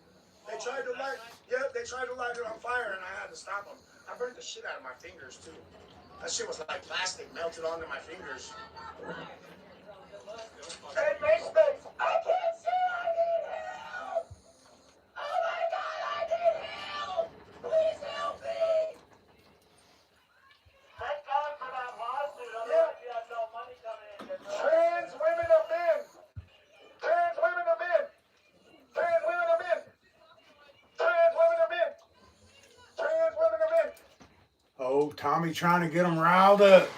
They tried to light it on fire, and I had to stop them. I burnt the shit out of my fingers too. That shit was like plastic melted onto my fingers. Hey, Mace, I can't see. I need help. Oh my God, I need help. Please help me. Thank God for that lawsuit. Otherwise, you have no money coming in. Trans women are men. Trans women are men. Trans women are men. Trans women are men. Trans women are men. Oh, Tommy trying to get them riled up.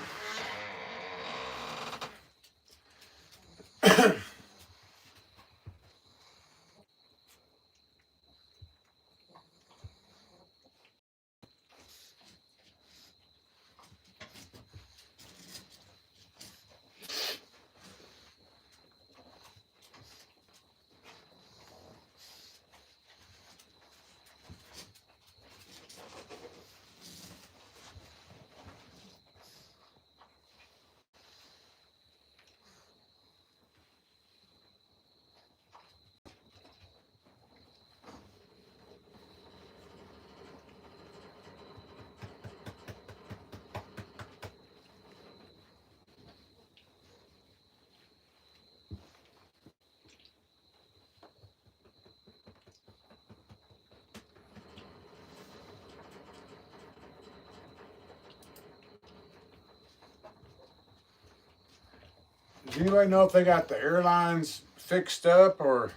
Does anybody know if they got the airlines fixed up, or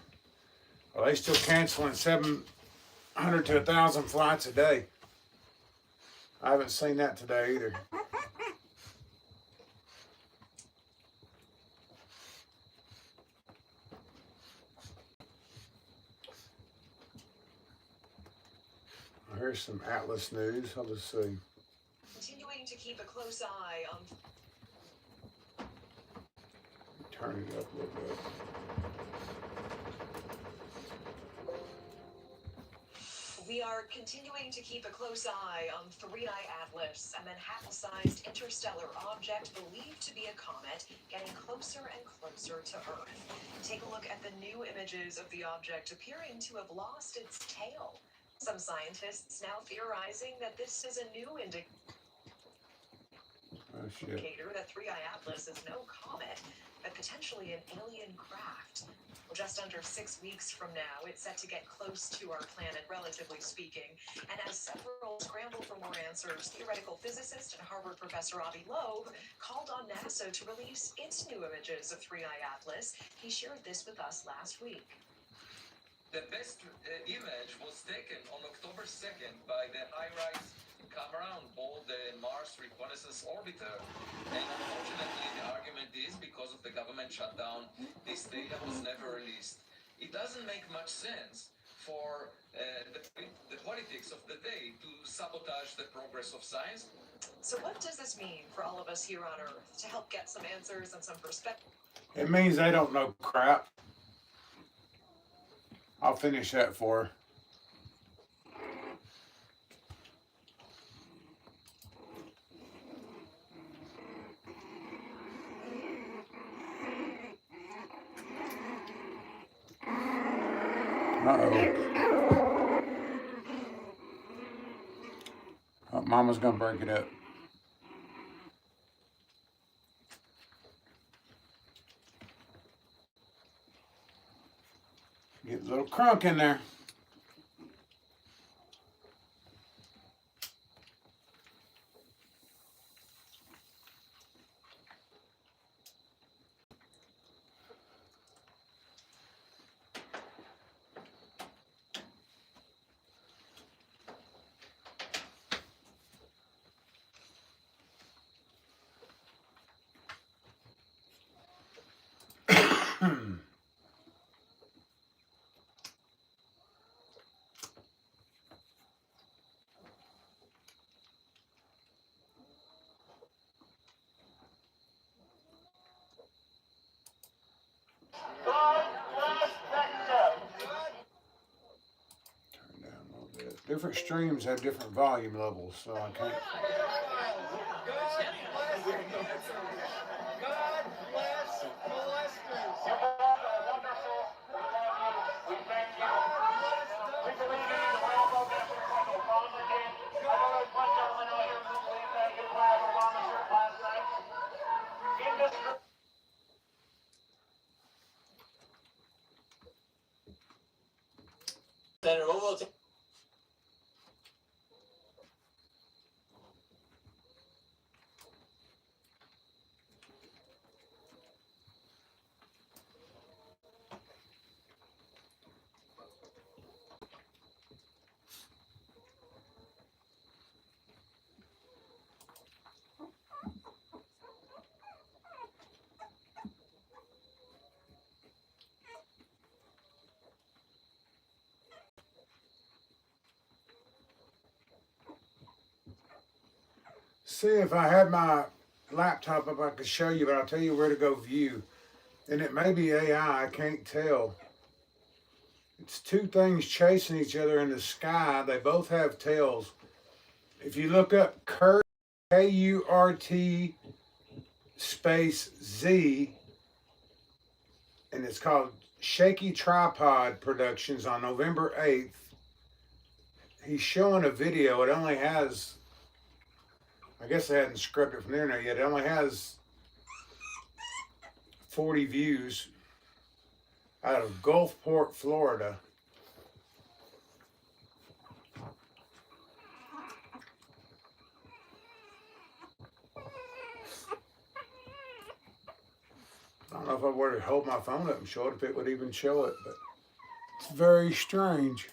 are they still canceling 700 to 1,000 flights a day? I haven't seen that today either. Here's some Atlas news. I'll just see. Continuing to keep a close eye on. Turn it up a little bit. We are continuing to keep a close eye on 3I Atlas, a Manhattan-sized interstellar object believed to be a comet, getting closer and closer to Earth. Take a look at the new images of the object appearing to have lost its tail. Some scientists now theorizing that this is a new indicator that 3I Atlas is no comet, but potentially an alien craft. Well, just under 6 weeks from now, it's set to get close to our planet, relatively speaking. And as several scramble for more answers, theoretical physicist and Harvard professor Avi Loeb called on NASA to release its new images of 3I Atlas. He shared this with us last week. The best image was taken on October 2nd by the HiRISE camera on board the Mars Reconnaissance Orbiter. And unfortunately, the argument is because of the government shutdown, this data was never released. It doesn't make much sense for the politics of the day to sabotage the progress of science. So what does this mean for all of us here on Earth to help get some answers and some perspective? It means they don't know crap. I'll finish that for her. Uh-oh. Oh, Mama's gonna break it up. Get a little crunk in there. Different streams have different volume levels, so I can't. God bless molesters. We thank you. We believe in the welfare mission from the positive. I know there's one gentleman out here who believes that his lab was on the shirt last night. In this Senator, what will it take? See, if I had my laptop up, I could show you, but I'll tell you where to go view. And it may be AI, I can't tell. It's two things chasing each other in the sky. They both have tails. If you look up Kurt, K-U-R-T space Z, and it's called Shaky Tripod Productions on November 8th, he's showing a video. It only has, I guess they hadn't scrubbed it from the internet yet. It only has 40 views out of Gulfport, Florida. I don't know if I were to hold my phone up and show it, if it would even show it, but it's very strange.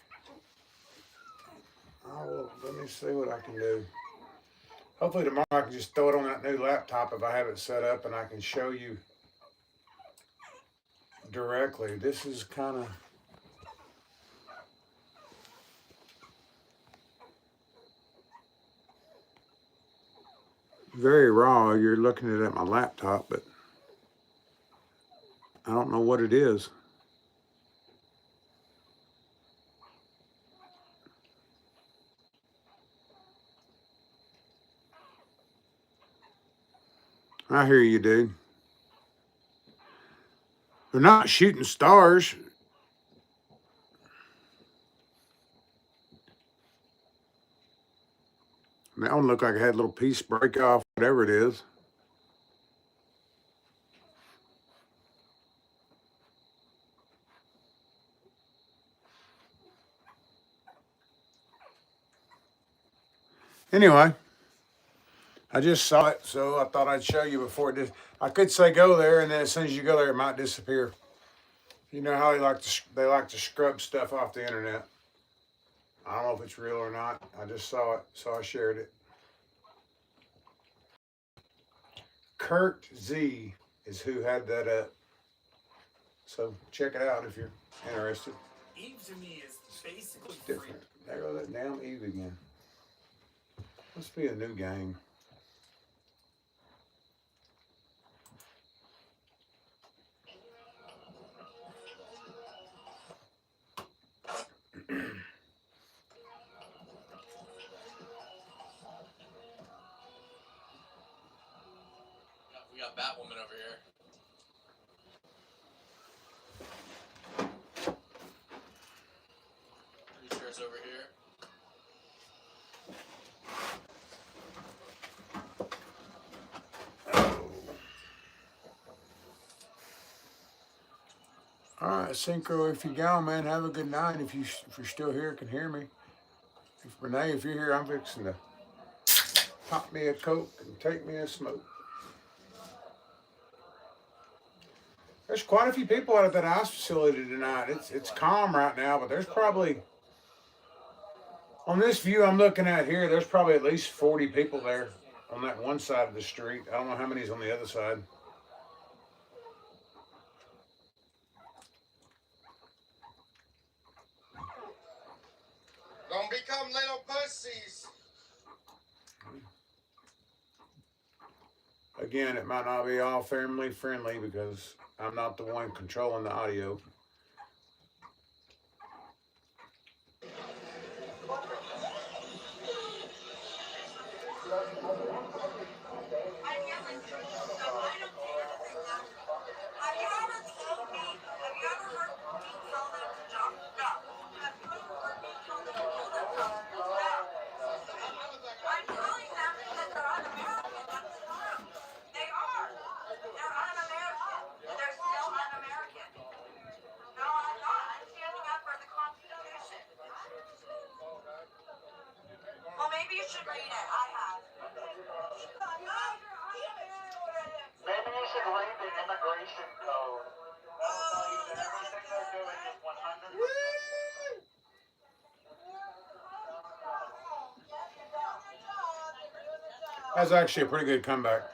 Let me see what I can do. Hopefully tomorrow I can just throw it on that new laptop if I have it set up and I can show you directly. This is kind of very raw. You're looking at it at my laptop, but I don't know what it is. I hear you, dude. They're not shooting stars. That one looked like it had a little piece break off, whatever it is. Anyway, I just saw it, so I thought I'd show you before it did. I could say go there, and then as soon as you go there, it might disappear. You know how they like to scrub stuff off the internet. I don't know if it's real or not. I just saw it, so I shared it. Kurt Z is who had that up. So check it out if you're interested. Eve to me is basically It's different. There goes that damn Eve again. Must be a new game. We got Batwoman over here. Pretty sure it's over here. All right, Synchro, if you're gone, man, have a good night. If you're still here, can hear me. If Renee, if you're here, I'm fixing to pop me a Coke and take me a smoke. There's quite a few people out at that ice facility tonight. It's calm right now, but there's probably, on this view I'm looking at here, there's probably at least 40 people there on that one side of the street. I don't know how many's on the other side. Don't become little pussies. Again, it might not be all family friendly because I'm not the one controlling the audio. should read it. I have. Maybe you should read the immigration code. That'll tell you that everything they're doing is 100%. That's actually a pretty good comeback.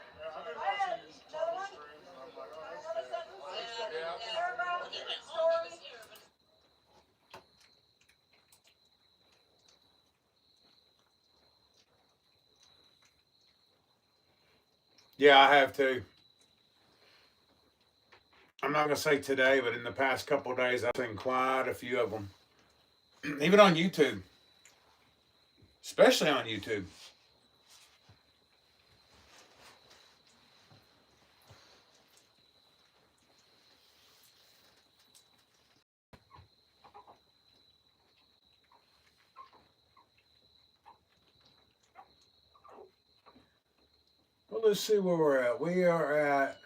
Yeah, I have too. I'm not gonna say today, but in the past couple of days, I've seen quite a few of them. Even on YouTube, especially on YouTube. Well, let's see where we're at. We are at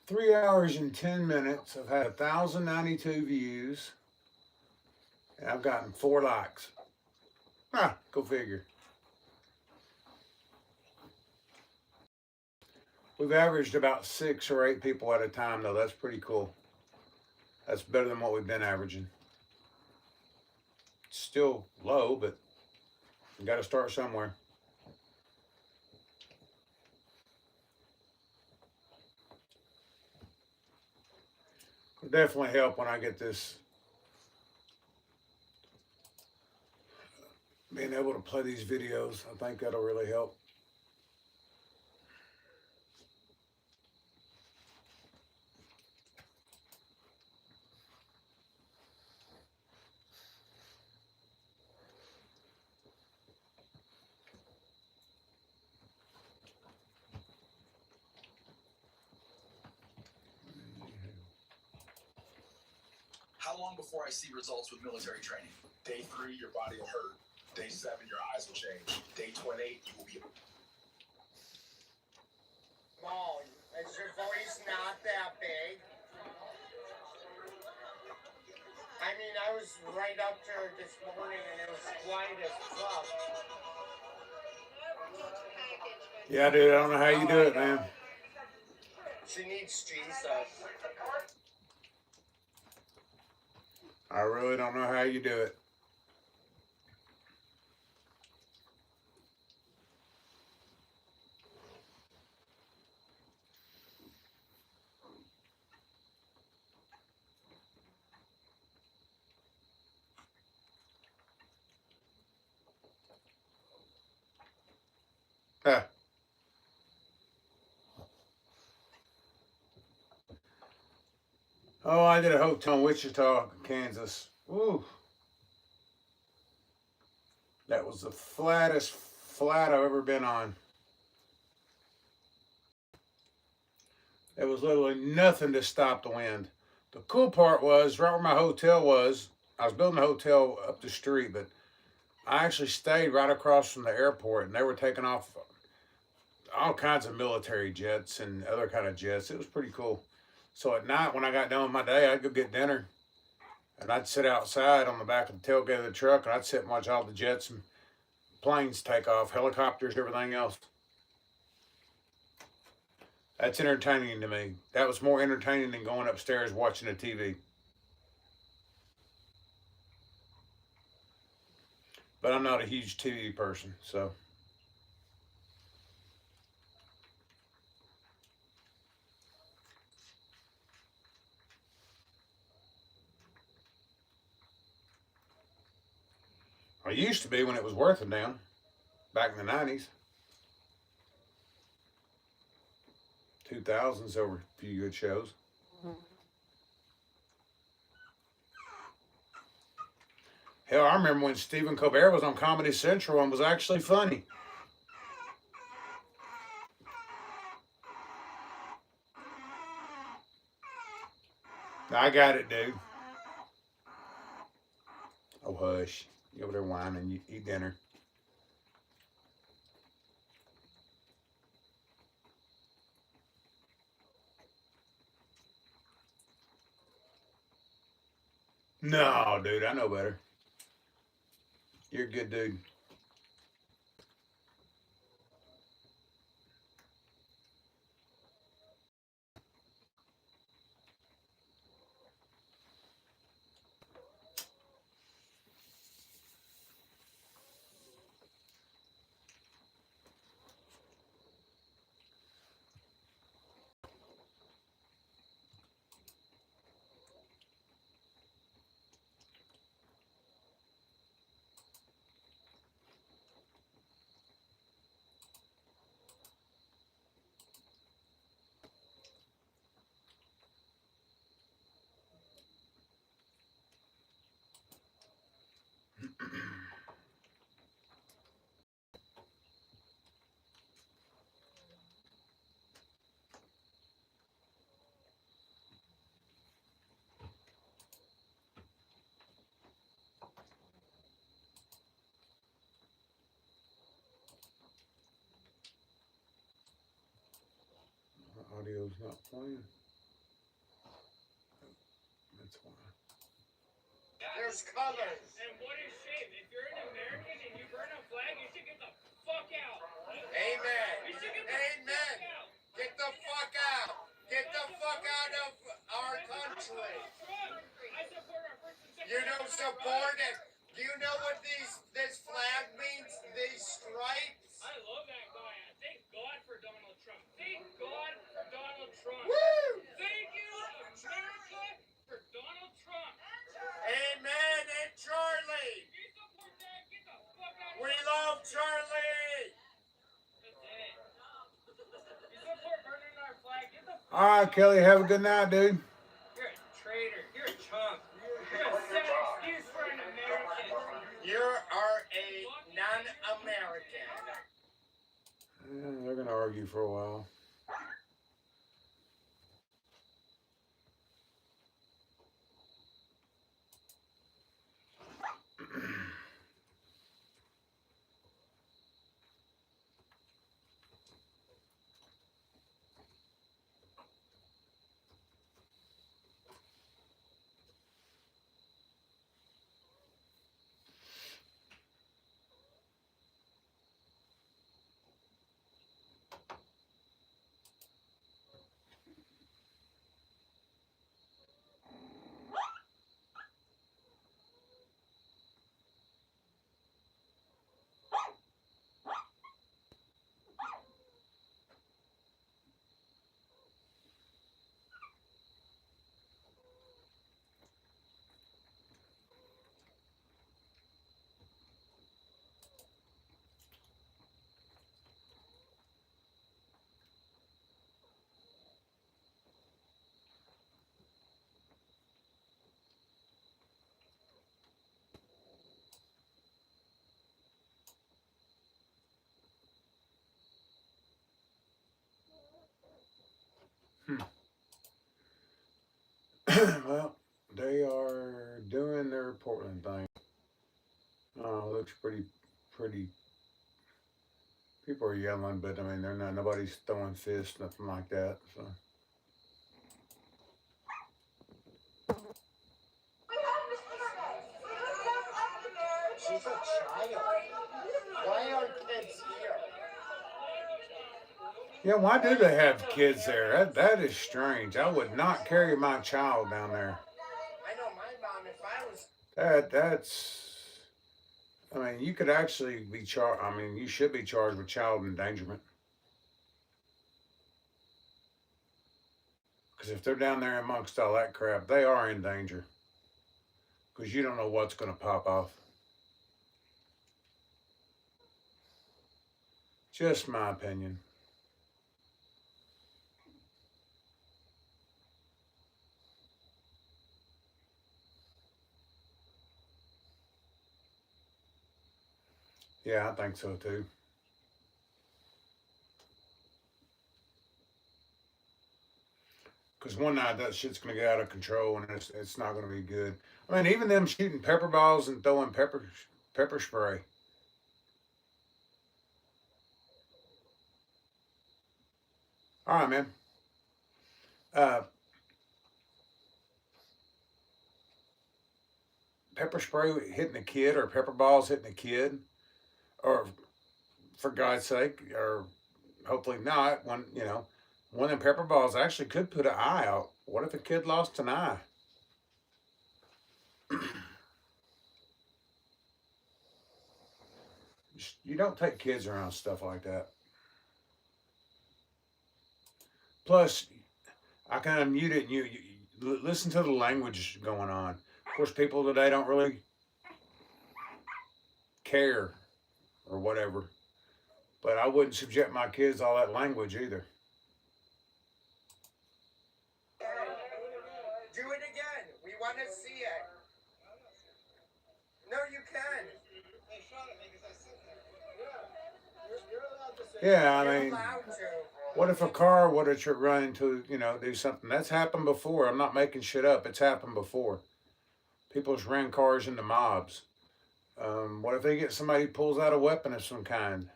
3 hours and 10 minutes. I've had 1,092 views. And I've gotten 4 likes. Go figure. We've averaged about 6 or 8 people at a time, though. That's pretty cool. That's better than what we've been averaging. It's still low, but you got to start somewhere. It'll definitely help when I get this, being able to play these videos. I think that'll really help. How long before I see results with military training? Day 3, your body will hurt. Day 7, your eyes will change. Day 28, you will be. Mom, is your voice not that big? I mean, I was right up to her this morning and it was quiet as fuck. Yeah, dude, I don't know how you do it, man. She needs Jesus. I really don't know how you do it. Oh, I did a hotel in Wichita, Kansas. Woo. That was the flattest flat I've ever been on. There was literally nothing to stop the wind. The cool part was, right where my hotel was, I was building a hotel up the street, but I actually stayed right across from the airport, and they were taking off all kinds of military jets and other kind of jets. It was pretty cool. So at night, when I got done with my day, I'd go get dinner, and I'd sit outside on the back of the tailgate of the truck, and I'd sit and watch all the jets and planes take off, helicopters, everything else. That's entertaining to me. That was more entertaining than going upstairs watching a TV. But I'm not a huge TV person, so. I used to be when it was worth a damn, back in the 90s. 2000s, there were a few good shows. Hell, I remember when Stephen Colbert was on Comedy Central and was actually funny. I got it, dude. Oh, hush. You over there whining, you eat dinner. No, dude, I know better. You're a good dude. audio's not playing. That's why. There's colors. And what is shame? If you're an American and you burn a flag, you should get the fuck out. Amen. You should get the Amen. fuck out. Get the fuck out. Get the fuck out of our country. I support our first and second. You don't support it. Do you know what this flag means? These stripes? I love that guy. Thank God for Donald Trump. Thank God for Donald Trump. Woo! Thank you, America, for Donald Trump. Amen. And Charlie. You support that? Get the fuck out of We here. love Charlie. That's it. You support burning our flag? Get the fuck All right, Kelly. Have a good night, dude. You're a traitor. You're a chump. You're a sad excuse for an American. You are a non-American. Yeah, they're gonna argue for a while. Well, they are doing their Portland thing. Looks pretty. People are yelling, but I mean, they're not. Nobody's throwing fists, nothing like that. So. She's a child. Why are kids here? Yeah, why do they have kids there? That is strange. I would not carry my child down there. I know my mom, if I was... That's. I mean, you could actually be charged. I mean, you should be charged with child endangerment. Because if they're down there amongst all that crap, they are in danger. Because you don't know what's going to pop off. Just my opinion. Yeah, I think so too. Because one night that shit's going to get out of control and it's not going to be good. I mean, even them shooting pepper balls and throwing pepper spray. All right, man. Pepper spray hitting a kid or pepper balls hitting a kid, or for God's sake, or hopefully not, one of them pepper balls actually could put an eye out. What if a kid lost an eye? You don't take kids around stuff like that. Plus, I kind of mute it and you listen to the language going on. Of course, people today don't really care or whatever. But I wouldn't subject my kids to all that language either. Do it again. We want to see it. No, you can. They shot at me because I sit there. You're allowed to say Yeah, I You're mean, allowed to. what if a car would have run into, do something? That's happened before. I'm not making shit up. It's happened before. People's ran cars into mobs. What if they get somebody who pulls out a weapon of some kind?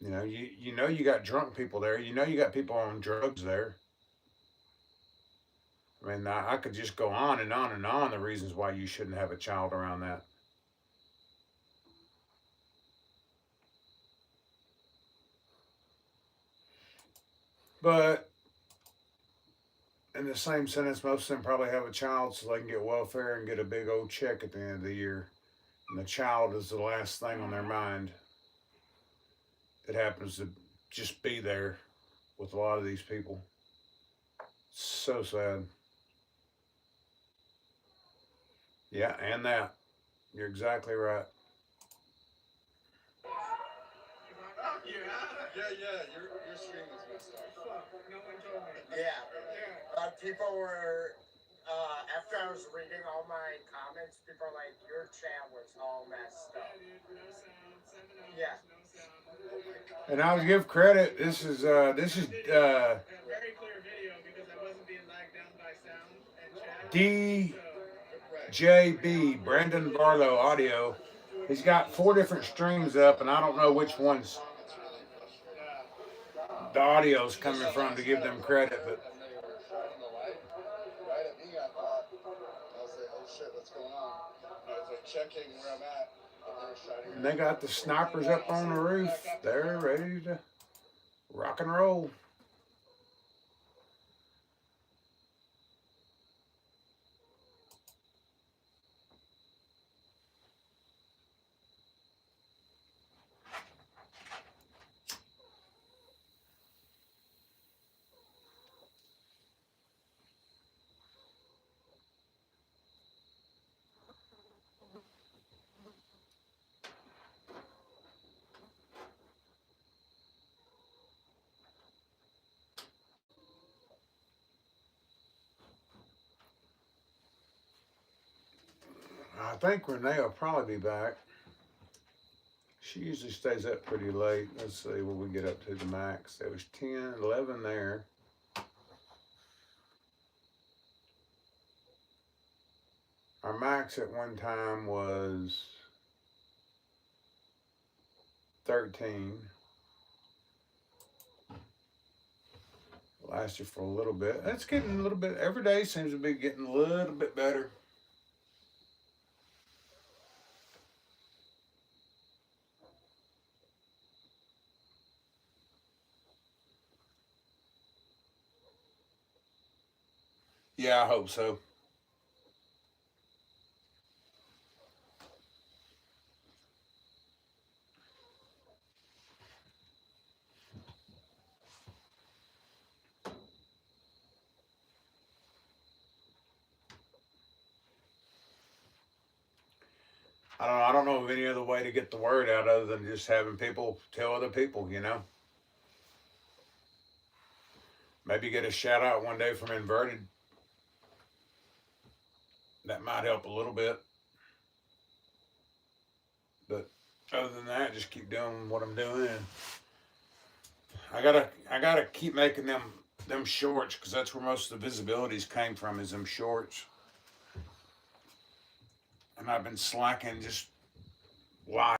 You know, you know you got drunk people there. You know you got people on drugs there. I mean, I could just go on and on and on the reasons why you shouldn't have a child around that. But in the same sentence, most of them probably have a child so they can get welfare and get a big old check at the end of the year. And the child is the last thing on their mind. It happens to just be there with a lot of these people. So sad. Yeah, and that. You're exactly right. Your stream was messed up. No one told me. Yeah. People were, after I was reading all my comments, people were like, your chat was all messed up. Yeah, dude, no sound, 7 hours, Yeah. no sound. And I'll give credit. This is A very clear video because I wasn't being lagged down by sound and chat. DJB, Brandon Barlow Audio. He's got 4 different streams up, and I don't know which ones the audio's coming from to give them credit, but And they were shining the light right at me. I thought, I was like, oh shit, what's going on? I was like checking where I'm at, and they were shining. they got the snipers up on the roof. They're ready to rock and roll. I think Renee will probably be back. She usually stays up pretty late. Let's see what we get up to the max. There was 10, 11 there. Our max at one time was 13. Lasted for a little bit. That's getting a little bit, every day seems to be getting a little bit better. Yeah, I hope so. I don't know of any other way to get the word out other than just having people tell other people, you know. Maybe get a shout out one day from Inverted. That might help a little bit. But other than that, just keep doing what I'm doing. I gotta keep making them shorts because that's where most of the visibilities came from, is them shorts. And I've been slacking just live.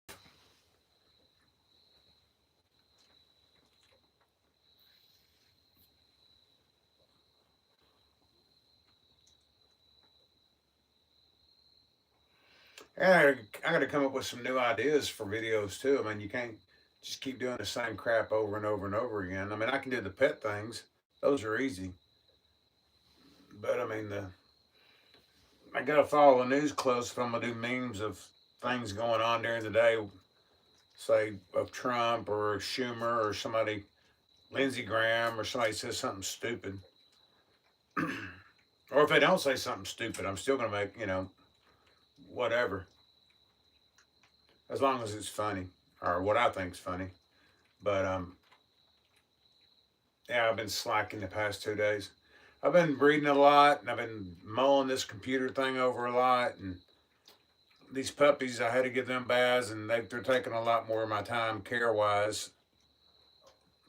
And I got to come up with some new ideas for videos too. I mean, you can't just keep doing the same crap over and over and over again. I mean, I can do the pet things; those are easy. But I mean, I got to follow the news close if I'm gonna do memes of things going on during the day, say of Trump or Schumer or somebody, Lindsey Graham, or somebody says something stupid. Or if they don't say something stupid, I'm still gonna make, whatever. As long as it's funny, or what I think's funny. But yeah, I've been slacking the past 2 days. I've been reading a lot, and I've been mulling this computer thing over a lot, and these puppies, I had to give them baths, and they're taking a lot more of my time care-wise.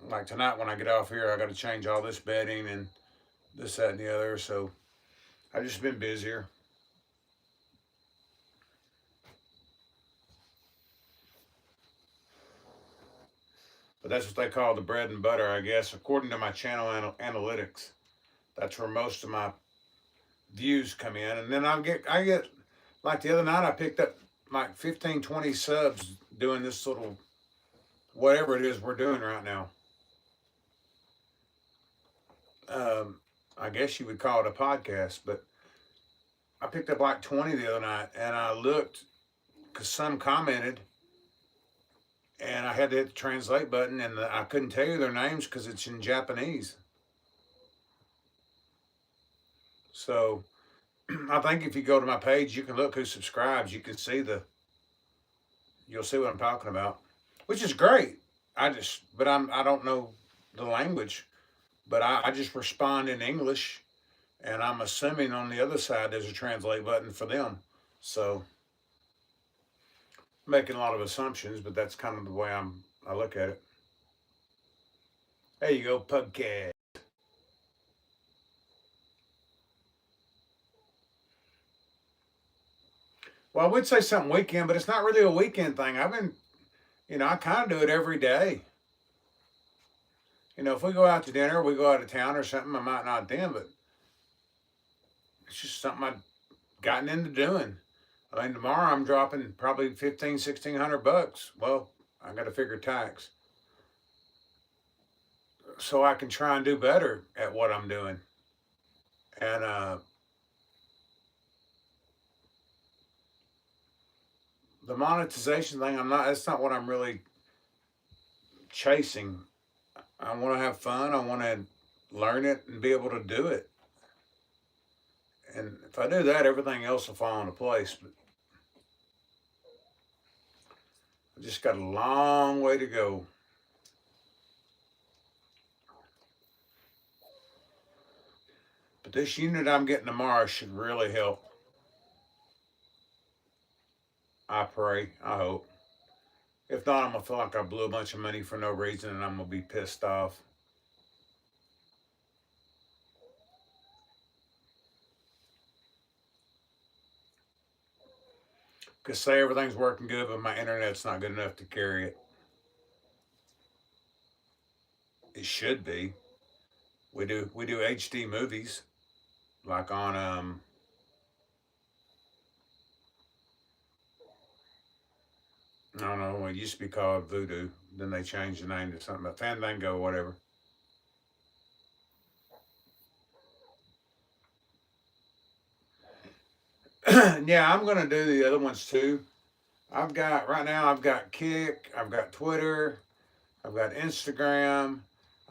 Like tonight when I get off here, I got to change all this bedding and this, that, and the other, so I've just been busier. but that's what they call the bread and butter, I guess, according to my channel analytics. That's where most of my views come in. And then I get, like the other night, I picked up like 15, 20 subs doing this little, whatever it is we're doing right now. I guess you would call it a podcast, but I picked up like 20 the other night, and I looked, because some commented, and I had to hit the translate button, and I couldn't tell you their names because it's in Japanese. So I think if you go to my page, you can look who subscribes. You can see you'll see what I'm talking about, which is great. I don't know the language, but I just respond in English, and I'm assuming on the other side there's a translate button for them. So I'm making a lot of assumptions, but that's kind of the way I look at it. There you go, podcast. Well, I would say something weekend, but it's not really a weekend thing. I kind of do it every day. If we go out to dinner, we go out of town or something, I might not then, but it's just something I've gotten into doing. I mean, tomorrow I'm dropping probably $1,500-$1,600. Well, I got to figure tax. So I can try and do better at what I'm doing. And the monetization thing, that's not what I'm really chasing. I want to have fun. I want to learn it and be able to do it. And if I do that, everything else will fall into place. But I just got a long way to go. But this unit I'm getting tomorrow should really help. I pray. I hope. If not, I'm going to feel like I blew a bunch of money for no reason, and I'm going to be pissed off. Because say everything's working good, but my internet's not good enough to carry it. It should be. We do HD movies, like on I don't know, it used to be called Voodoo. Then they changed the name to something, but Fandango, whatever. Yeah, I'm going to do the other ones too. Right now I've got Kick, I've got Twitter, I've got Instagram.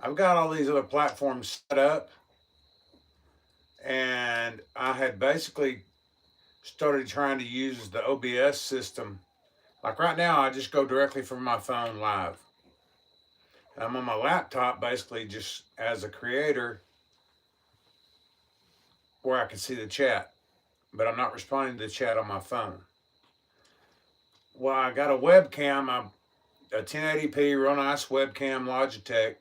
I've got all these other platforms set up. And I had basically started trying to use the OBS system. Like right now, I just go directly from my phone live. And I'm on my laptop basically just as a creator where I can see the chat. But I'm not responding to the chat on my phone. Well, I got a webcam, a 1080p real nice webcam Logitech,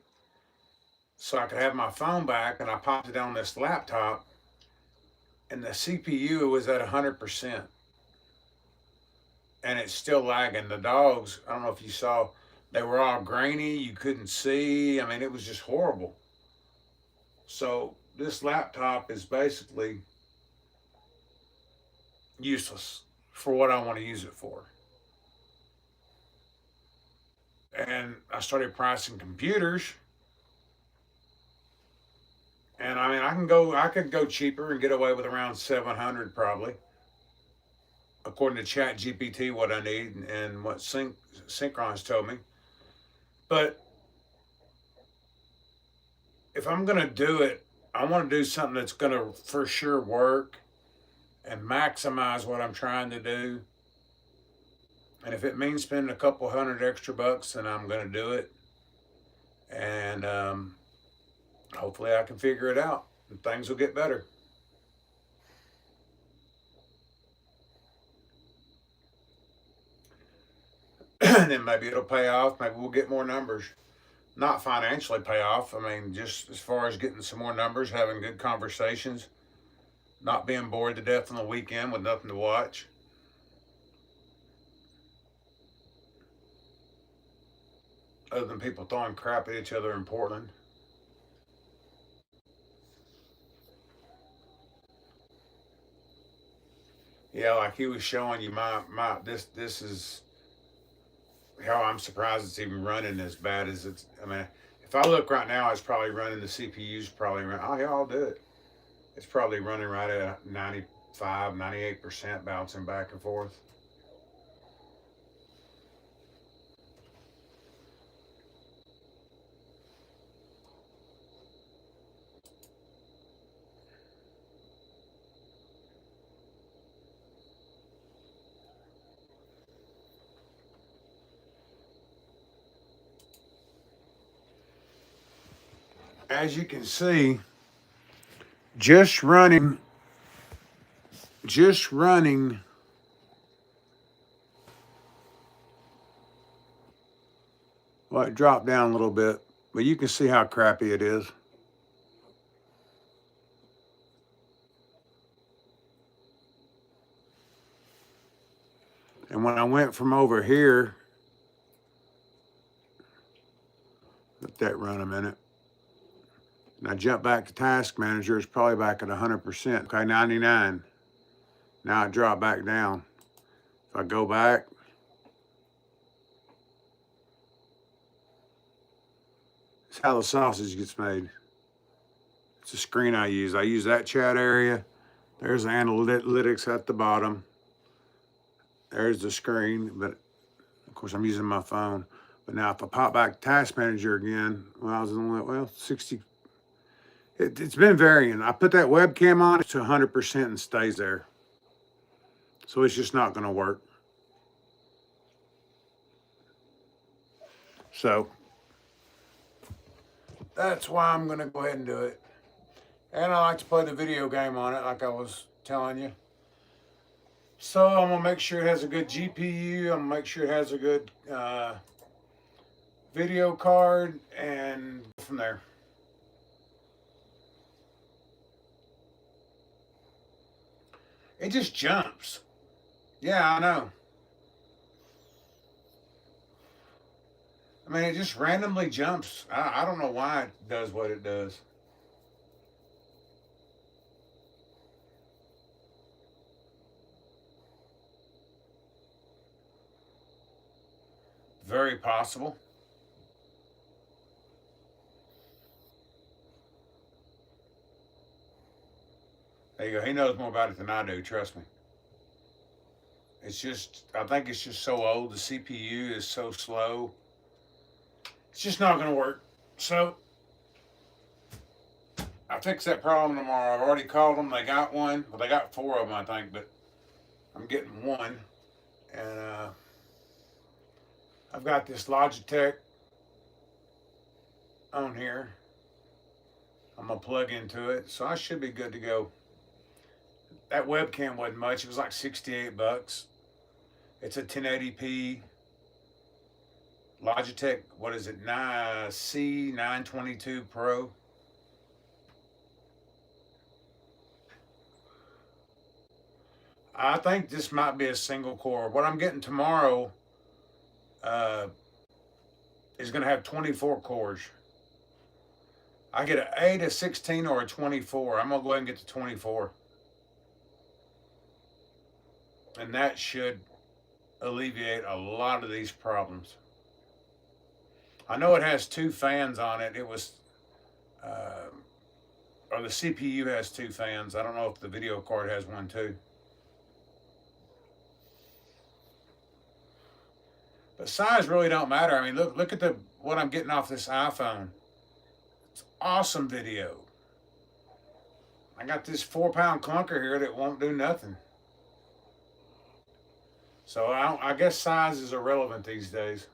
so I could have my phone back, and I popped it on this laptop, and the CPU was at 100%. And it's still lagging. The dogs, I don't know if you saw, they were all grainy, you couldn't see. I mean, it was just horrible. So this laptop is basically useless for what I want to use it for. And I started pricing computers. And I mean, I could go cheaper and get away with around 700 probably. According to ChatGPT, what I need and what Synchron's told me. But if I'm going to do it, I want to do something that's going to for sure work and maximize what I'm trying to do. And if it means spending a couple $100 extra bucks, then I'm going to do it. And hopefully I can figure it out and things will get better. And then maybe it'll pay off. Maybe we'll get more numbers. Not financially pay off. I mean, just as far as getting some more numbers, having good conversations, not being bored to death on the weekend with nothing to watch. other than people throwing crap at each other in Portland. Yeah, like he was showing you this is how I'm surprised it's even running as bad as it's. I mean, if I look right now, it's probably running, the CPU's probably running. Oh yeah, I'll do it. It's probably running right at 95, 98% bouncing back and forth. As you can see, just running, well, it dropped down a little bit, but you can see how crappy it is. And when I went from over here, let that run a minute. And I jumped back to Task Manager, it's probably back at 100%. Okay, 99. Now it dropped back down. If I go back, it's how the sausage gets made. It's a screen I use. I use that chat area. There's the analytics at the bottom. There's the screen, but of course I'm using my phone. But now if I pop back to Task Manager again, well, I was in 60. It's been varying. I put that webcam on it to 100% and stays there. So it's just not going to work. So that's why I'm going to go ahead and do it. And I like to play the video game on it, like I was telling you. So I'm going to make sure it has a good GPU. I'm going to make sure it has a good video card, and from there. It just jumps. Yeah, I know. I mean, it just randomly jumps. I don't know why it does what it does. Very possible. There you go. He knows more about it than I do, trust me. It's just, I think it's just so old. The CPU is so slow. It's just not going to work. So, I'll fix that problem tomorrow. I've already called them. They got one. Well, they got 4 of them, I think, but I'm getting one. And I've got this Logitech on here. I'm going to plug into it. So I should be good to go. That webcam wasn't much. It was like 68 bucks. It's a 1080p Logitech, what is it, C922 Pro. I think this might be a single core. What I'm getting tomorrow is going to have 24 cores. I get an 8, a 16, or a 24. I'm going to go ahead and get the 24. And that should alleviate a lot of these problems. I know it has 2 fans on it. It was, or the CPU has 2 fans. I don't know if the video card has one too. But size really don't matter. I mean, look at what I'm getting off this iPhone. It's awesome video. I got this 4-pound clunker here that won't do nothing. So I guess size is irrelevant these days.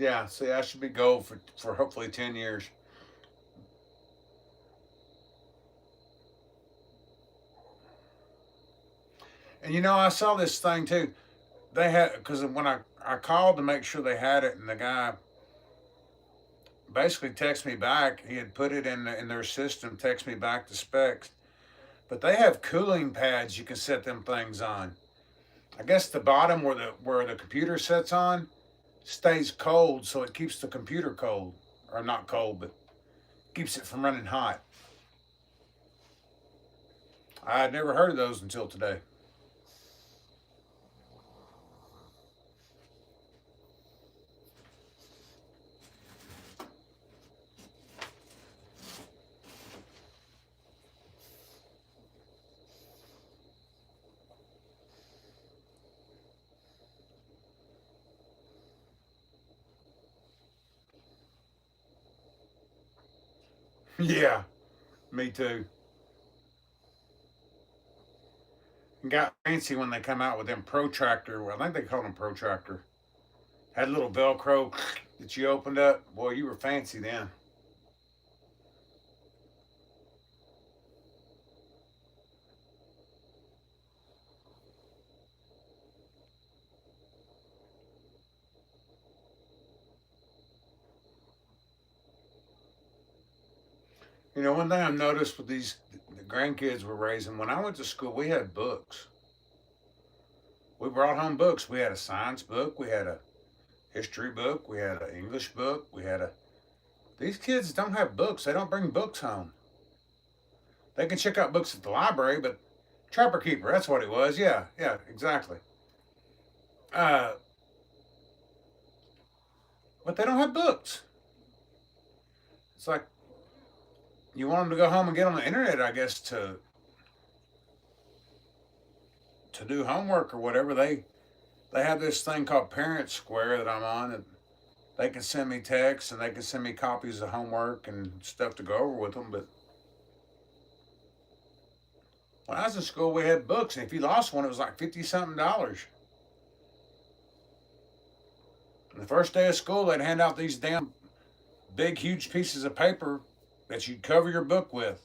Yeah, see, I should be gold for hopefully 10 years. And you know, I saw this thing too. They had, because when I called to make sure they had it, and the guy basically texted me back. He had put it in their system, text me back the specs. But they have cooling pads you can set them things on. I guess the bottom where the computer sets on stays cold, so it keeps the computer cold, or not cold, but keeps it from running hot. I had never heard of those until today. Yeah, me too. Got fancy when they come out with them protractor. Well, I think they call them protractor. Had a little Velcro that you opened up. Boy, you were fancy then. You know, one thing I've noticed with the grandkids we're raising, when I went to school, we had books. We brought home books. We had a science book. We had a history book. We had an English book. These kids don't have books. They don't bring books home. They can check out books at the library, but Trapper Keeper, that's what it was. Yeah, exactly. But they don't have books. It's like, you want them to go home and get on the internet, I guess, to do homework or whatever. They have this thing called Parent Square that I'm on, and they can send me texts and they can send me copies of homework and stuff to go over with them. But when I was in school, we had books, and if you lost one, it was like $50-something. And the first day of school, they'd hand out these damn big, huge pieces of paper that you'd cover your book with.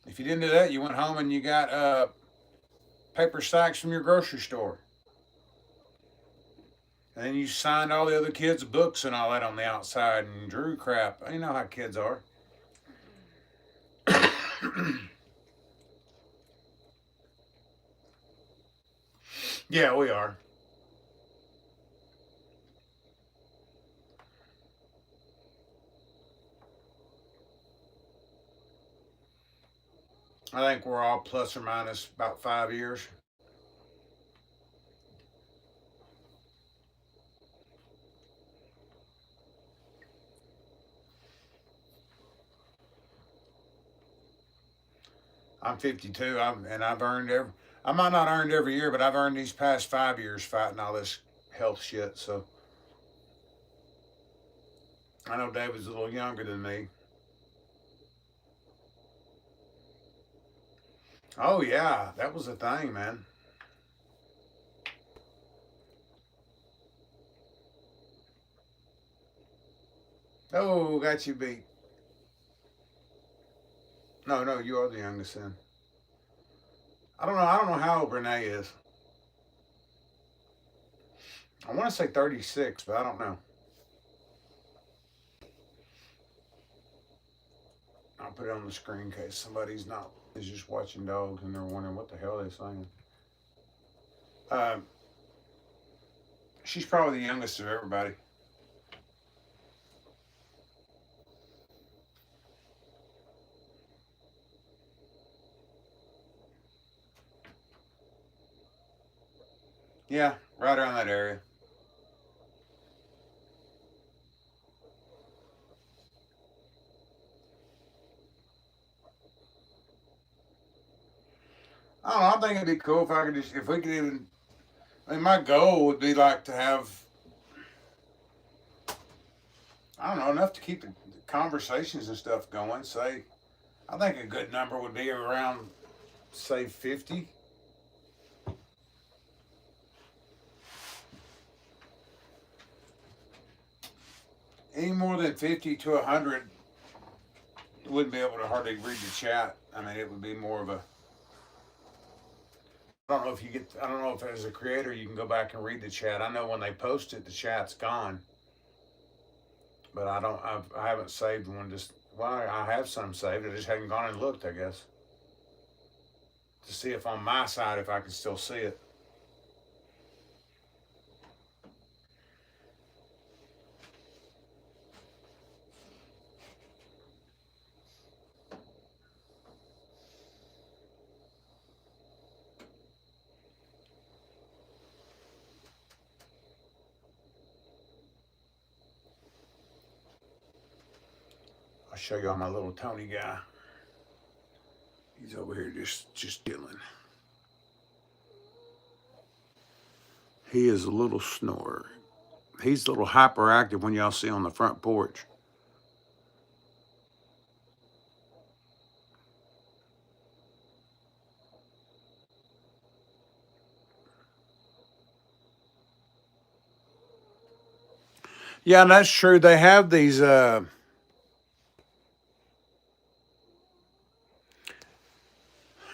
If you didn't do that, you went home and you got paper sacks from your grocery store. And then you signed all the other kids' books and all that on the outside and drew crap. You know how kids are. Yeah, we are. I think we're all plus or minus about 5 years. I'm 52. I've earned I might not earned every year, but I've earned these past 5 years fighting all this health shit. So I know David's a little younger than me. Oh yeah, that was a thing, man. Oh, got you beat. No, you are the youngest then. I don't know how old Renee is. I want to say 36, but I don't know. I'll put it on the screen in case somebody's is just watching dogs and they're wondering what the hell they're saying. She's probably the youngest of everybody. Yeah, right around that area. I don't know. I think it'd be cool if we could even. I mean, my goal would be like to have, I don't know, enough to keep the conversations and stuff going. Say, I think a good number would be around, say, 50. Any more than 50 to 100, you wouldn't be able to hardly read the chat. I mean, it would be more of a I don't know if you get. I don't know if as a creator you can go back and read the chat. I know when they post it, the chat's gone. But I don't. I haven't saved one. Just well, I have some saved. I just haven't gone and looked. I guess to see if on my side if I can still see it. I'll show you all my little Tony guy. He's over here just chilling. He is a little snorer. He's a little hyperactive when y'all see on the front porch. Yeah, that's true. They have these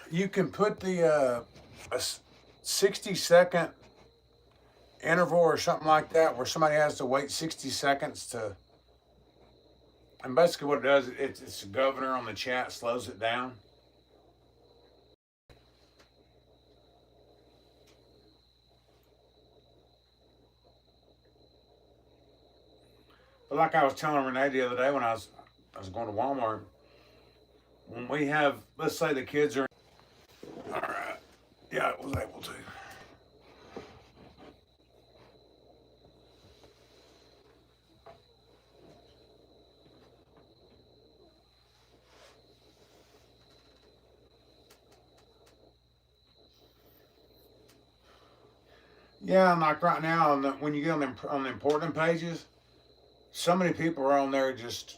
you can put the a 60-second interval or something like that where somebody has to wait 60 seconds to, and basically what it does, it's a governor on the chat, slows it down. But like I was telling Renee the other day when I was going to Walmart, when we have, let's say the kids are, all right, yeah, I was able to. Yeah, and like right now, when you get on the important pages, so many people are on there just,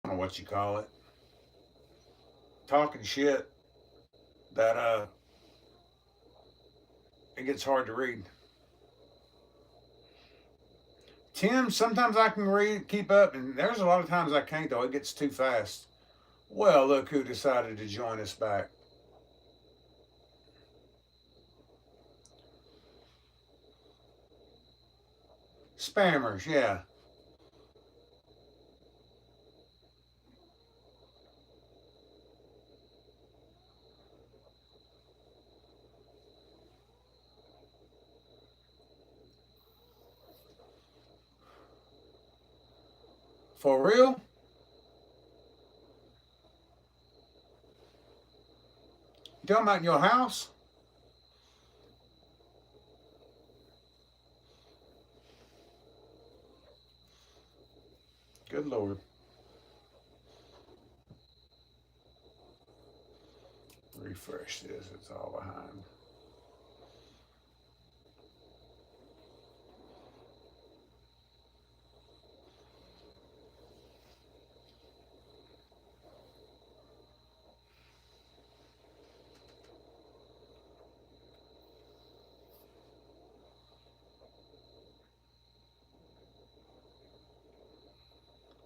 I don't know what you call it, talking shit that it gets hard to read. Tim, sometimes I can read, keep up, and there's a lot of times I can't though. It gets too fast. Well, look who decided to join us back. Spammers, yeah. For real? You talking about in your house? Good Lord. Refresh this, it's all behind.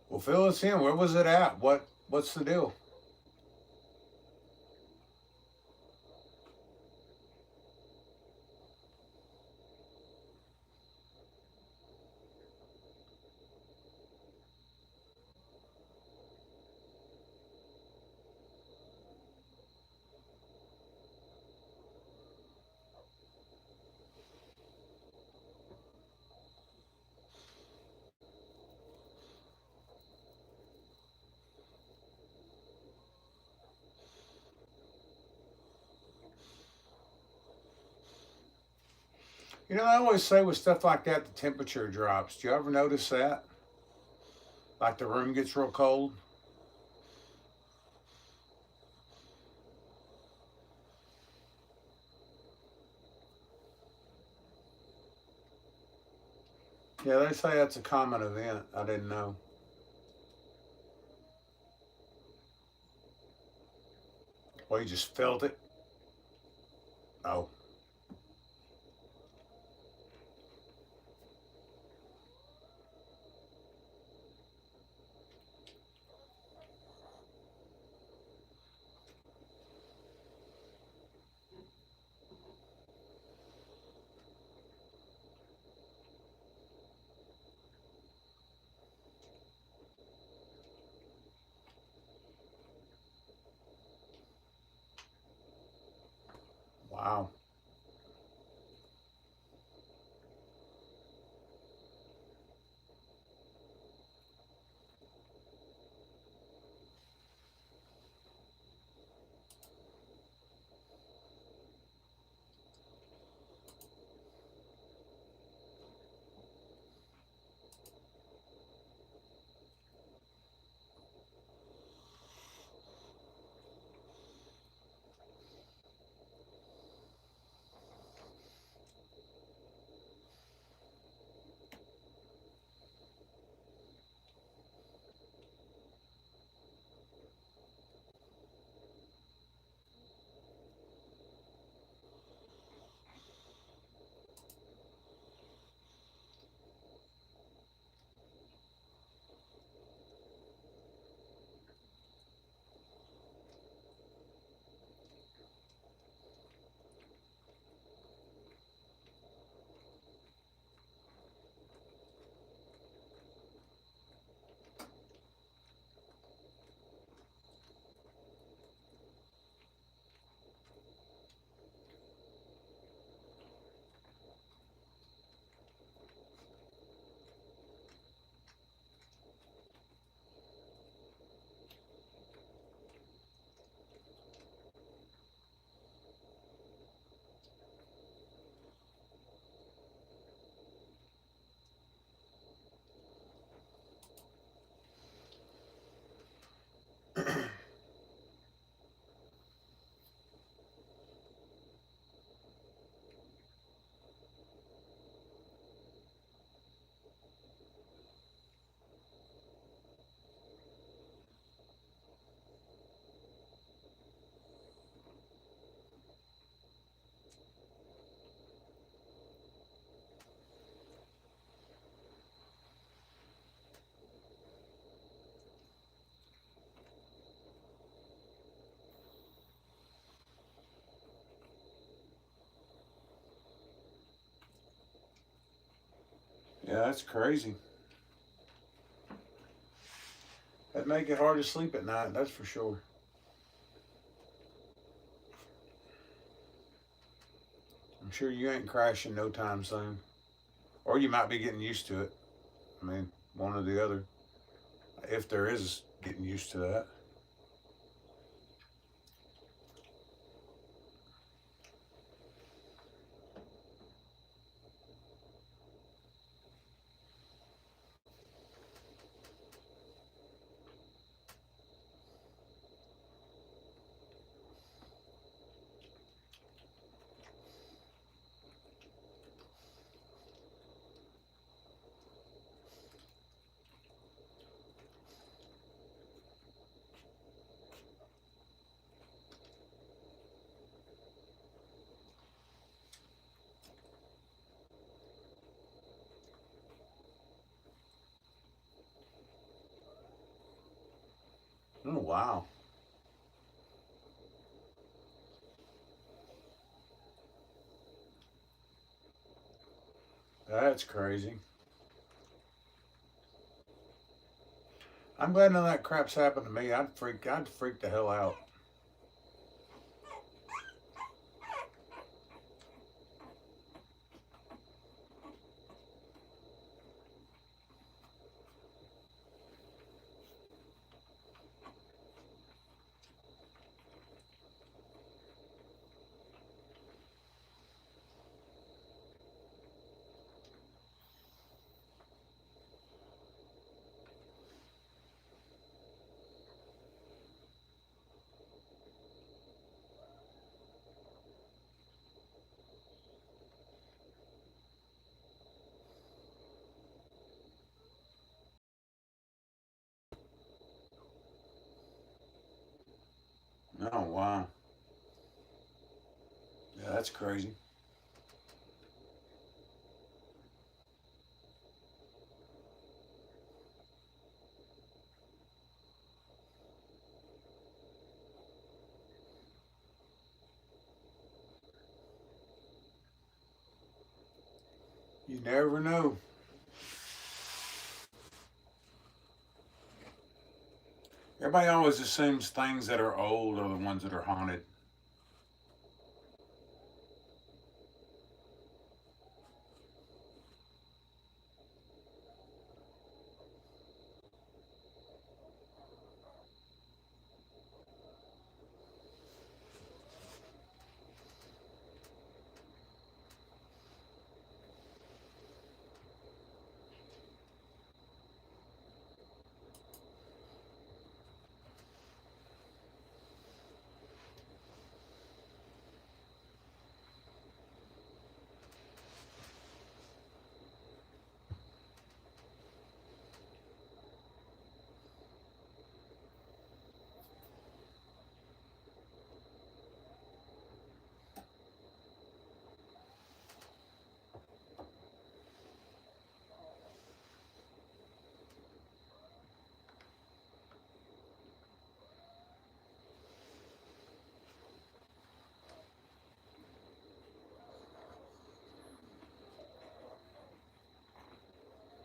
Well, fill us in. Where was it at? What's the deal? You know, I always say with stuff like that, the temperature drops. Do you ever notice that? Like the room gets real cold? Yeah, they say that's a common event. I didn't know. Well, you just felt it? Oh. Yeah, that's crazy. That'd make it hard to sleep at night, that's for sure. I'm sure you ain't crashing no time soon. Or you might be getting used to it. I mean, one or the other. If there is getting used to that. Oh, wow. That's crazy. I'm glad none of that crap's happened to me. I'd freak the hell out. Oh, wow. Yeah, that's crazy. You never know. Everybody always assumes things that are old are the ones that are haunted.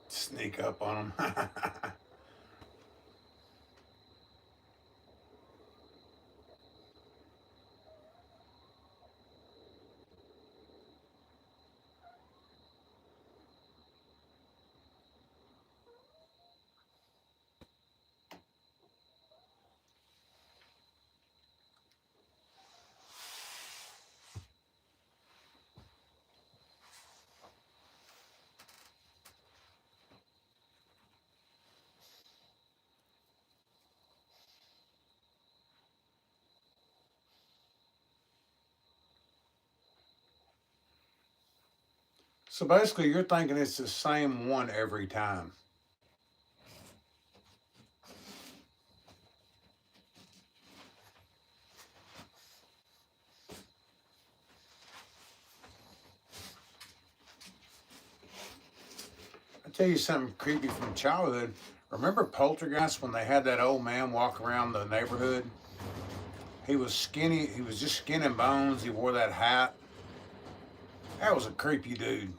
Sneak up on them. So basically, you're thinking it's the same one every time. I'll tell you something creepy from childhood. Remember Poltergeist when they had that old man walk around the neighborhood? He was skinny. He was just skin and bones. He wore that hat. That was a creepy dude.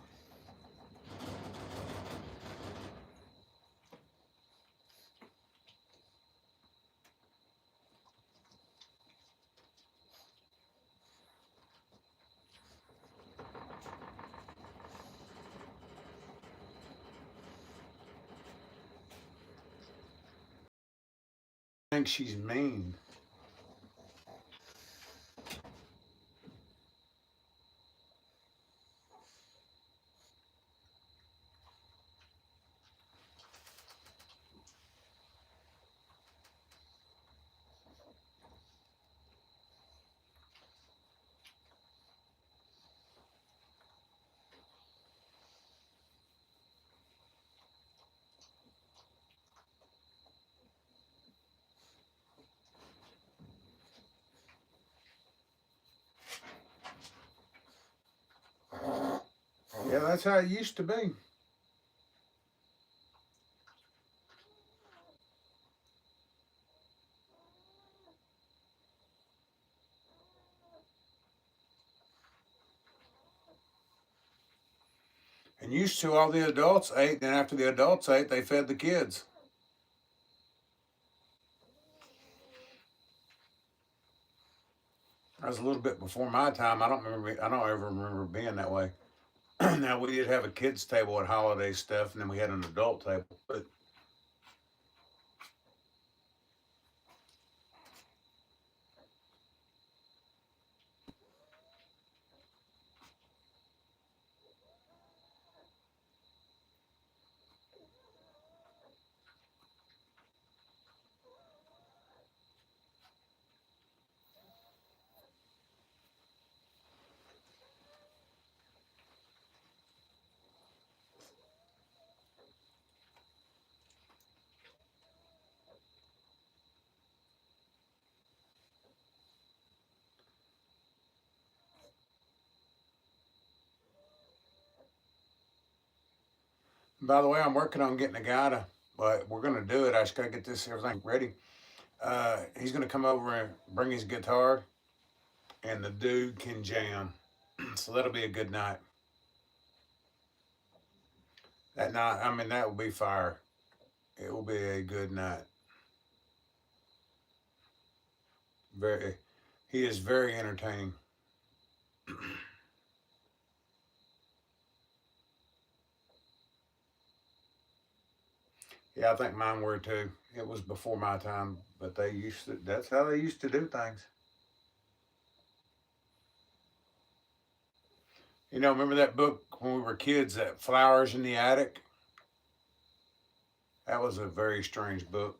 think she's mean. Yeah, that's how it used to be. And used to, all the adults ate, then after the adults ate, they fed the kids. That was a little bit before my time. I don't ever remember being that way. Now we did have a kids table at holiday stuff, and then we had an adult table. But by the way, I'm working on getting a guy to. But we're gonna do it. I just gotta get this everything ready. He's gonna come over and bring his guitar, and the dude can jam. So that'll be a good night. That night, I mean, that will be fire. It will be a good night. Very, he is very entertaining. Yeah, I think mine were too. It was before my time, but they used to. That's how they used to do things. You know, remember that book when we were kids, that Flowers in the Attic? That was a very strange book.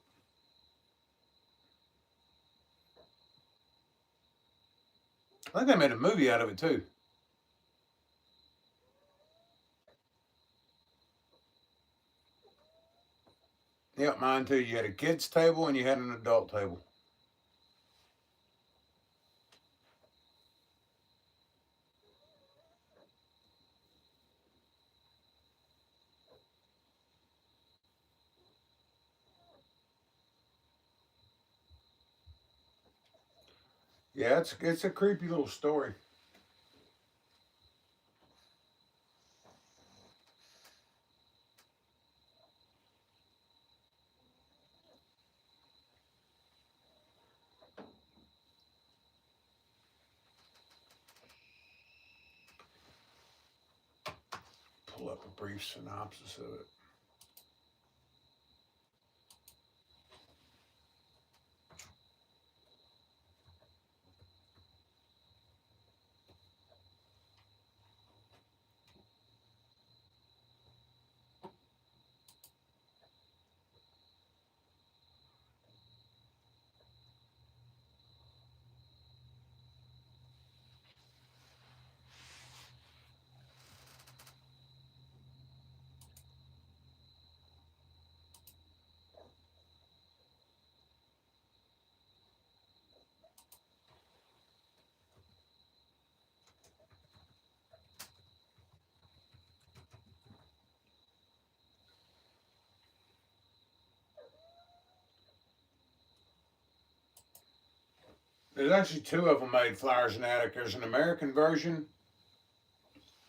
I think they made a movie out of it too. Yep, mine too. You had a kids table and you had an adult table. Yeah, it's a creepy little story. Pull up a brief synopsis of it. There's actually two of them made, Flowers in the Attic. There's an American version,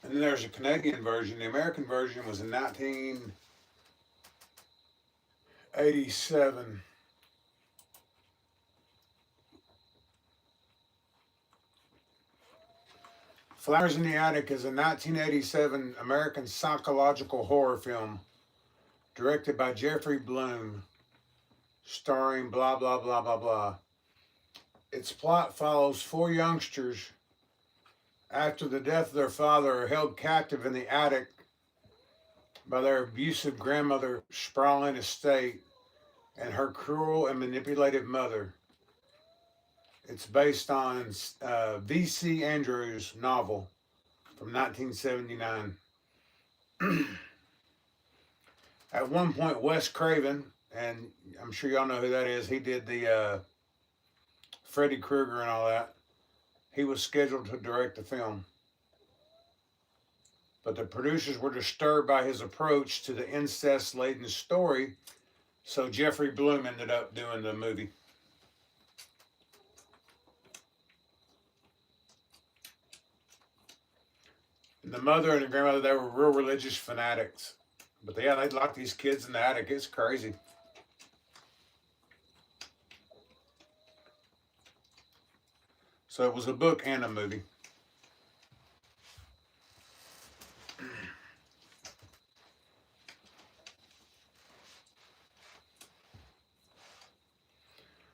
and then there's a Canadian version. The American version was in 1987. Flowers in the Attic is a 1987 American psychological horror film directed by Jeffrey Bloom. starring blah, blah, blah, blah, blah. Its plot follows four youngsters after the death of their father are held captive in the attic by their abusive grandmother, sprawling estate, and her cruel and manipulative mother. It's based on V.C. Andrews' novel from 1979. At one point, Wes Craven, and I'm sure y'all know who that is, he did the Freddy Krueger and all that. He was scheduled to direct the film. But the producers were disturbed by his approach to the incest-laden story, so Jeffrey Bloom ended up doing the movie. And the mother and the grandmother, they were real religious fanatics. But yeah, they'd lock these kids in the attic. It's crazy. So it was a book and a movie.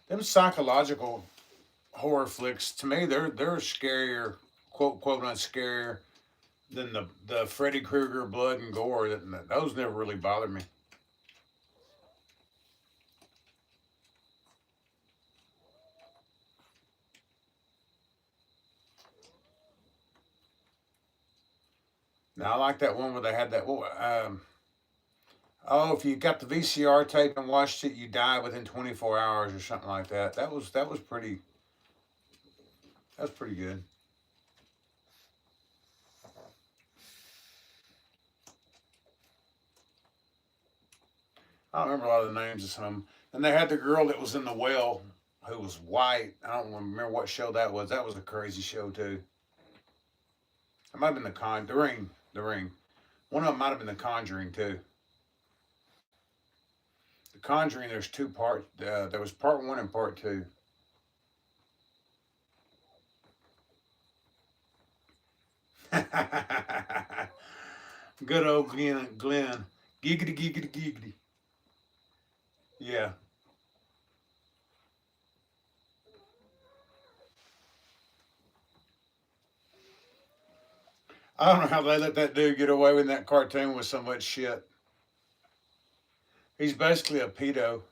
Them psychological horror flicks, to me, they're scarier, quote not scarier, than the Freddy Krueger blood and gore. Those never really bothered me. Now I like that one where they had that. If you got the VCR tape and watched it, you die within 24 hours or something like that. That was pretty. That's pretty good. I don't remember a lot of the names of some. And they had the girl that was in the well who was white. I don't remember what show that was. That was a crazy show too. It might have been The Ring. The Ring. One of them might have been The Conjuring too. The Conjuring, there's two parts. There was part 1 and part 2. Good old Glenn. Giggity, giggity, giggity. Yeah. I don't know how they let that dude get away with that cartoon with so much shit. He's basically a pedo.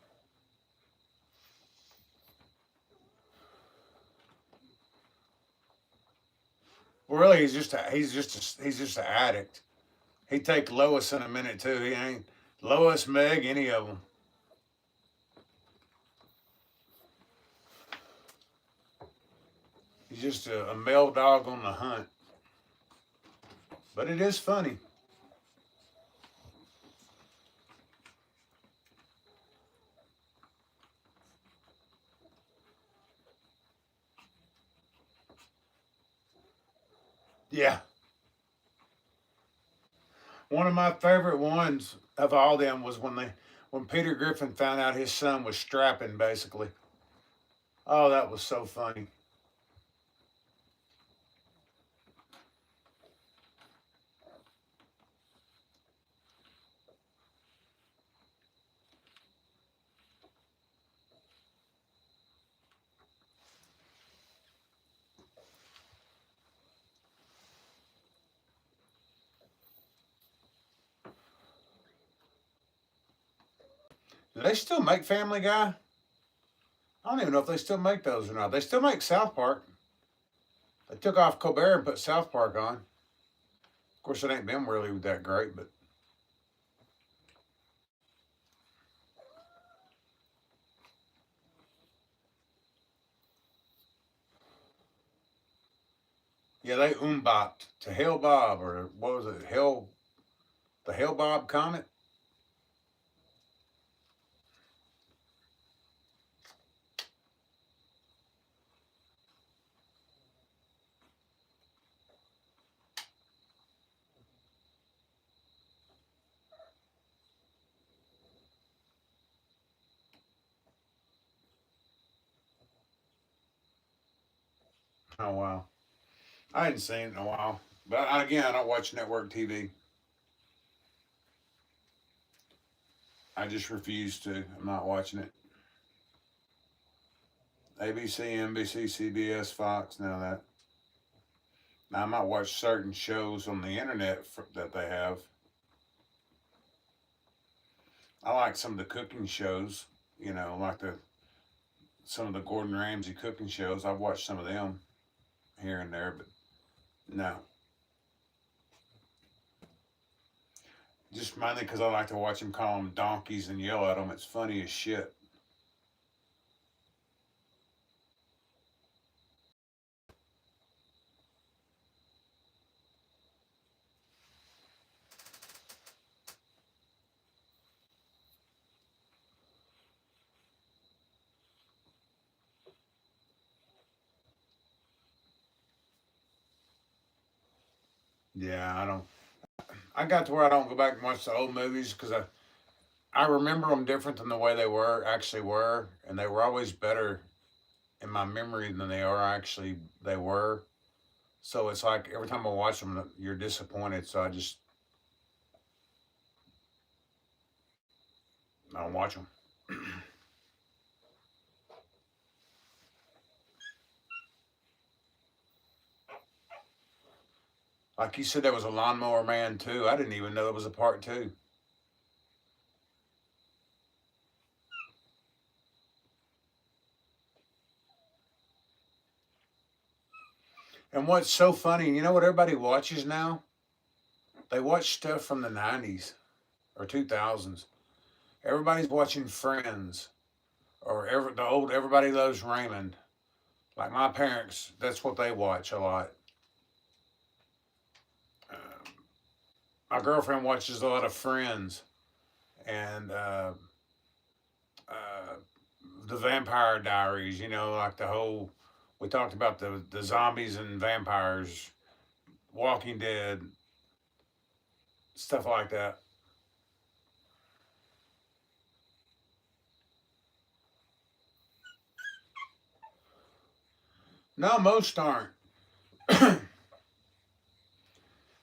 Well, really, he's just an addict. He'd take Lois in a minute too. He ain't Lois, Meg, any of them. He's just a male dog on the hunt. But it is funny. Yeah. One of my favorite ones of all them was when Peter Griffin found out his son was strapping, basically. Oh, that was so funny. Do they still make Family Guy? I don't even know if they still make those or not. They still make South Park. They took off Colbert and put South Park on. Of course, it ain't been really that great, but. Yeah, they bopped to Hell Bob, or what was it? The Hell Bob Comet? Oh, wow. I hadn't seen it in a while. But again, I don't watch network TV. I just refuse to. I'm not watching it. ABC, NBC, CBS, Fox, none of that. Now, I might watch certain shows on the internet that they have. I like some of the cooking shows, you know, like some of the Gordon Ramsay cooking shows. I've watched some of them here and there, but no. Just mainly because I like to watch them call them donkeys and yell at them. It's funny as shit. Yeah, I got to where I don't go back and watch the old movies because I remember them different than the way actually were, and they were always better in my memory than they were. So it's like every time I watch them, you're disappointed. So I don't watch them. Like you said, there was a Lawnmower Man too. I didn't even know there was a part two. And what's so funny, you know what everybody watches now? They watch stuff from the 90s or 2000s. Everybody's watching Friends or the old Everybody Loves Raymond. Like my parents, that's what they watch a lot. My girlfriend watches a lot of Friends and the Vampire Diaries, you know, like we talked about the zombies and vampires, Walking Dead, stuff like that. No, most aren't.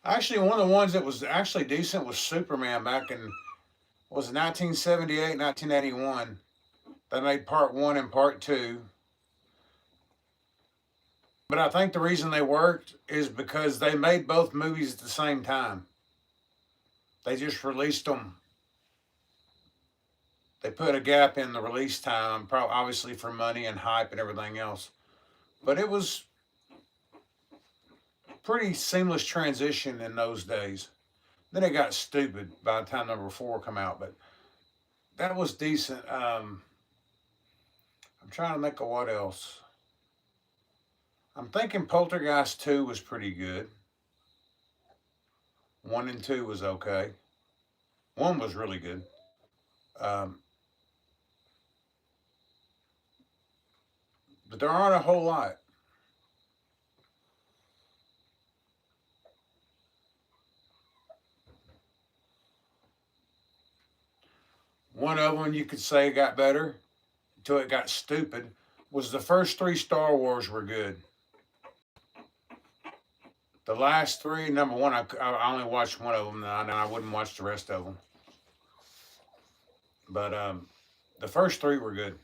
Actually, one of the ones that was actually decent was Superman back in, was it 1978, 1981. They made part one and part two. But I think the reason they worked is because they made both movies at the same time. They just released them. They put a gap in the release time, probably obviously for money and hype and everything else. But it was pretty seamless transition in those days. Then it got stupid by the time number four come out, but that was decent. I'm trying to think of what else. I'm thinking Poltergeist 2 was pretty good. 1 and 2 was okay. 1 was really good. Um, but there aren't a whole lot. One of them you could say got better until it got stupid was the first 3 Star Wars were good. The last 3, number one, I only watched one of them, and I wouldn't watch the rest of them. But the first 3 were good.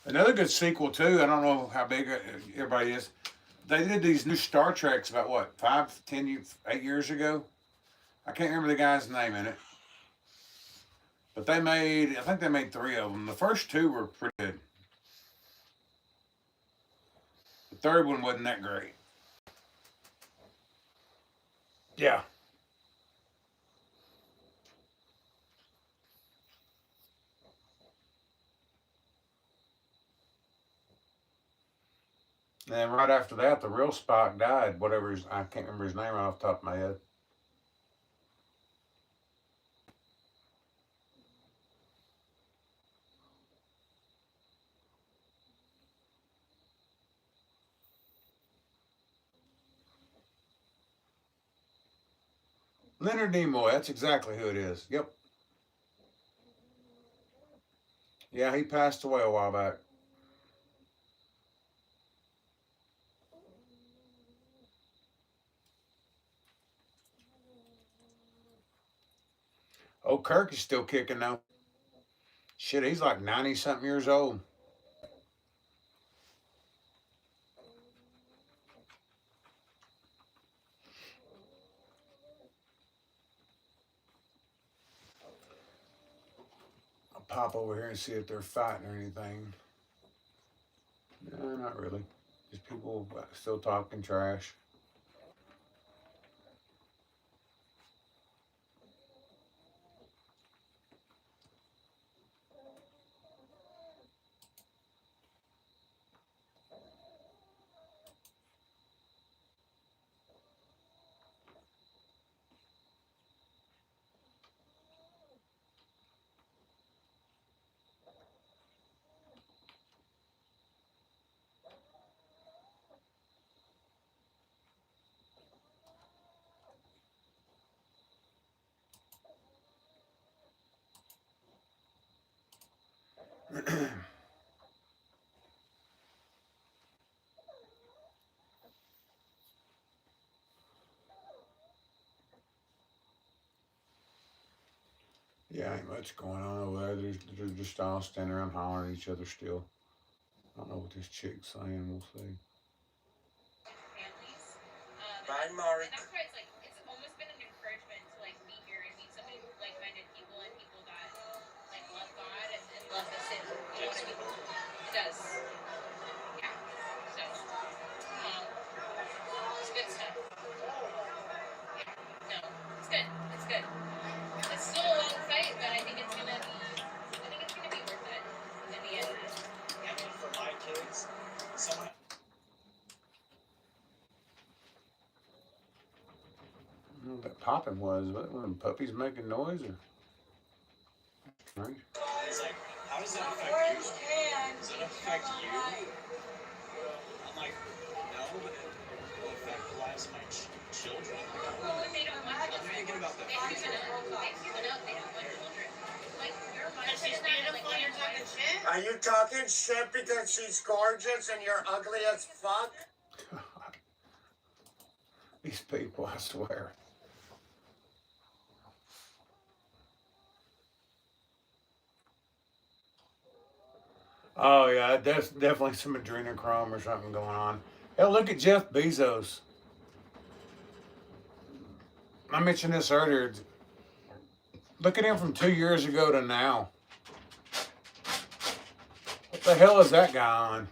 Another good sequel too. I don't know how big everybody is. They did these new Star Treks about what 5, 10, 8 years ago. I can't remember the guy's name in it, but I think they made 3 of them. The first 2 were pretty good. The third one wasn't that great. Yeah. And then right after that, the real Spock died. I can't remember his name right off the top of my head. Leonard Nimoy. That's exactly who it is. Yep. Yeah, he passed away a while back. Old Kirk is still kicking though. Shit, he's like 90-something years old. I'll pop over here and see if they're fighting or anything. No, not really. Just people still talking trash. Yeah, ain't much going on over there. They're just all standing around hollering at each other still. I don't know what this chick's saying. We'll see. Bye, Mark. That's why it's almost been an encouragement to like be here and meet so many like-minded people and people that like love God and love the sin. You know what I mean? It does. Yeah. So, it's good stuff. Yeah. No, it's good. It's good. It's still a long fight, but I think it's gonna be worth it in the end. I mean, for my kids, someone. I don't know what that popping was. What, when puppies making noise or? Right. It's like, how does that affect you? Does it affect you? I'm like, no, but it will affect the lives of my children. Well, when they don't want I'm children, thinking about that. they've given up, they don't want children. Like, your mindset she's is not like, beautiful, you're talking shit? shit? Are you talking shit because she's gorgeous and you're ugly as fuck? These people, I swear. Oh yeah, that's definitely some adrenochrome or something going on. Hell, look at Jeff Bezos. I mentioned this earlier. Look at him from 2 years ago to now. What the hell is that guy on?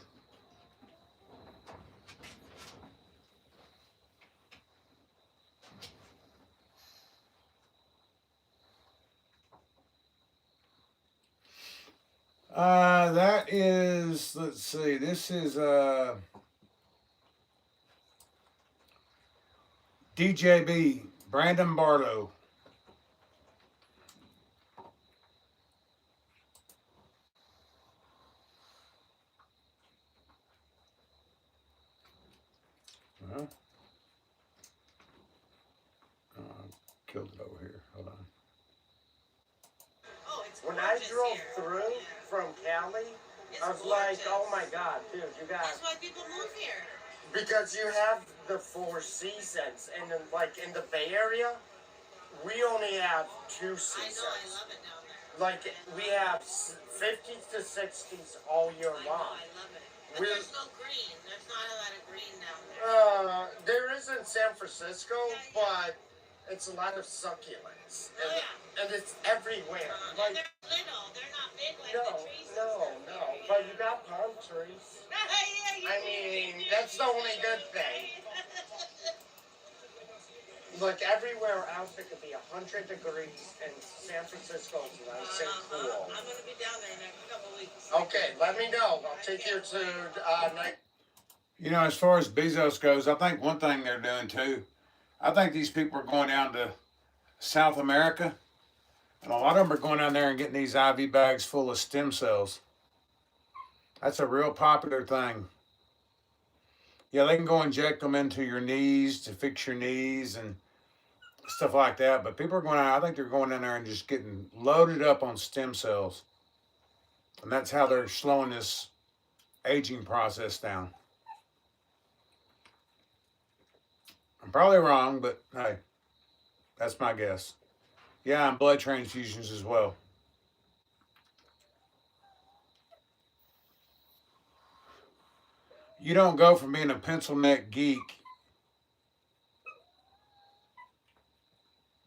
That is, let's see, this is DJB, Brandon Barlow. Well, killed it over here. Hold on. When I drove through from Cali, I was like, oh my god, dude, you got. That's why people move here. Because you have the 4 seasons, and then, like in the Bay Area, we only have 2 seasons. I know, I love it down there. Like we have 50s to 60s all year long. I love it. But there's no green. There's not a lot of green down there. There is in San Francisco, but it's a lot of succulents, and it's everywhere. And they're little. They're not big like the trees. No. But you got palm trees. I mean, that's the only good thing. Look, everywhere else it could be 100 degrees, and San Francisco is nice and cool. I'm gonna be down there in a couple weeks. Okay, let me know. I'll take you to night. You know, as far as Bezos goes, I think one thing they're doing too, I think these people are going down to South America, and a lot of them are going down there and getting these IV bags full of stem cells. That's a real popular thing. Yeah, they can go inject them into your knees to fix your knees and stuff like that. But people are going out, I think they're going in there and just getting loaded up on stem cells. And that's how they're slowing this aging process down. I'm probably wrong, but hey, that's my guess. Yeah, and blood transfusions as well. You don't go from being a pencil neck geek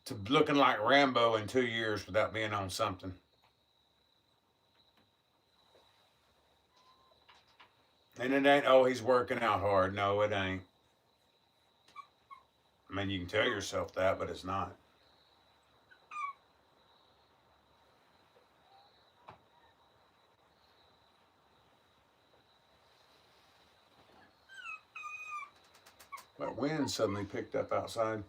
to looking like Rambo in 2 years without being on something. And it ain't, oh, he's working out hard. No, it ain't. I mean, you can tell yourself that, but it's not. But wind suddenly picked up outside.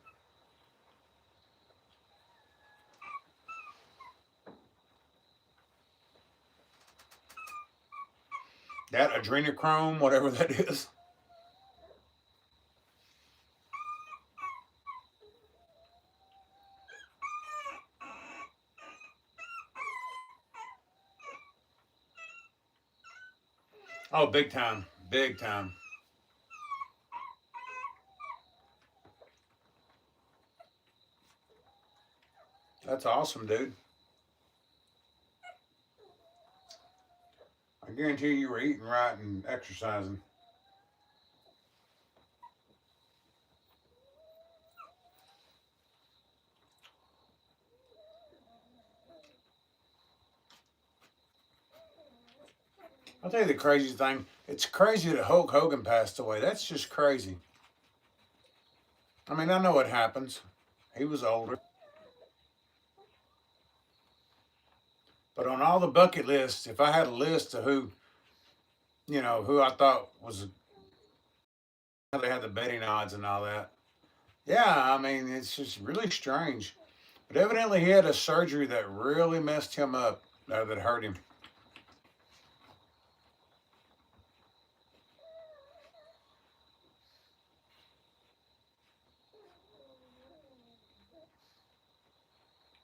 That adrenochrome, whatever that is. Oh, big time. Big time. That's awesome, dude. I guarantee you were eating right and exercising. I'll tell you the crazy thing. It's crazy that Hulk Hogan passed away. That's just crazy. I mean, I know it happens. He was older. But on all the bucket lists, if I had a list of who I thought was, how they had the betting odds and all that. Yeah, I mean, it's just really strange. But evidently he had a surgery that really messed him up, that hurt him.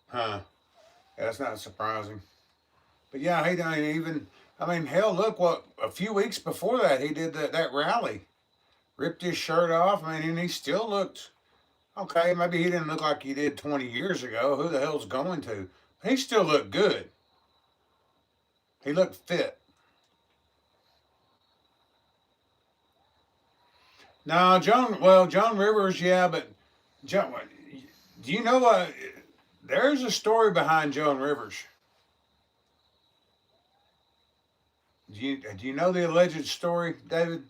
Huh. Yeah, that's not surprising. But yeah, he done even, I mean, hell, look what, a few weeks before that, he did that rally. Ripped his shirt off, I mean, and he still looked, okay, maybe he didn't look like he did 20 years ago. Who the hell's going to? But he still looked good. He looked fit. No, Joan Rivers, yeah, but Joan, do you know what? There's a story behind Joan Rivers. Do you know the alleged story, David?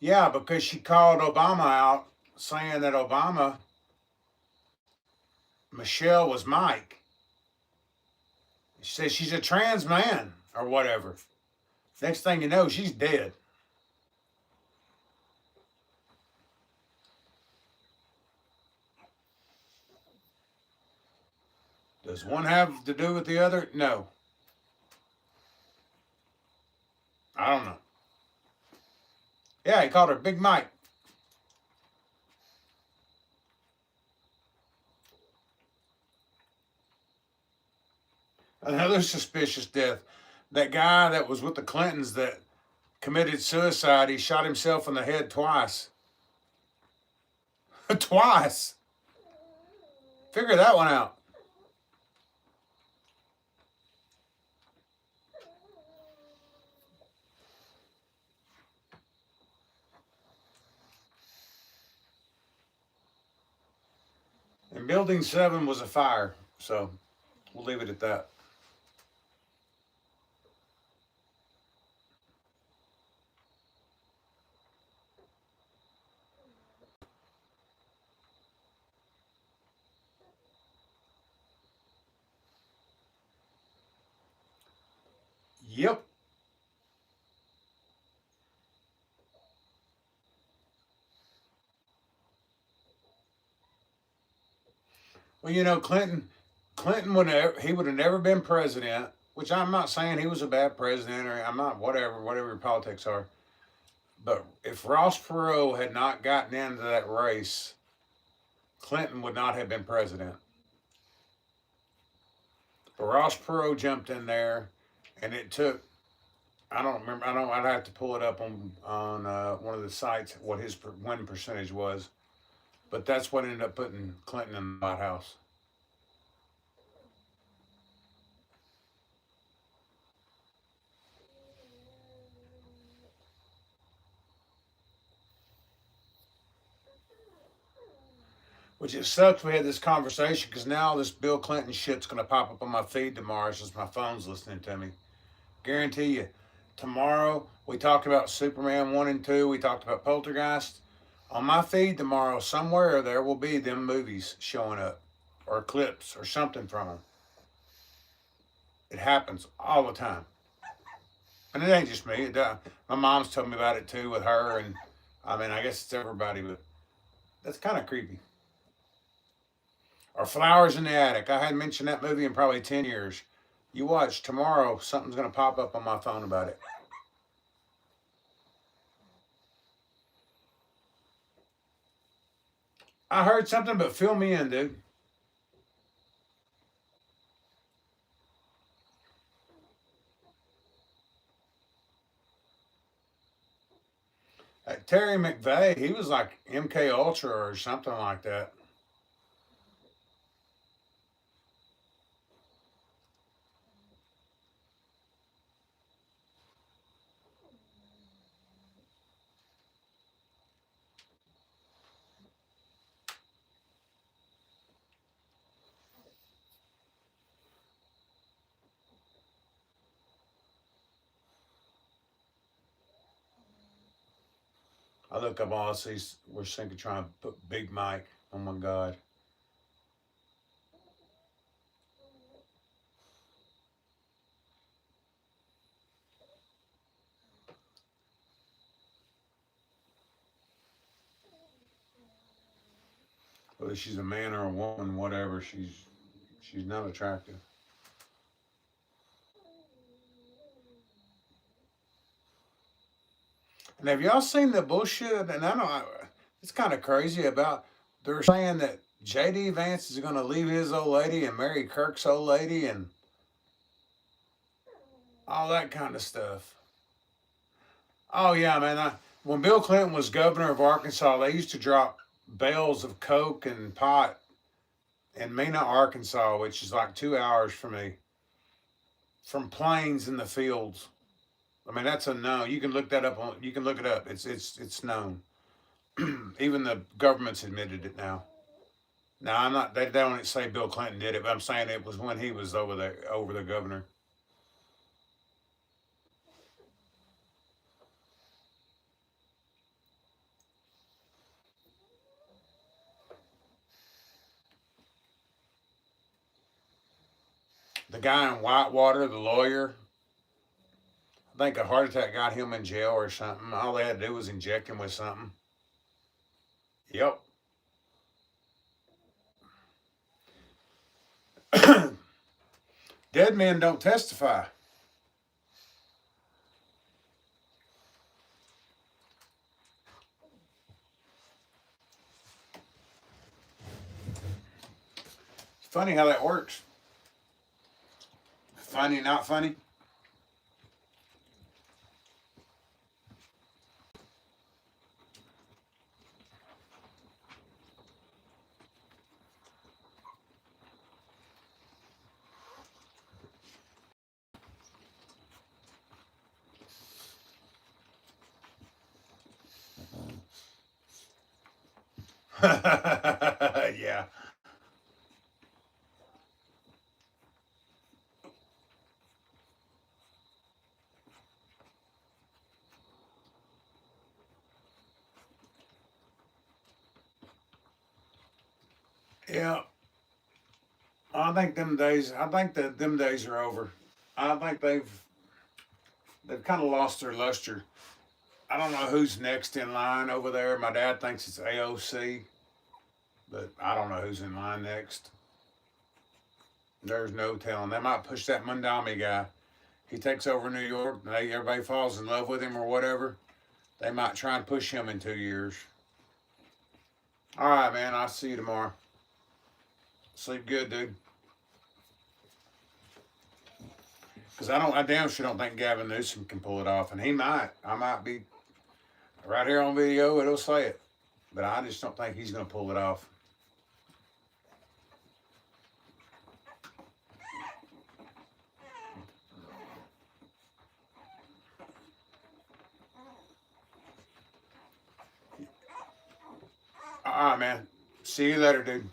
Yeah, because she called Obama out saying that Michelle was Mike. She says she's a trans man or whatever. Next thing you know, she's dead. Does one have to do with the other? No. I don't know. Yeah, he called her Big Mike. Another suspicious death. That guy that was with the Clintons that committed suicide, he shot himself in the head twice. Twice. Figure that one out. And Building 7 was a fire, so we'll leave it at that. Yep. Well, you know, Clinton would have never been president, which I'm not saying he was a bad president, or I'm not, whatever your politics are. But if Ross Perot had not gotten into that race, Clinton would not have been president. But Ross Perot jumped in there, and it took, I don't remember, I'd have to pull it up on one of the sites what his win percentage was. But that's what ended up putting Clinton in the White House. Which it sucks we had this conversation because now this Bill Clinton shit's going to pop up on my feed tomorrow since my phone's listening to me. Guarantee you. Tomorrow, we talked about Superman 1 and 2. We talked about Poltergeist. On my feed tomorrow, somewhere there will be them movies showing up. Or clips or something from them. It happens all the time. And it ain't just me. My mom's told me about it too with her. And I mean, I guess it's everybody, but that's kind of creepy. Or Flowers in the Attic. I hadn't mentioned that movie in probably 10 years. You watch, tomorrow something's going to pop up on my phone about it. I heard something, but fill me in, dude. Terry McVeigh, he was like MK Ultra or something like that. I look up all these. We're thinking trying to put Big Mike. Oh my God. Whether she's a man or a woman, whatever, she's not attractive. And have y'all seen the bullshit? And I know it's kind of crazy about they're saying that J.D. Vance is going to leave his old lady and marry Kirk's old lady and all that kind of stuff. Oh yeah, man. When Bill Clinton was governor of Arkansas, they used to drop bales of coke and pot in Mena, Arkansas, which is like 2 hours from me, from planes in the fields. I mean, that's a known. You can look that up. You can look it up. It's known. Even the government's admitted it now. Now I'm not. They don't say Bill Clinton did it, but I'm saying it was when he was over the governor. The guy in Whitewater, the lawyer, I think a heart attack got him in jail or something. All they had to do was inject him with something. Yep. Dead men don't testify. It's funny how that works. Funny, not funny. Yeah. Yeah. I think them days. I think that them days are over. I think they've kind of lost their luster. I don't know who's next in line over there. My dad thinks it's AOC, but I don't know who's in line next. There's no telling. They might push that Mundami guy. He takes over New York. Everybody falls in love with him or whatever. They might try and push him in 2 years. All right, man. I'll see you tomorrow. Sleep good, dude. Because I damn sure don't think Gavin Newsom can pull it off. And he might. I might be right here on video. It'll say it. but I just don't think he's going to pull it off. All right, man. See you later, dude.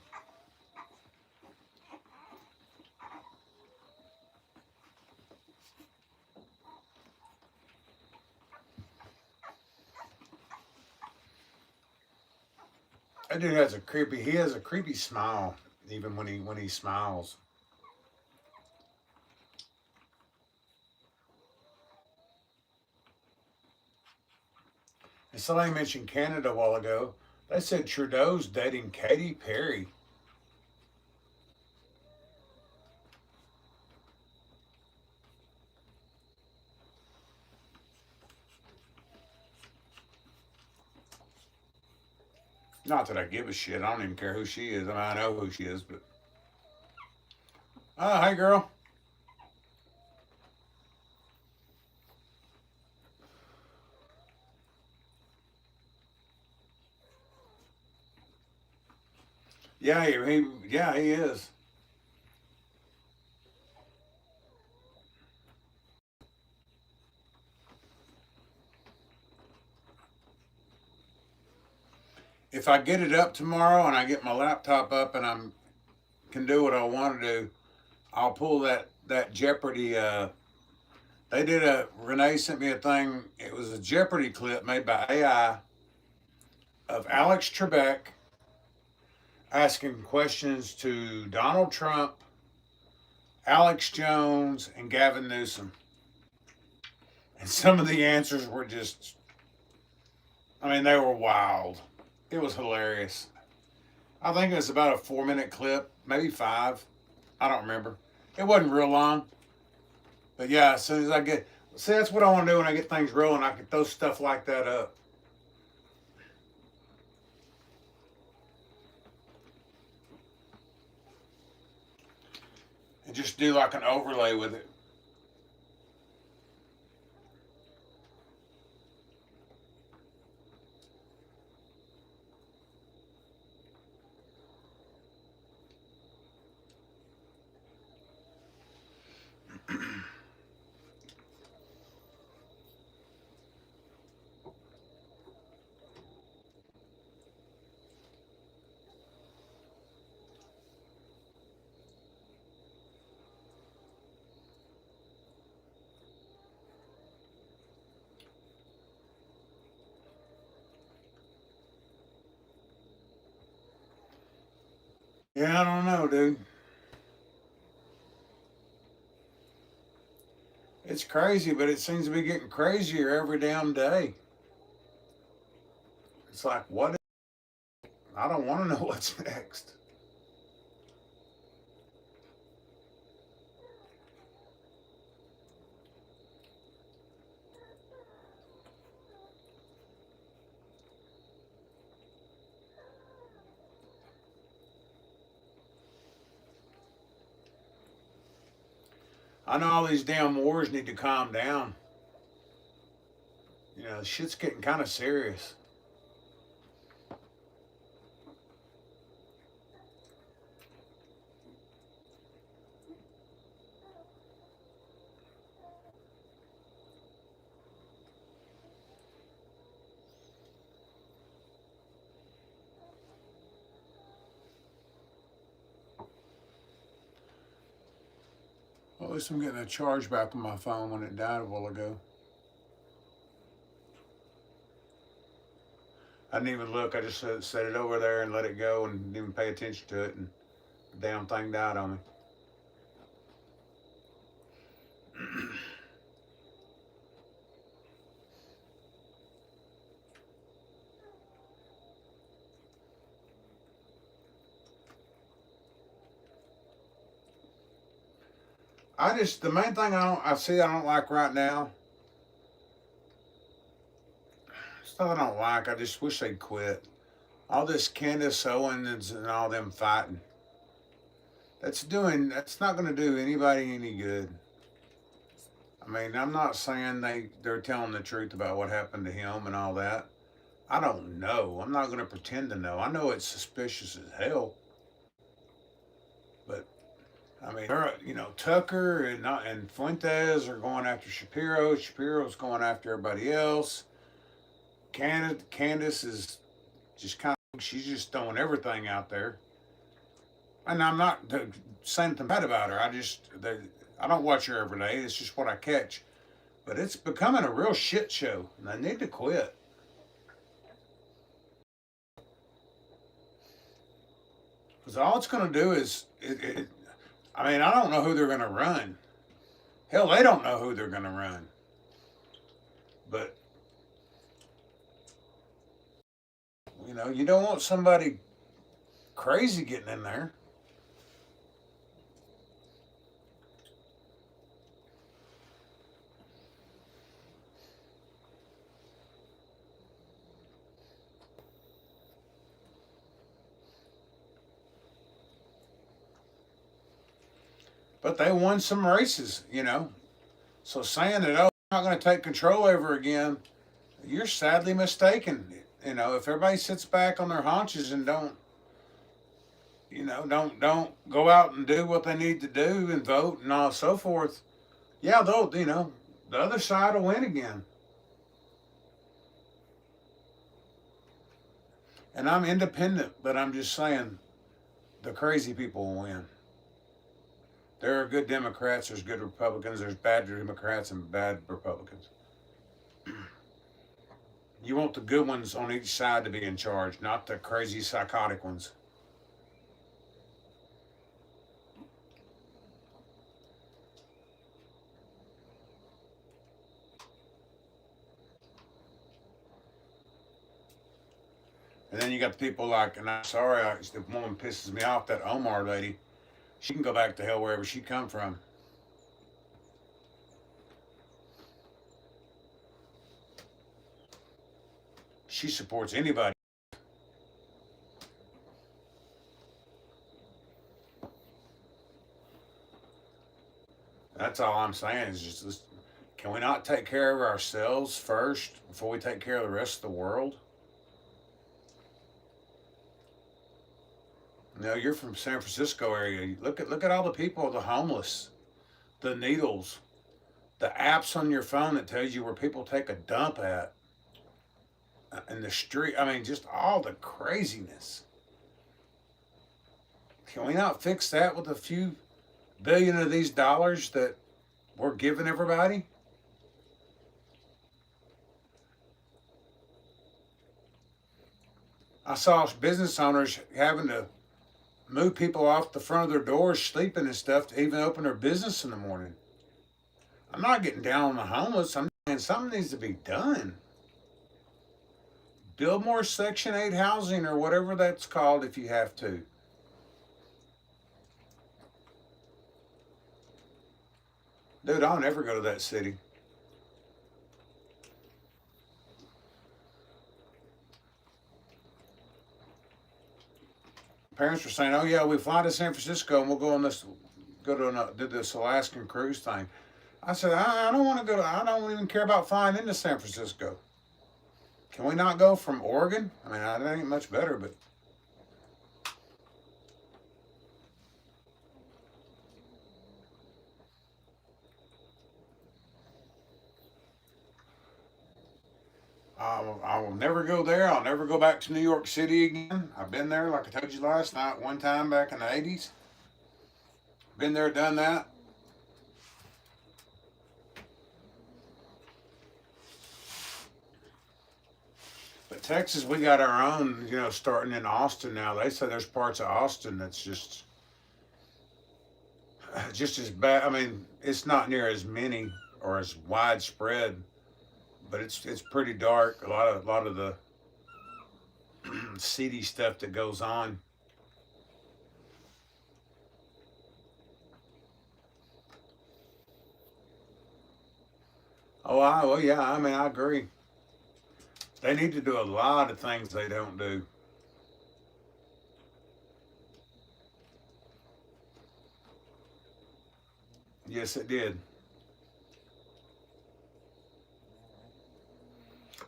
That dude has he has a creepy smile, even when he smiles. And somebody mentioned Canada a while ago. They said Trudeau's dating Katy Perry. Not that I give a shit. I don't even care who she is. I mean, I know who she is, but. Oh, hey, girl. Yeah, he is. If I get it up tomorrow and I get my laptop up and I can do what I want to do, I'll pull that Jeopardy. Renee sent me a thing. It was a Jeopardy clip made by AI of Alex Trebek asking questions to Donald Trump, Alex Jones, and Gavin Newsom. And some of the answers were just, I mean, they were wild. It was hilarious. I think it was about a 4-minute clip, maybe 5. I don't remember. It wasn't real long. But yeah, as soon as I get, see, that's what I want to do when I get things rolling. I can throw stuff like that up. And just do like an overlay with it. Yeah, I don't know, dude. It's crazy, but it seems to be getting crazier every damn day. It's like, what? I don't want to know what's next. I know all these damn wars need to calm down. You know, shit's getting kind of serious. Well, at least I'm getting a charge back on my phone when it died a while ago. I didn't even look. I just set it over there and let it go and didn't even pay attention to it. And the damn thing died on me. The main thing I don't like right now, it's not that I don't like, I just wish they'd quit. All this Candace Owens and all them fighting. That's not going to do anybody any good. I mean, I'm not saying they're telling the truth about what happened to him and all that, I don't know. I'm not going to pretend to know. I know it's suspicious as hell. But I mean, Tucker and Fuentes are going after Shapiro. Shapiro's going after everybody else. Candace is just she's just throwing everything out there. And I'm not saying anything bad about her. I don't watch her every day. It's just what I catch. But it's becoming a real shit show, and they need to quit. Because all it's going to do is, I mean, I don't know who they're going to run. Hell, they don't know who they're going to run. But, you don't want somebody crazy getting in there. But they won some races, So saying that, oh, I'm not going to take control ever again, you're sadly mistaken. If everybody sits back on their haunches and don't go out and do what they need to do and vote and all so forth, yeah, they'll, the other side will win again. And I'm independent, but I'm just saying the crazy people will win. There are good Democrats, there's good Republicans, there's bad Democrats and bad Republicans. You want the good ones on each side to be in charge, not the crazy psychotic ones. And then you got the people like, and I'm sorry, the woman pisses me off, that Omar lady. She can go back to hell wherever she come from. She supports anybody. That's all I'm saying is just, can we not take care of ourselves first before we take care of the rest of the world? You're from San Francisco area. Look at all the people, the homeless, the needles, the apps on your phone that tells you where people take a dump at in the street. I mean, just all the craziness. Can we not fix that with a few billion of these dollars that we're giving everybody? I saw business owners having to move people off the front of their doors, sleeping and stuff, to even open their business in the morning. I'm not getting down on the homeless. I'm saying something needs to be done. Build more Section 8 housing or whatever that's called if you have to. Dude, I'll never go to that city. Parents were saying, "Oh yeah, we fly to San Francisco and we'll go do this Alaskan cruise thing." I said, "I don't want to go. I don't even care about flying into San Francisco. Can we not go from Oregon? I mean, that ain't much better, but." I will never go there. I'll never go back to New York City again. I've been there, like I told you last night, one time back in the 80s. Been there, done that. But Texas, we got our own, starting in Austin now. They say there's parts of Austin that's just as bad. I mean, it's not near as many or as widespread, but it's pretty dark. A lot of the seedy stuff that goes on. Oh, yeah. I mean, I agree. They need to do a lot of things they don't do. Yes, it did.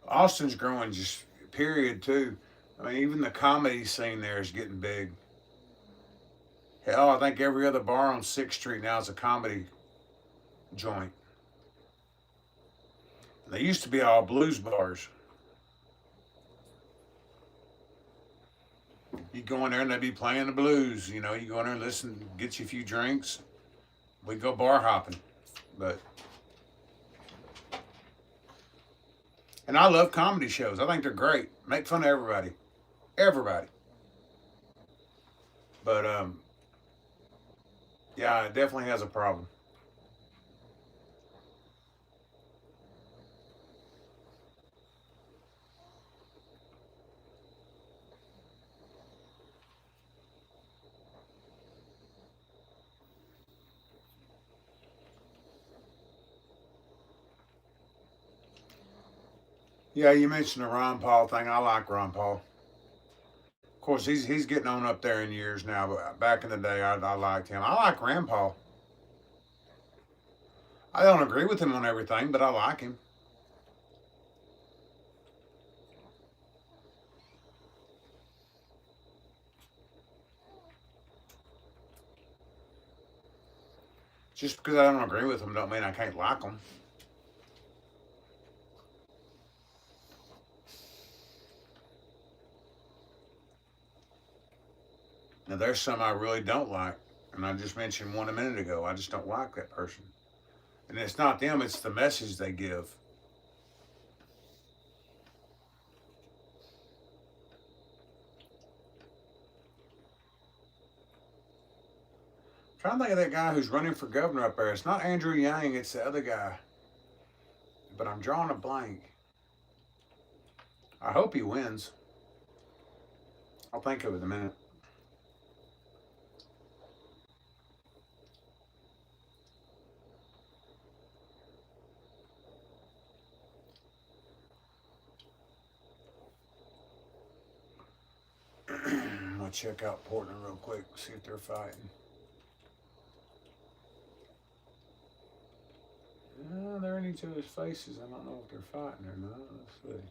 Austin's growing just period too. I mean, even the comedy scene there is getting big. Hell, I think every other bar on 6th Street now is a comedy joint. They used to be all blues bars. You go in there and they'd be playing the blues. You know, you go in there and listen, get you a few drinks. We go bar hopping. And I love comedy shows. I think they're great. Make fun of everybody. Everybody. But, yeah, it definitely has a problem. Yeah, you mentioned the Ron Paul thing. I like Ron Paul. Of course, he's getting on up there in years now, but back in the day, I liked him. I like Rand Paul. I don't agree with him on everything, but I like him. Just because I don't agree with him don't mean I can't like him. Now, there's some I really don't like, and I just mentioned one a minute ago. I just don't like that person. And it's not them, it's the message they give. I'm trying to think of that guy who's running for governor up there. It's not Andrew Yang, it's the other guy. But I'm drawing a blank. I hope he wins. I'll think of it in a minute. I'll check out Portland real quick, see if they're fighting. They're in each other's faces. I don't know if they're fighting or not. Let's see.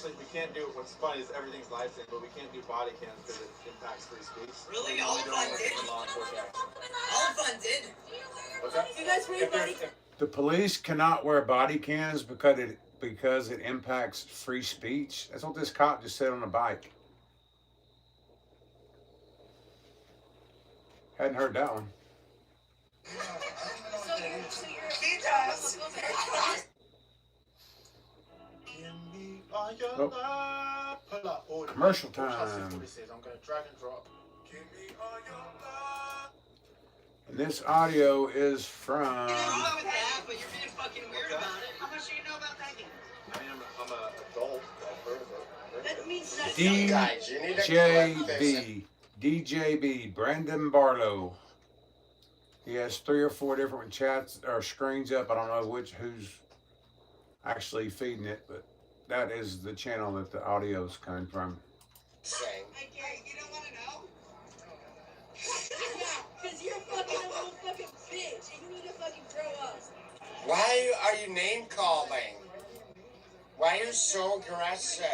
We can't do, what's funny is everything's live stream, but we can't do body cams because it impacts free speech. Really? All funded? All funded? What's that? You guys read buddy? The police cannot wear body cams because it impacts free speech. That's what this cop just said on the bike. Hadn't heard that one. Oh, commercial time. I'm going to drag and drop. And this audio is from But you're being fucking weird about it. How much do you know about that game? I mean, I'm an adult. I've heard of it. That means that Guys, you need to correct this. DJB, Brandon Barlow. He has 3 or 4 different chats or screens up. I don't know who's actually feeding it, but that is the channel that the audio is coming from. Same. You don't want to know? Because you're fucking a little fucking bitch and you need to fucking grow up. Why are you name calling? Why are you so aggressive?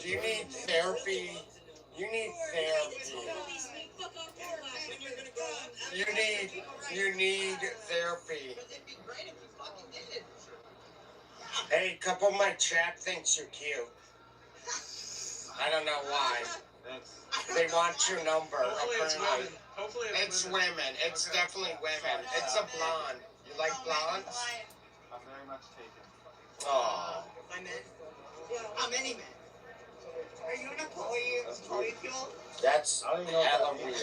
Do you need therapy? You need therapy. You need therapy. Hey, a couple of my chat thinks you're cute. I don't know why. They want your number. Apparently. It's women. It's definitely women. It's a blonde. You like blondes? I'm very much taken. Oh. My men? How many men? Are you an employee of Fuel? That's hella weird.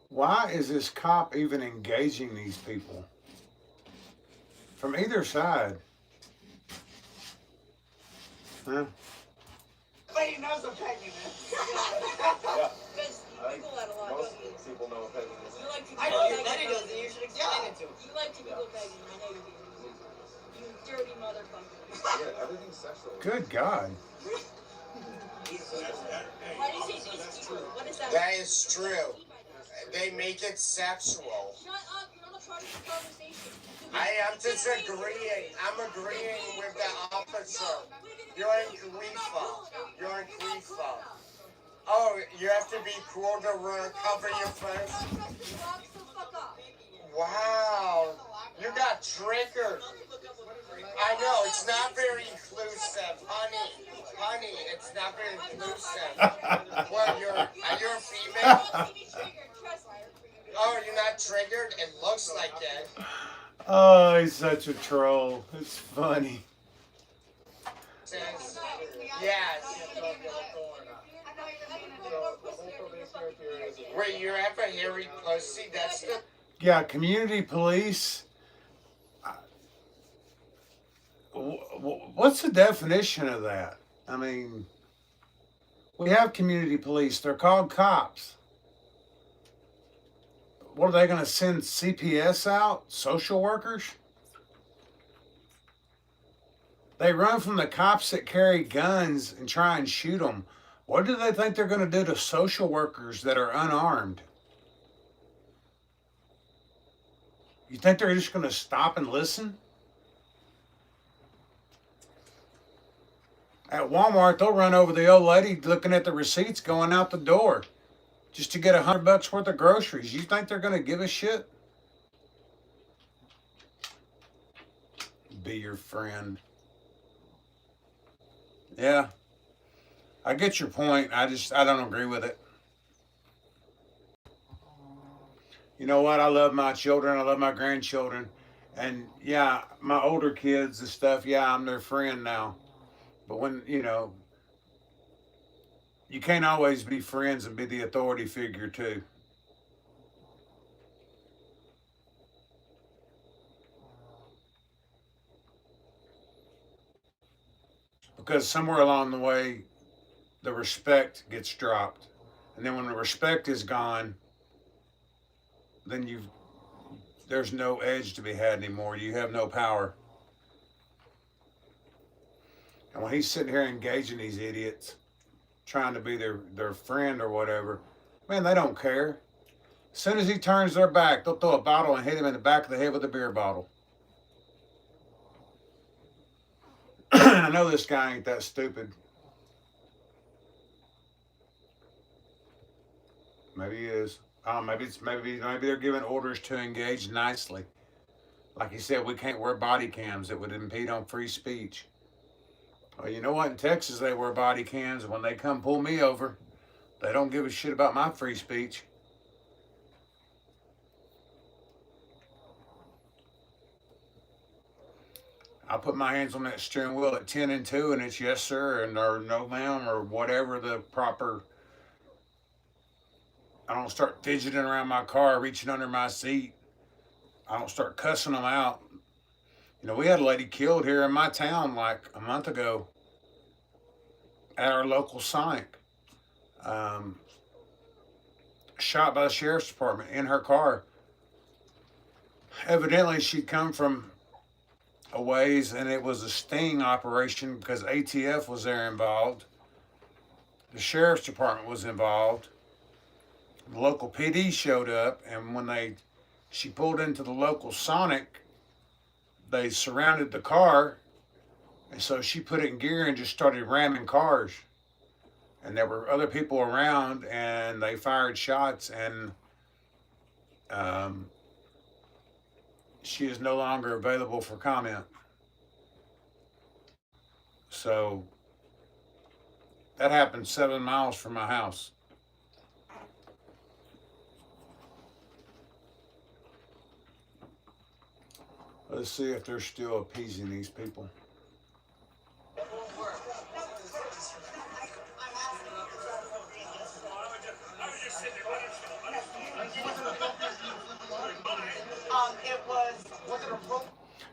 Why is this cop even engaging these people? From either side. Huh? But he knows I'm pegging it. Yeah. Because people that a lot, Most don't you? people know what pegging is. You like to I know Lenny does, and you should explain it to him. You like to people pegging, I know you do. You dirty motherfucker. Yeah, everything's sexual. Good God. Why do you say it's true? What is that? That is true. They make it sexual. Shut up, you're on a I'm disagreeing. I'm agreeing with the officer. You're in Khalifa. You're in Khalifa. Oh, you have to be cool to cover your face? Wow. You got triggered. I know, it's not very inclusive. Honey, it's not very inclusive. Well, are you a female? Oh, you're not triggered? It looks like it. Oh, he's such a troll. It's funny. Says, yes. Wait, you have a hairy pussy? That's the... Yeah, community police. What's the definition of that? I mean, we have community police. They're called cops. What are they going to send CPS out? Social workers? They run from the cops that carry guns and try and shoot them. What do they think they're going to do to social workers that are unarmed? You think they're just going to stop and listen? At Walmart, they'll run over the old lady looking at the receipts going out the door just to get $100 worth of groceries. You think they're going to give a shit? Be your friend. Yeah. I get your point. I don't agree with it. You know what? I love my children. I love my grandchildren. And yeah, my older kids and stuff, yeah, I'm their friend now. But when, you can't always be friends and be the authority figure too. Because somewhere along the way, the respect gets dropped. And then when the respect is gone, then there's no edge to be had anymore. You have no power. And when he's sitting here engaging these idiots, trying to be their friend or whatever, man, they don't care. As soon as he turns their back, they'll throw a bottle and hit him in the back of the head with a beer bottle. I know this guy ain't that stupid. Maybe he is. Maybe they're giving orders to engage nicely. Like he said, we can't wear body cams. It would impede on free speech. Well, you know what? In Texas, they wear body cams. When they come pull me over, they don't give a shit about my free speech. I put my hands on that steering wheel at 10 and 2, and it's yes, sir, and or no, ma'am, or whatever the proper. I don't start fidgeting around my car, reaching under my seat. I don't start cussing them out. We had a lady killed here in my town like a month ago at our local Sonic. Shot by the sheriff's department in her car. Evidently, she'd come from a ways, and it was a sting operation because ATF was there involved. The sheriff's department was involved. The local PD showed up, and when she pulled into the local Sonic, they surrounded the car, and so she put it in gear and just started ramming cars. And there were other people around, and they fired shots, and she is no longer available for comment. So that happened 7 miles from my house. Let's see if they're still appeasing these people.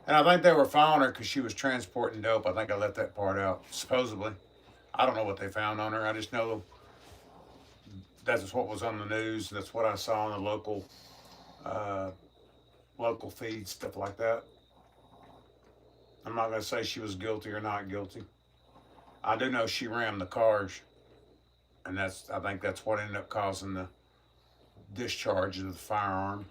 And I think they were following her because she was transporting dope. I think I left that part out, supposedly. I don't know what they found on her. I just know that's what was on the news. That's what I saw on the local feed, stuff like that. I'm not going to say she was guilty or not guilty. I do know she rammed the cars. And I think that's what ended up causing the discharge of the firearm.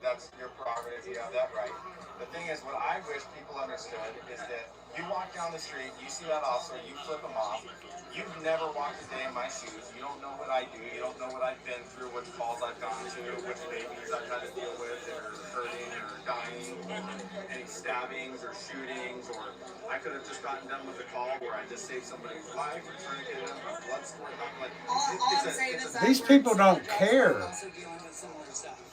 that's your prerogative. You have that right. The thing is, what I wish people understood is that you walk down the street, you see that officer, you flip him off. You've never walked a day in my shoes. You don't know what I do. You don't know what I've been through, which calls I've gone to, which babies I've had to deal with that are hurting or dying, any stabbings or shootings, or I could have just gotten done with a call where I just saved somebody's life or tourniqueted them, or blood sport. Like, These people don't care.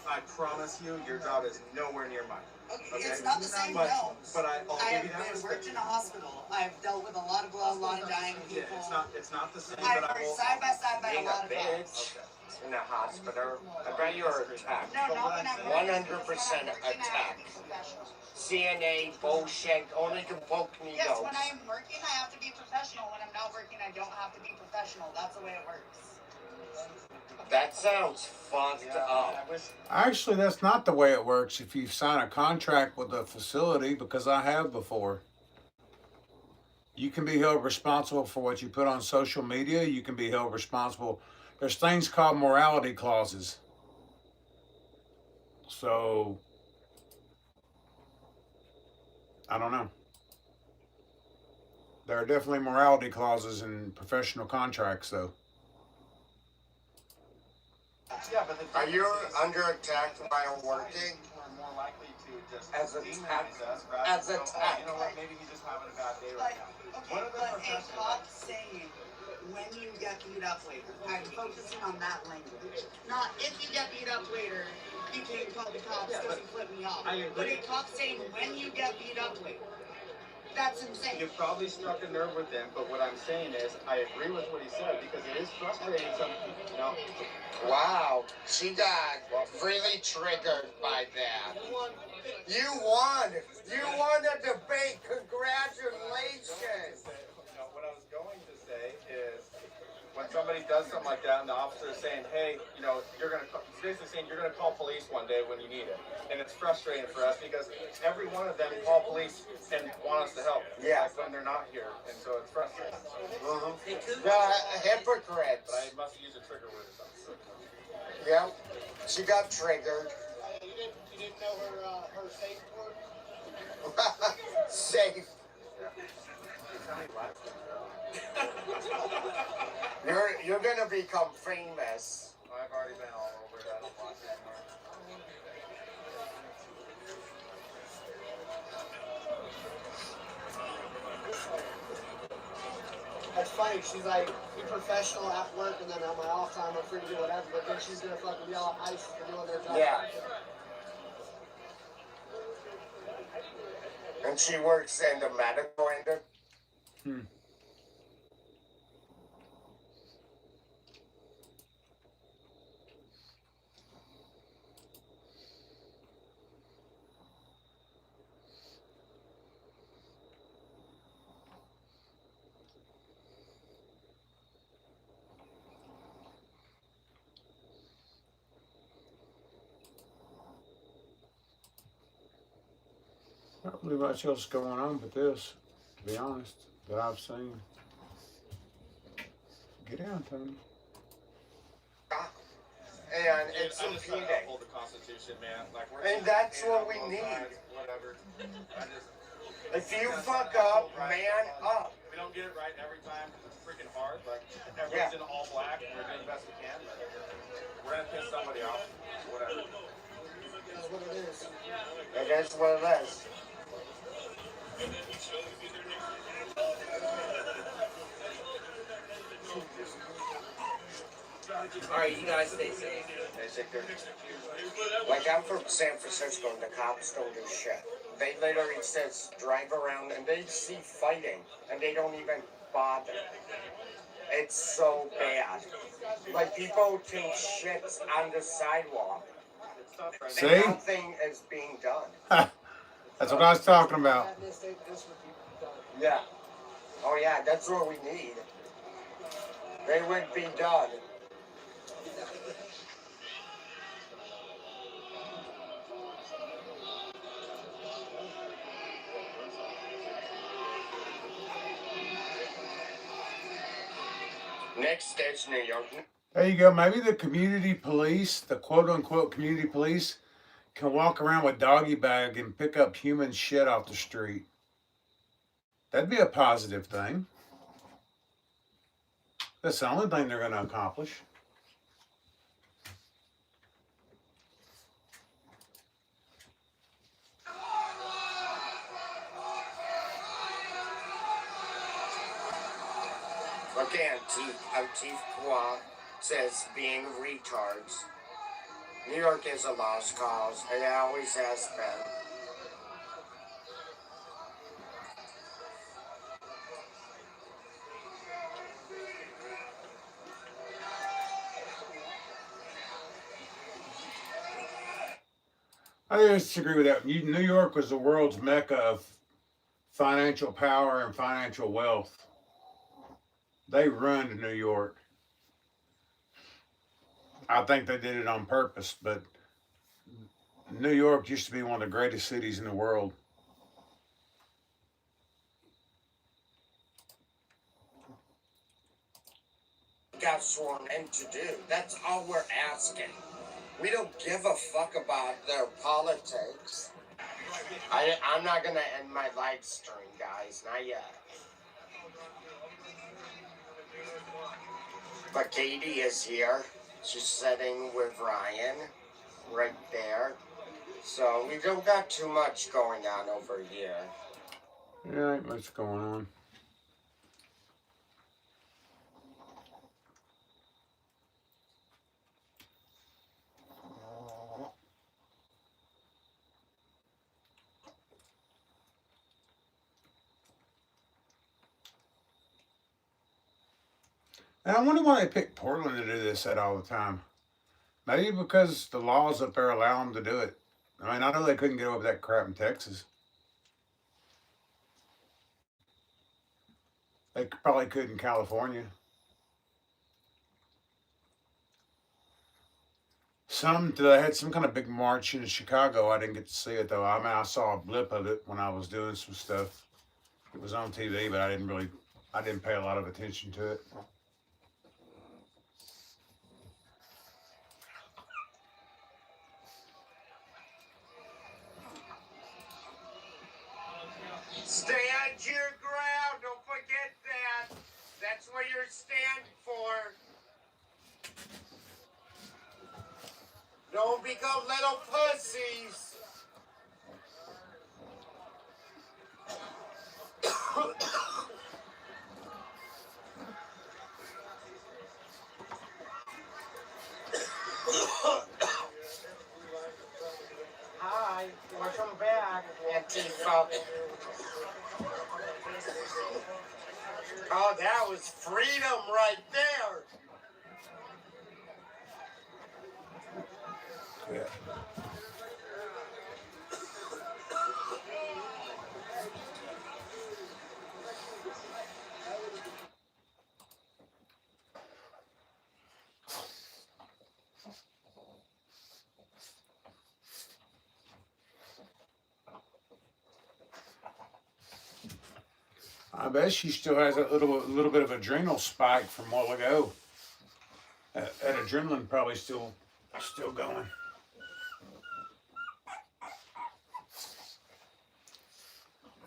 I promise you, your job is nowhere near mine. Okay. It's not the same, but, no. But I'll give you that I've respect. worked in a hospital. I've dealt with a lot of blood, a lot of dying people. Yeah, it's not the same, I've but I worked will. side by side by a Being lot a of dogs. bitch in a hospital, I bet you're attacked. No, not when I'm 100% attacked. CNA bullshit, only can poke me Yes, nose. when I'm working, I have to be professional. When I'm not working, I don't have to be professional. That's the way it works. That sounds fucked up. Actually, that's not the way it works if you sign a contract with a facility, because I have before. You can be held responsible for what you put on social media. You can be held responsible. There's things called morality clauses. So, I don't know. There are definitely morality clauses in professional contracts, though. Yeah, but Are you under attack while working? We're more likely to just As a demonize us, as a oh, you know what, maybe he's just having a bad day right now. Okay, but a cop saying when you get beat up later, I'm focusing on that language. Not if you get beat up later, you can call the cops because you flip me off. I But agree. a cop saying when you get beat up later, that's insane. You probably struck a nerve with him, but what I'm saying is, I agree with what he said because it is frustrating. Some people, you know. Wow, she got really triggered by that. You won! You won a debate! Congratulations! No, what I was going to say is, when somebody does something like that and the officer is saying, hey, you know, you're going to, basically saying you're going to call police one day when you need it. And it's frustrating for us because every one of them call police and want us to help. Yeah. Like when they're not here. And so it's frustrating. So. Hypocrites. But I must use a trigger word or something. Yep. She got triggered. You didn't know her safe word? Safe. You're gonna become famous. I've already been all over it. I don't watch it anymore. That's funny. She's like, be professional at work, and then on my off time, I'm free to do whatever. But then she's gonna fucking yell at ICE for doing their job. Yeah. And she works in the medical industry. Not really much else going on but this, to be honest, that I've seen. Get down, Tony. And it's I just impeding. uphold the Constitution, man. Like And that's what we need. Whatever. I just. If you fuck up, man up. We don't get it right every time because it's freaking hard. Like everybody's in all black and we're doing the best we can. But we're gonna piss somebody off. Whatever. That's what it is. And that's what it is. Alright, you guys stay safe. Like I'm from San Francisco and the cops don't do shit. They literally says drive around and they see fighting and they don't even bother. It's so bad. Like people take shits on the sidewalk. See? And nothing is being done. That's what I was talking about. Yeah. Oh yeah, that's what we need. They would be done. Next is New York. There you go. Maybe the community police, the quote-unquote community police, can walk around with doggy bag and pick up human shit off the street. That'd be a positive thing. That's the only thing they're going to accomplish. Okay, Antif Kwa says being retards. New York is a lost cause. It always has been. I disagree with that. New York was the world's mecca of financial power and financial wealth. They ruined New York. I think they did it on purpose, but New York used to be one of the greatest cities in the world. Got sworn in to do. That's all we're asking. We don't give a fuck about their politics. I'm not gonna end my live stream, guys. Not yet. But Katie is here. She's sitting with Ryan right there. So we don't got too much going on over here. Yeah, ain't much going on. And I wonder why they pick Portland to do this at all the time. Maybe because the laws up there allow them to do it. I mean, I know they couldn't get over that crap in Texas. They probably could in California. They had some kind of big march in Chicago. I didn't get to see it though. I mean, I saw a blip of it when I was doing some stuff. It was on TV, but I didn't pay a lot of attention to it. Stand your ground. Don't forget that. That's what you're stand for. Don't become little pussies. Hi, welcome back, Antifa. Oh, that was freedom right there. Yeah. I bet she still has a little bit of adrenal spike from a while ago. That adrenaline probably still going.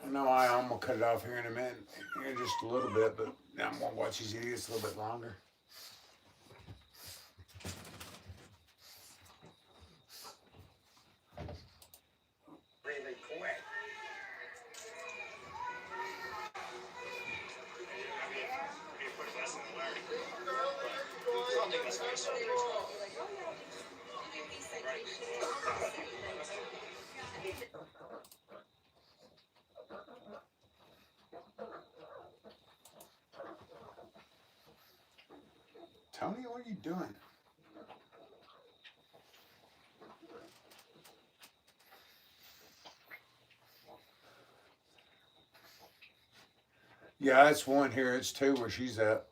I know I'm gonna cut it off here in a minute, here just a little bit, but I'm gonna watch these idiots a little bit longer. Really quick. Tony, what are you doing? Yeah, that's one here. It's two where she's at.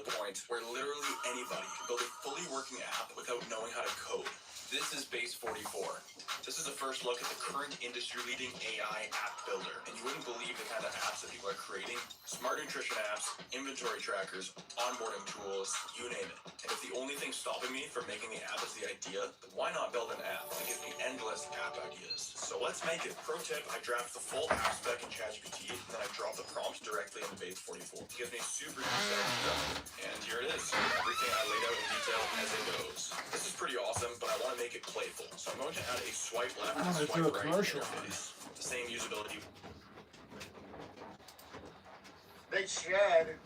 the point where literally anybody can build a fully working app without knowing how to code. This is Base 44. This is a first look at the current industry-leading AI app builder, and you wouldn't believe the kind of apps that people are creating. Smart nutrition apps, inventory trackers, onboarding tools, you name it. And if the only thing stopping me from making the app is the idea, then why not build an app that gives me endless app ideas? So let's make it. Pro tip, I draft the full app spec in ChatGPT, and then I drop the prompts directly into Base 44. It gives me super stuff. And here it is. Everything I laid out in detail as it goes. This is pretty awesome, but I want to make it playful. So I'm going to add a swipe left and swipe right interface. The same usability. They should.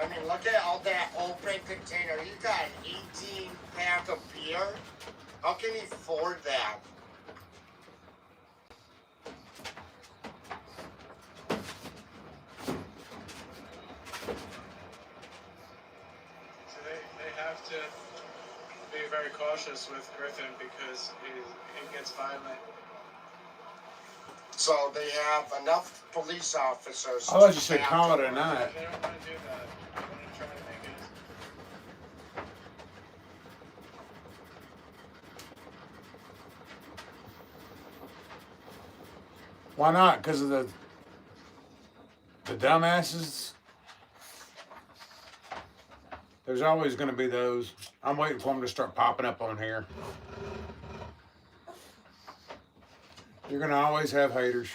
I mean, look at all that open container. You got an 18-pack of beer? How can you afford that? So they have to be very cautious with Griffin because he gets violent. So they have enough police officers. I thought you said call it a night. They don't want to do that. They want to try to make it. Why not? Because of the dumbasses. There's always going to be those. I'm waiting for them to start popping up on here. You're going to always have haters.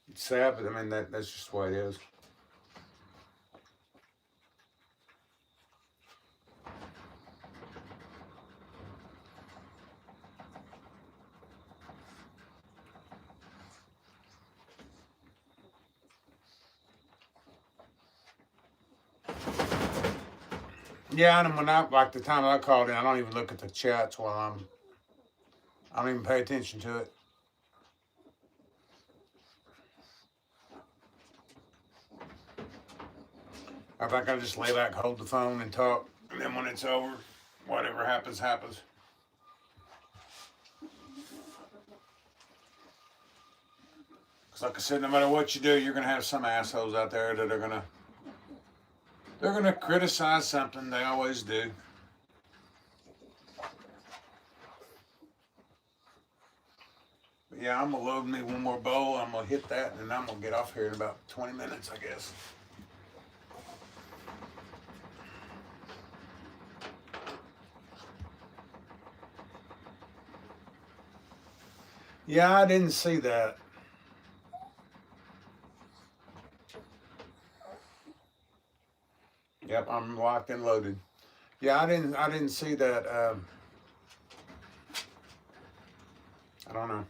It's sad, but I mean, that's just the way it is. Yeah, and when like the time I called in, I don't even look at the chats while I don't even pay attention to it. I think I just lay back, hold the phone, and talk, and then when it's over, whatever happens, happens. Because like I said, no matter what you do, you're gonna have some assholes out there that are gonna criticize something. They always do. But yeah, I'm gonna load me one more bowl. I'm gonna hit that, and then I'm gonna get off here in about 20 minutes, I guess. Yeah, I didn't see that. Yep, I'm locked and loaded. Yeah, I didn't see that. I don't know.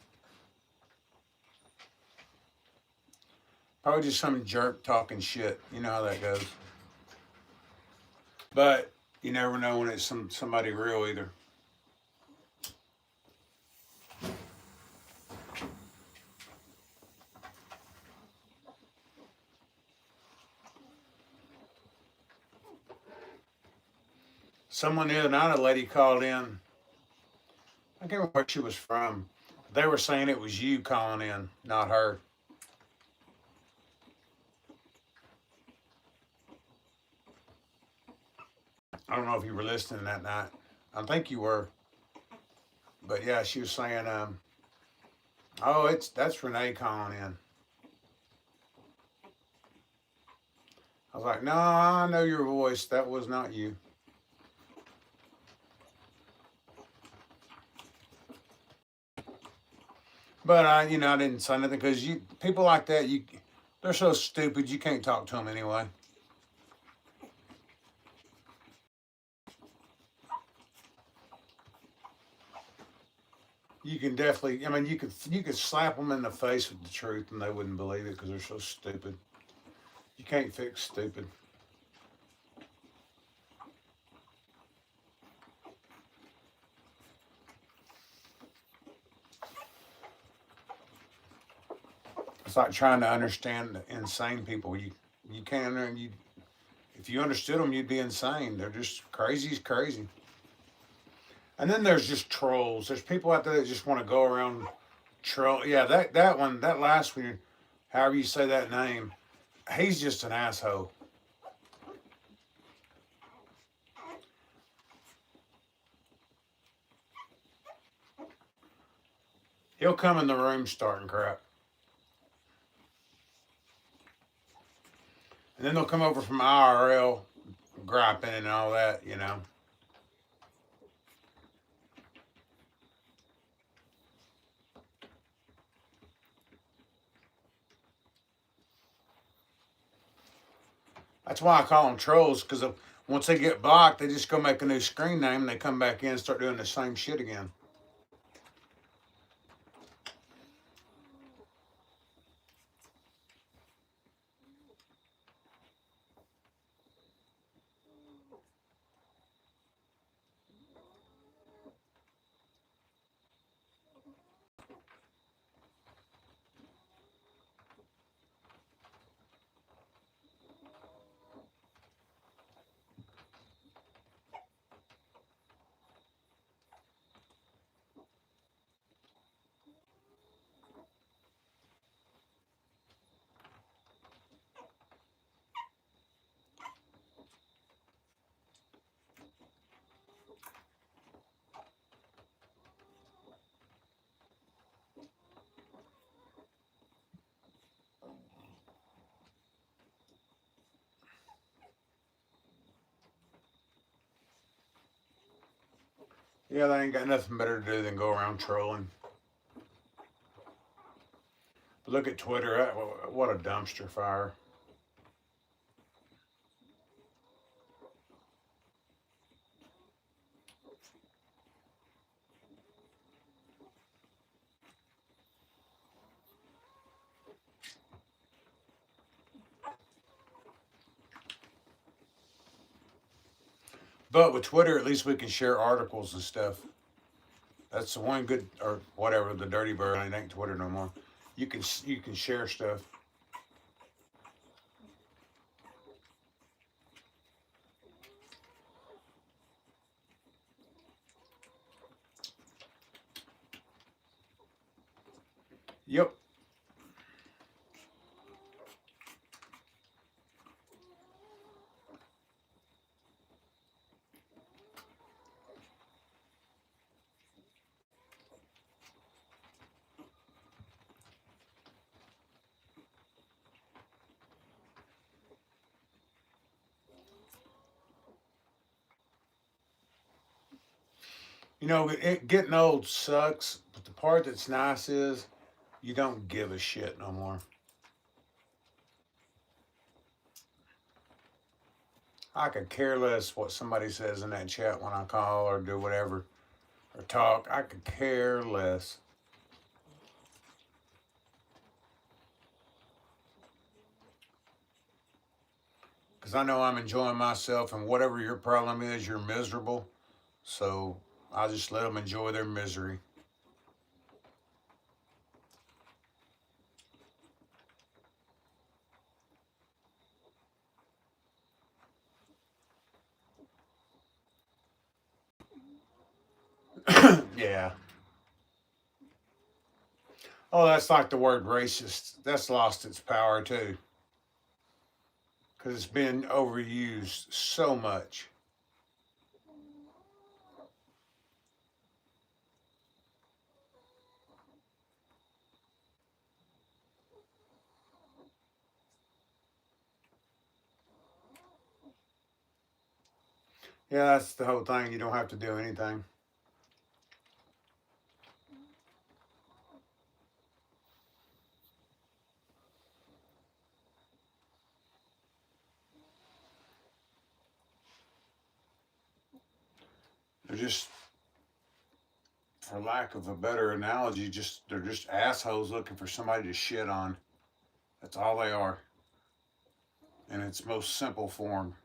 Probably just some jerk talking shit. You know how that goes. But you never know when it's somebody real either. Someone the other night, a lady called in. I can't remember where she was from. They were saying it was you calling in, not her. I don't know if you were listening that night. I think you were. But yeah, she was saying, oh, that's Renee calling in. I was like, no, I know your voice. That was not you. But I didn't say nothing because people like that, they're so stupid you can't talk to them anyway. You can definitely, I mean, you could slap them in the face with the truth and they wouldn't believe it because they're so stupid. You can't fix stupid. like trying to understand insane people. You can't, if you understood them, you'd be insane. They're just crazy as crazy. And then there's just trolls. There's people out there that just want to go around troll. Yeah, that one, that last one, however you say that name, he's just an asshole. He'll come in the room starting crap. And then they'll come over from IRL griping and all that, you know. That's why I call them trolls, because once they get blocked, they just go make a new screen name and they come back in and start doing the same shit again. Yeah, they ain't got nothing better to do than go around trolling. But look at Twitter. What a dumpster fire. But with Twitter, at least we can share articles and stuff. That's the one good, or whatever, the dirty bird. It ain't Twitter no more. You can share stuff. Yep. You know, getting old sucks, but the part that's nice is you don't give a shit no more. I could care less what somebody says in that chat when I call or do whatever or talk. I could care less. Because I know I'm enjoying myself, and whatever your problem is, you're miserable. So I just let them enjoy their misery. Yeah. Oh, that's like the word racist. That's lost its power too. Because it's been overused so much. Yeah, that's the whole thing. You don't have to do anything. They're just, for lack of a better analogy, they're just assholes looking for somebody to shit on. That's all they are. In its most simple form.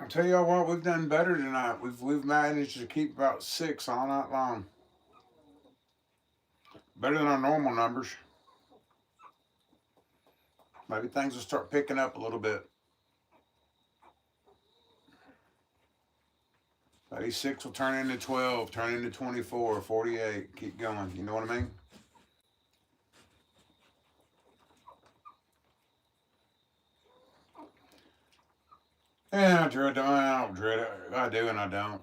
I'll tell y'all what, we've done better tonight. We've managed to keep about 6 all night long. Better than our normal numbers. Maybe things will start picking up a little bit. Maybe 6 will turn into 12, turn into 24, 48. Keep going. You know what I mean? Yeah, I don't dread it. I do and I don't.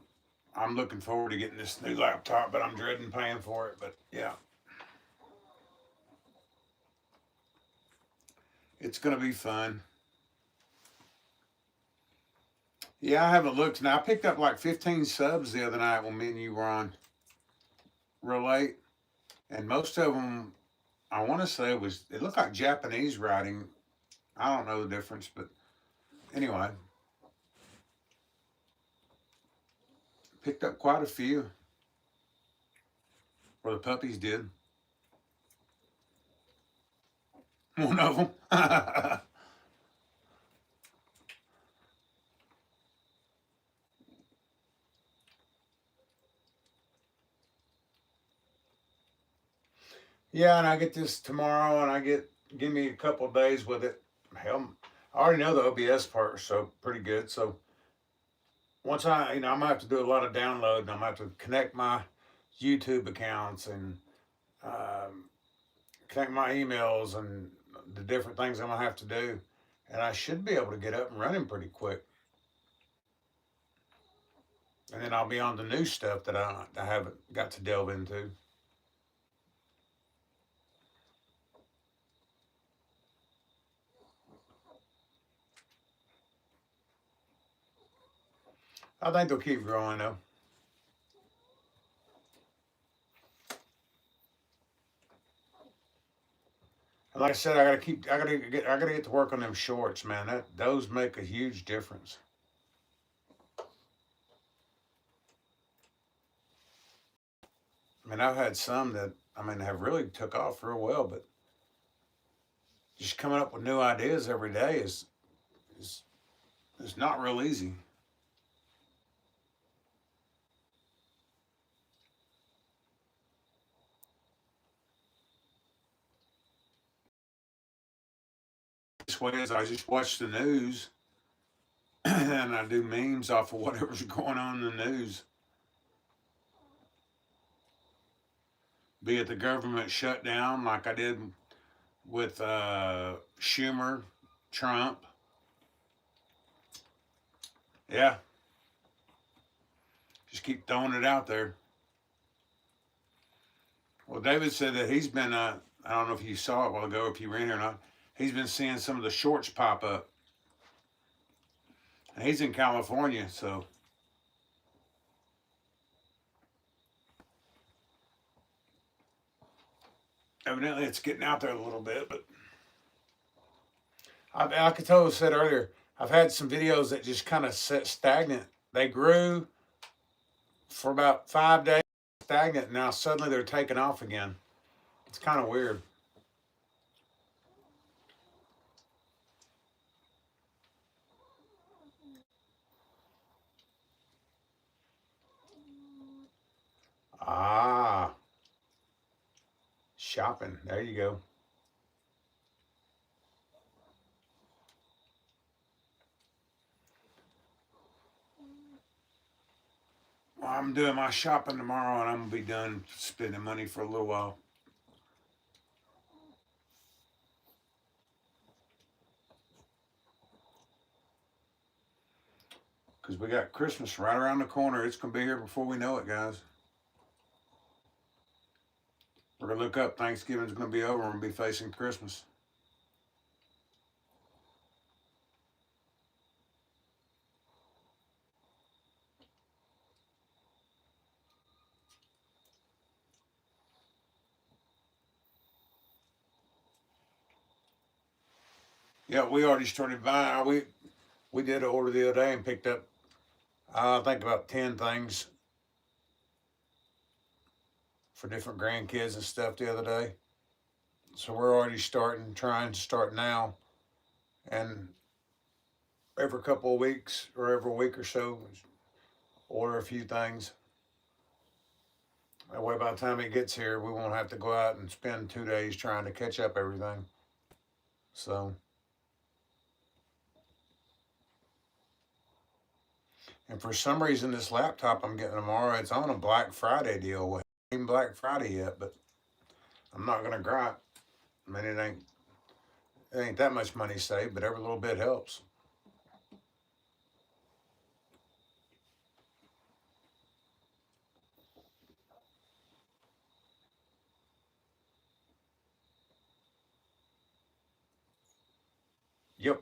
I'm looking forward to getting this new laptop, but I'm dreading paying for it. But yeah. It's going to be fun. Yeah, I haven't looked. Now, I picked up like 15 subs the other night when me and you were on real late. And most of them, I want to say it looked like Japanese writing. I don't know the difference, but anyway. Picked up quite a few. Or the puppies did. One of them. Yeah, and I get this tomorrow, and give me a couple of days with it. Hell, I already know the OBS part, so pretty good. So once I'm gonna have to do a lot of downloading. I'm gonna have to connect my YouTube accounts and connect my emails and the different things I'm gonna have to do, and I should be able to get up and running pretty quick. And then I'll be on the new stuff that I haven't got to delve into. I think they'll keep growing though. And like I said, I gotta get to work on them shorts, man. Those make a huge difference. I mean, I've had some that have really took off real well, but just coming up with new ideas every day is not real easy. This way is I just watch the news and I do memes off of whatever's going on in the news. Be it the government shutdown like I did with Schumer, Trump. Yeah. Just keep throwing it out there. Well, David said that he's been, I don't know if you saw it a while ago, if you were in here or not, he's been seeing some of the shorts pop up. And he's in California, so. Evidently it's getting out there a little bit, but. Like I said earlier, I've had some videos that just kind of set stagnant. They grew for about 5 days, stagnant, and now suddenly they're taking off again. It's kind of weird. Ah, shopping. There you go. Well, I'm doing my shopping tomorrow, and I'm gonna be done spending money for a little while. Because we got Christmas right around the corner. It's gonna be here before we know it, guys. We're gonna look up. Thanksgiving's gonna be over, and we'll be facing Christmas. Yeah, we already started buying. We did an order the other day and picked up, I think about 10 things for different grandkids and stuff the other day. So we're already trying to start now. And every couple of weeks or every week or so, order a few things. That way, by the time it gets here, we won't have to go out and spend 2 days trying to catch up everything. So, and for some reason, this laptop I'm getting tomorrow, it's on a Black Friday deal. Well, it ain't Black Friday yet, but I'm not gonna gripe. I mean, it ain't that much money saved, but every little bit helps. Yep.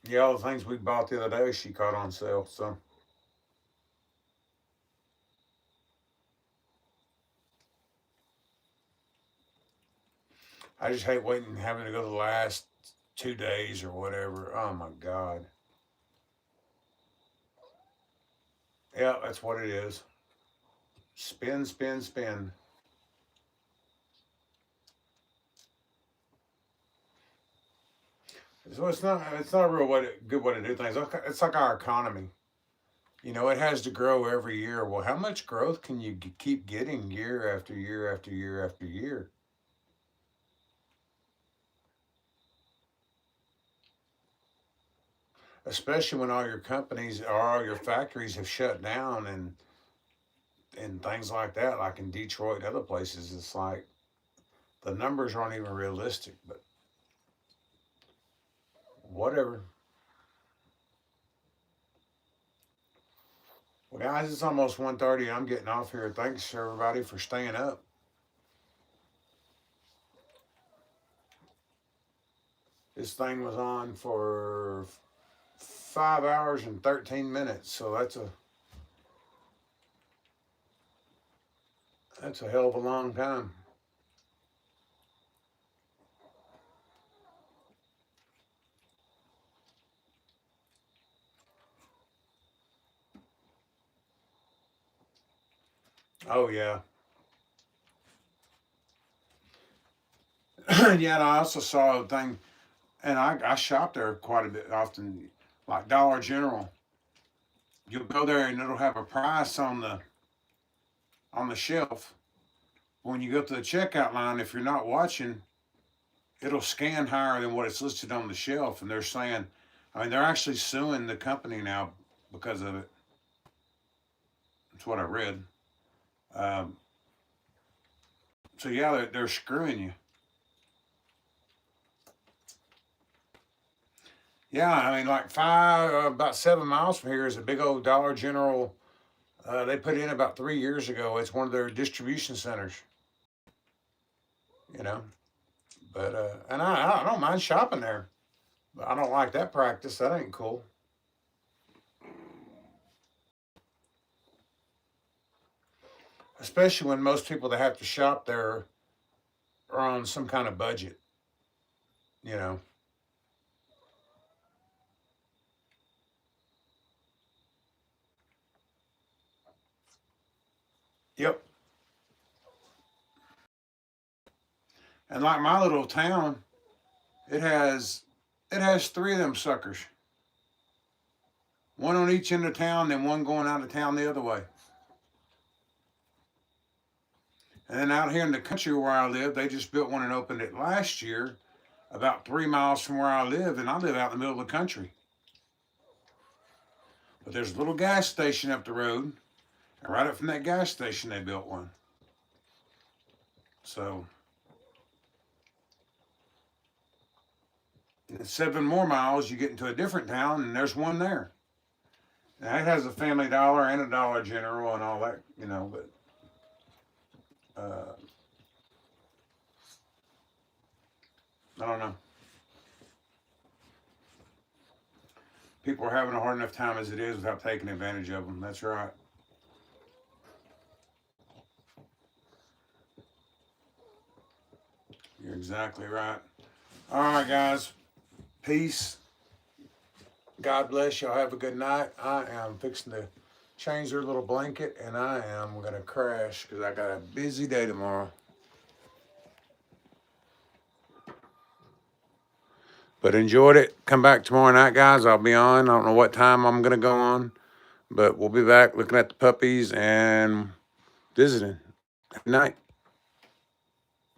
Yeah, all the things we bought the other day, she caught on sale. So I just hate waiting, having to go the last 2 days or whatever. Oh my God. Yeah, that's what it is. Spin, spin, spin. So it's not a real good way to do things. It's like our economy. You know, it has to grow every year. Well, how much growth can you keep getting year after year after year after year? Especially when all your companies or all your factories have shut down and things like that, like in Detroit and other places. It's like the numbers aren't even realistic, but whatever. Well, guys, it's almost 1:30. I'm getting off here. Thanks, everybody, for staying up. This thing was on for 5 hours and 13 minutes, so that's a hell of a long time. Oh, yeah. Yeah, and I also saw a thing, and I shop there quite a bit often, like Dollar General. You'll go there and it'll have a price on the shelf. When you go to the checkout line, if you're not watching, it'll scan higher than what it's listed on the shelf, and they're saying, I mean, they're actually suing the company now because of it. That's what I read. Um, so yeah, they're screwing you. Yeah, I mean, like about 7 miles from here is a big old Dollar General. They put it in about 3 years ago. It's one of their distribution centers. You know, but and I don't mind shopping there, but I don't like that practice. That ain't cool. Especially when most people that have to shop there are on some kind of budget. You know. Yep. And like my little town, it has three of them suckers. One on each end of town, then one going out of town the other way. And then out here in the country where I live, they just built one and opened it last year, about 3 miles from where I live, and I live out in the middle of the country. But there's a little gas station up the road, and right up from that gas station, they built one. So, 7 more miles, you get into a different town, and there's one there. Now, it has a Family Dollar and a Dollar General and all that, you know, but I don't know. People are having a hard enough time as it is without taking advantage of them. That's right. You're exactly right. All right, guys. Peace. God bless y'all. Have a good night. I am fixing to change their little blanket, and I am gonna crash because I got a busy day tomorrow. But enjoyed it. Come back tomorrow night, guys. I'll be on. I don't know what time I'm gonna go on, but we'll be back looking at the puppies and visiting. Good night.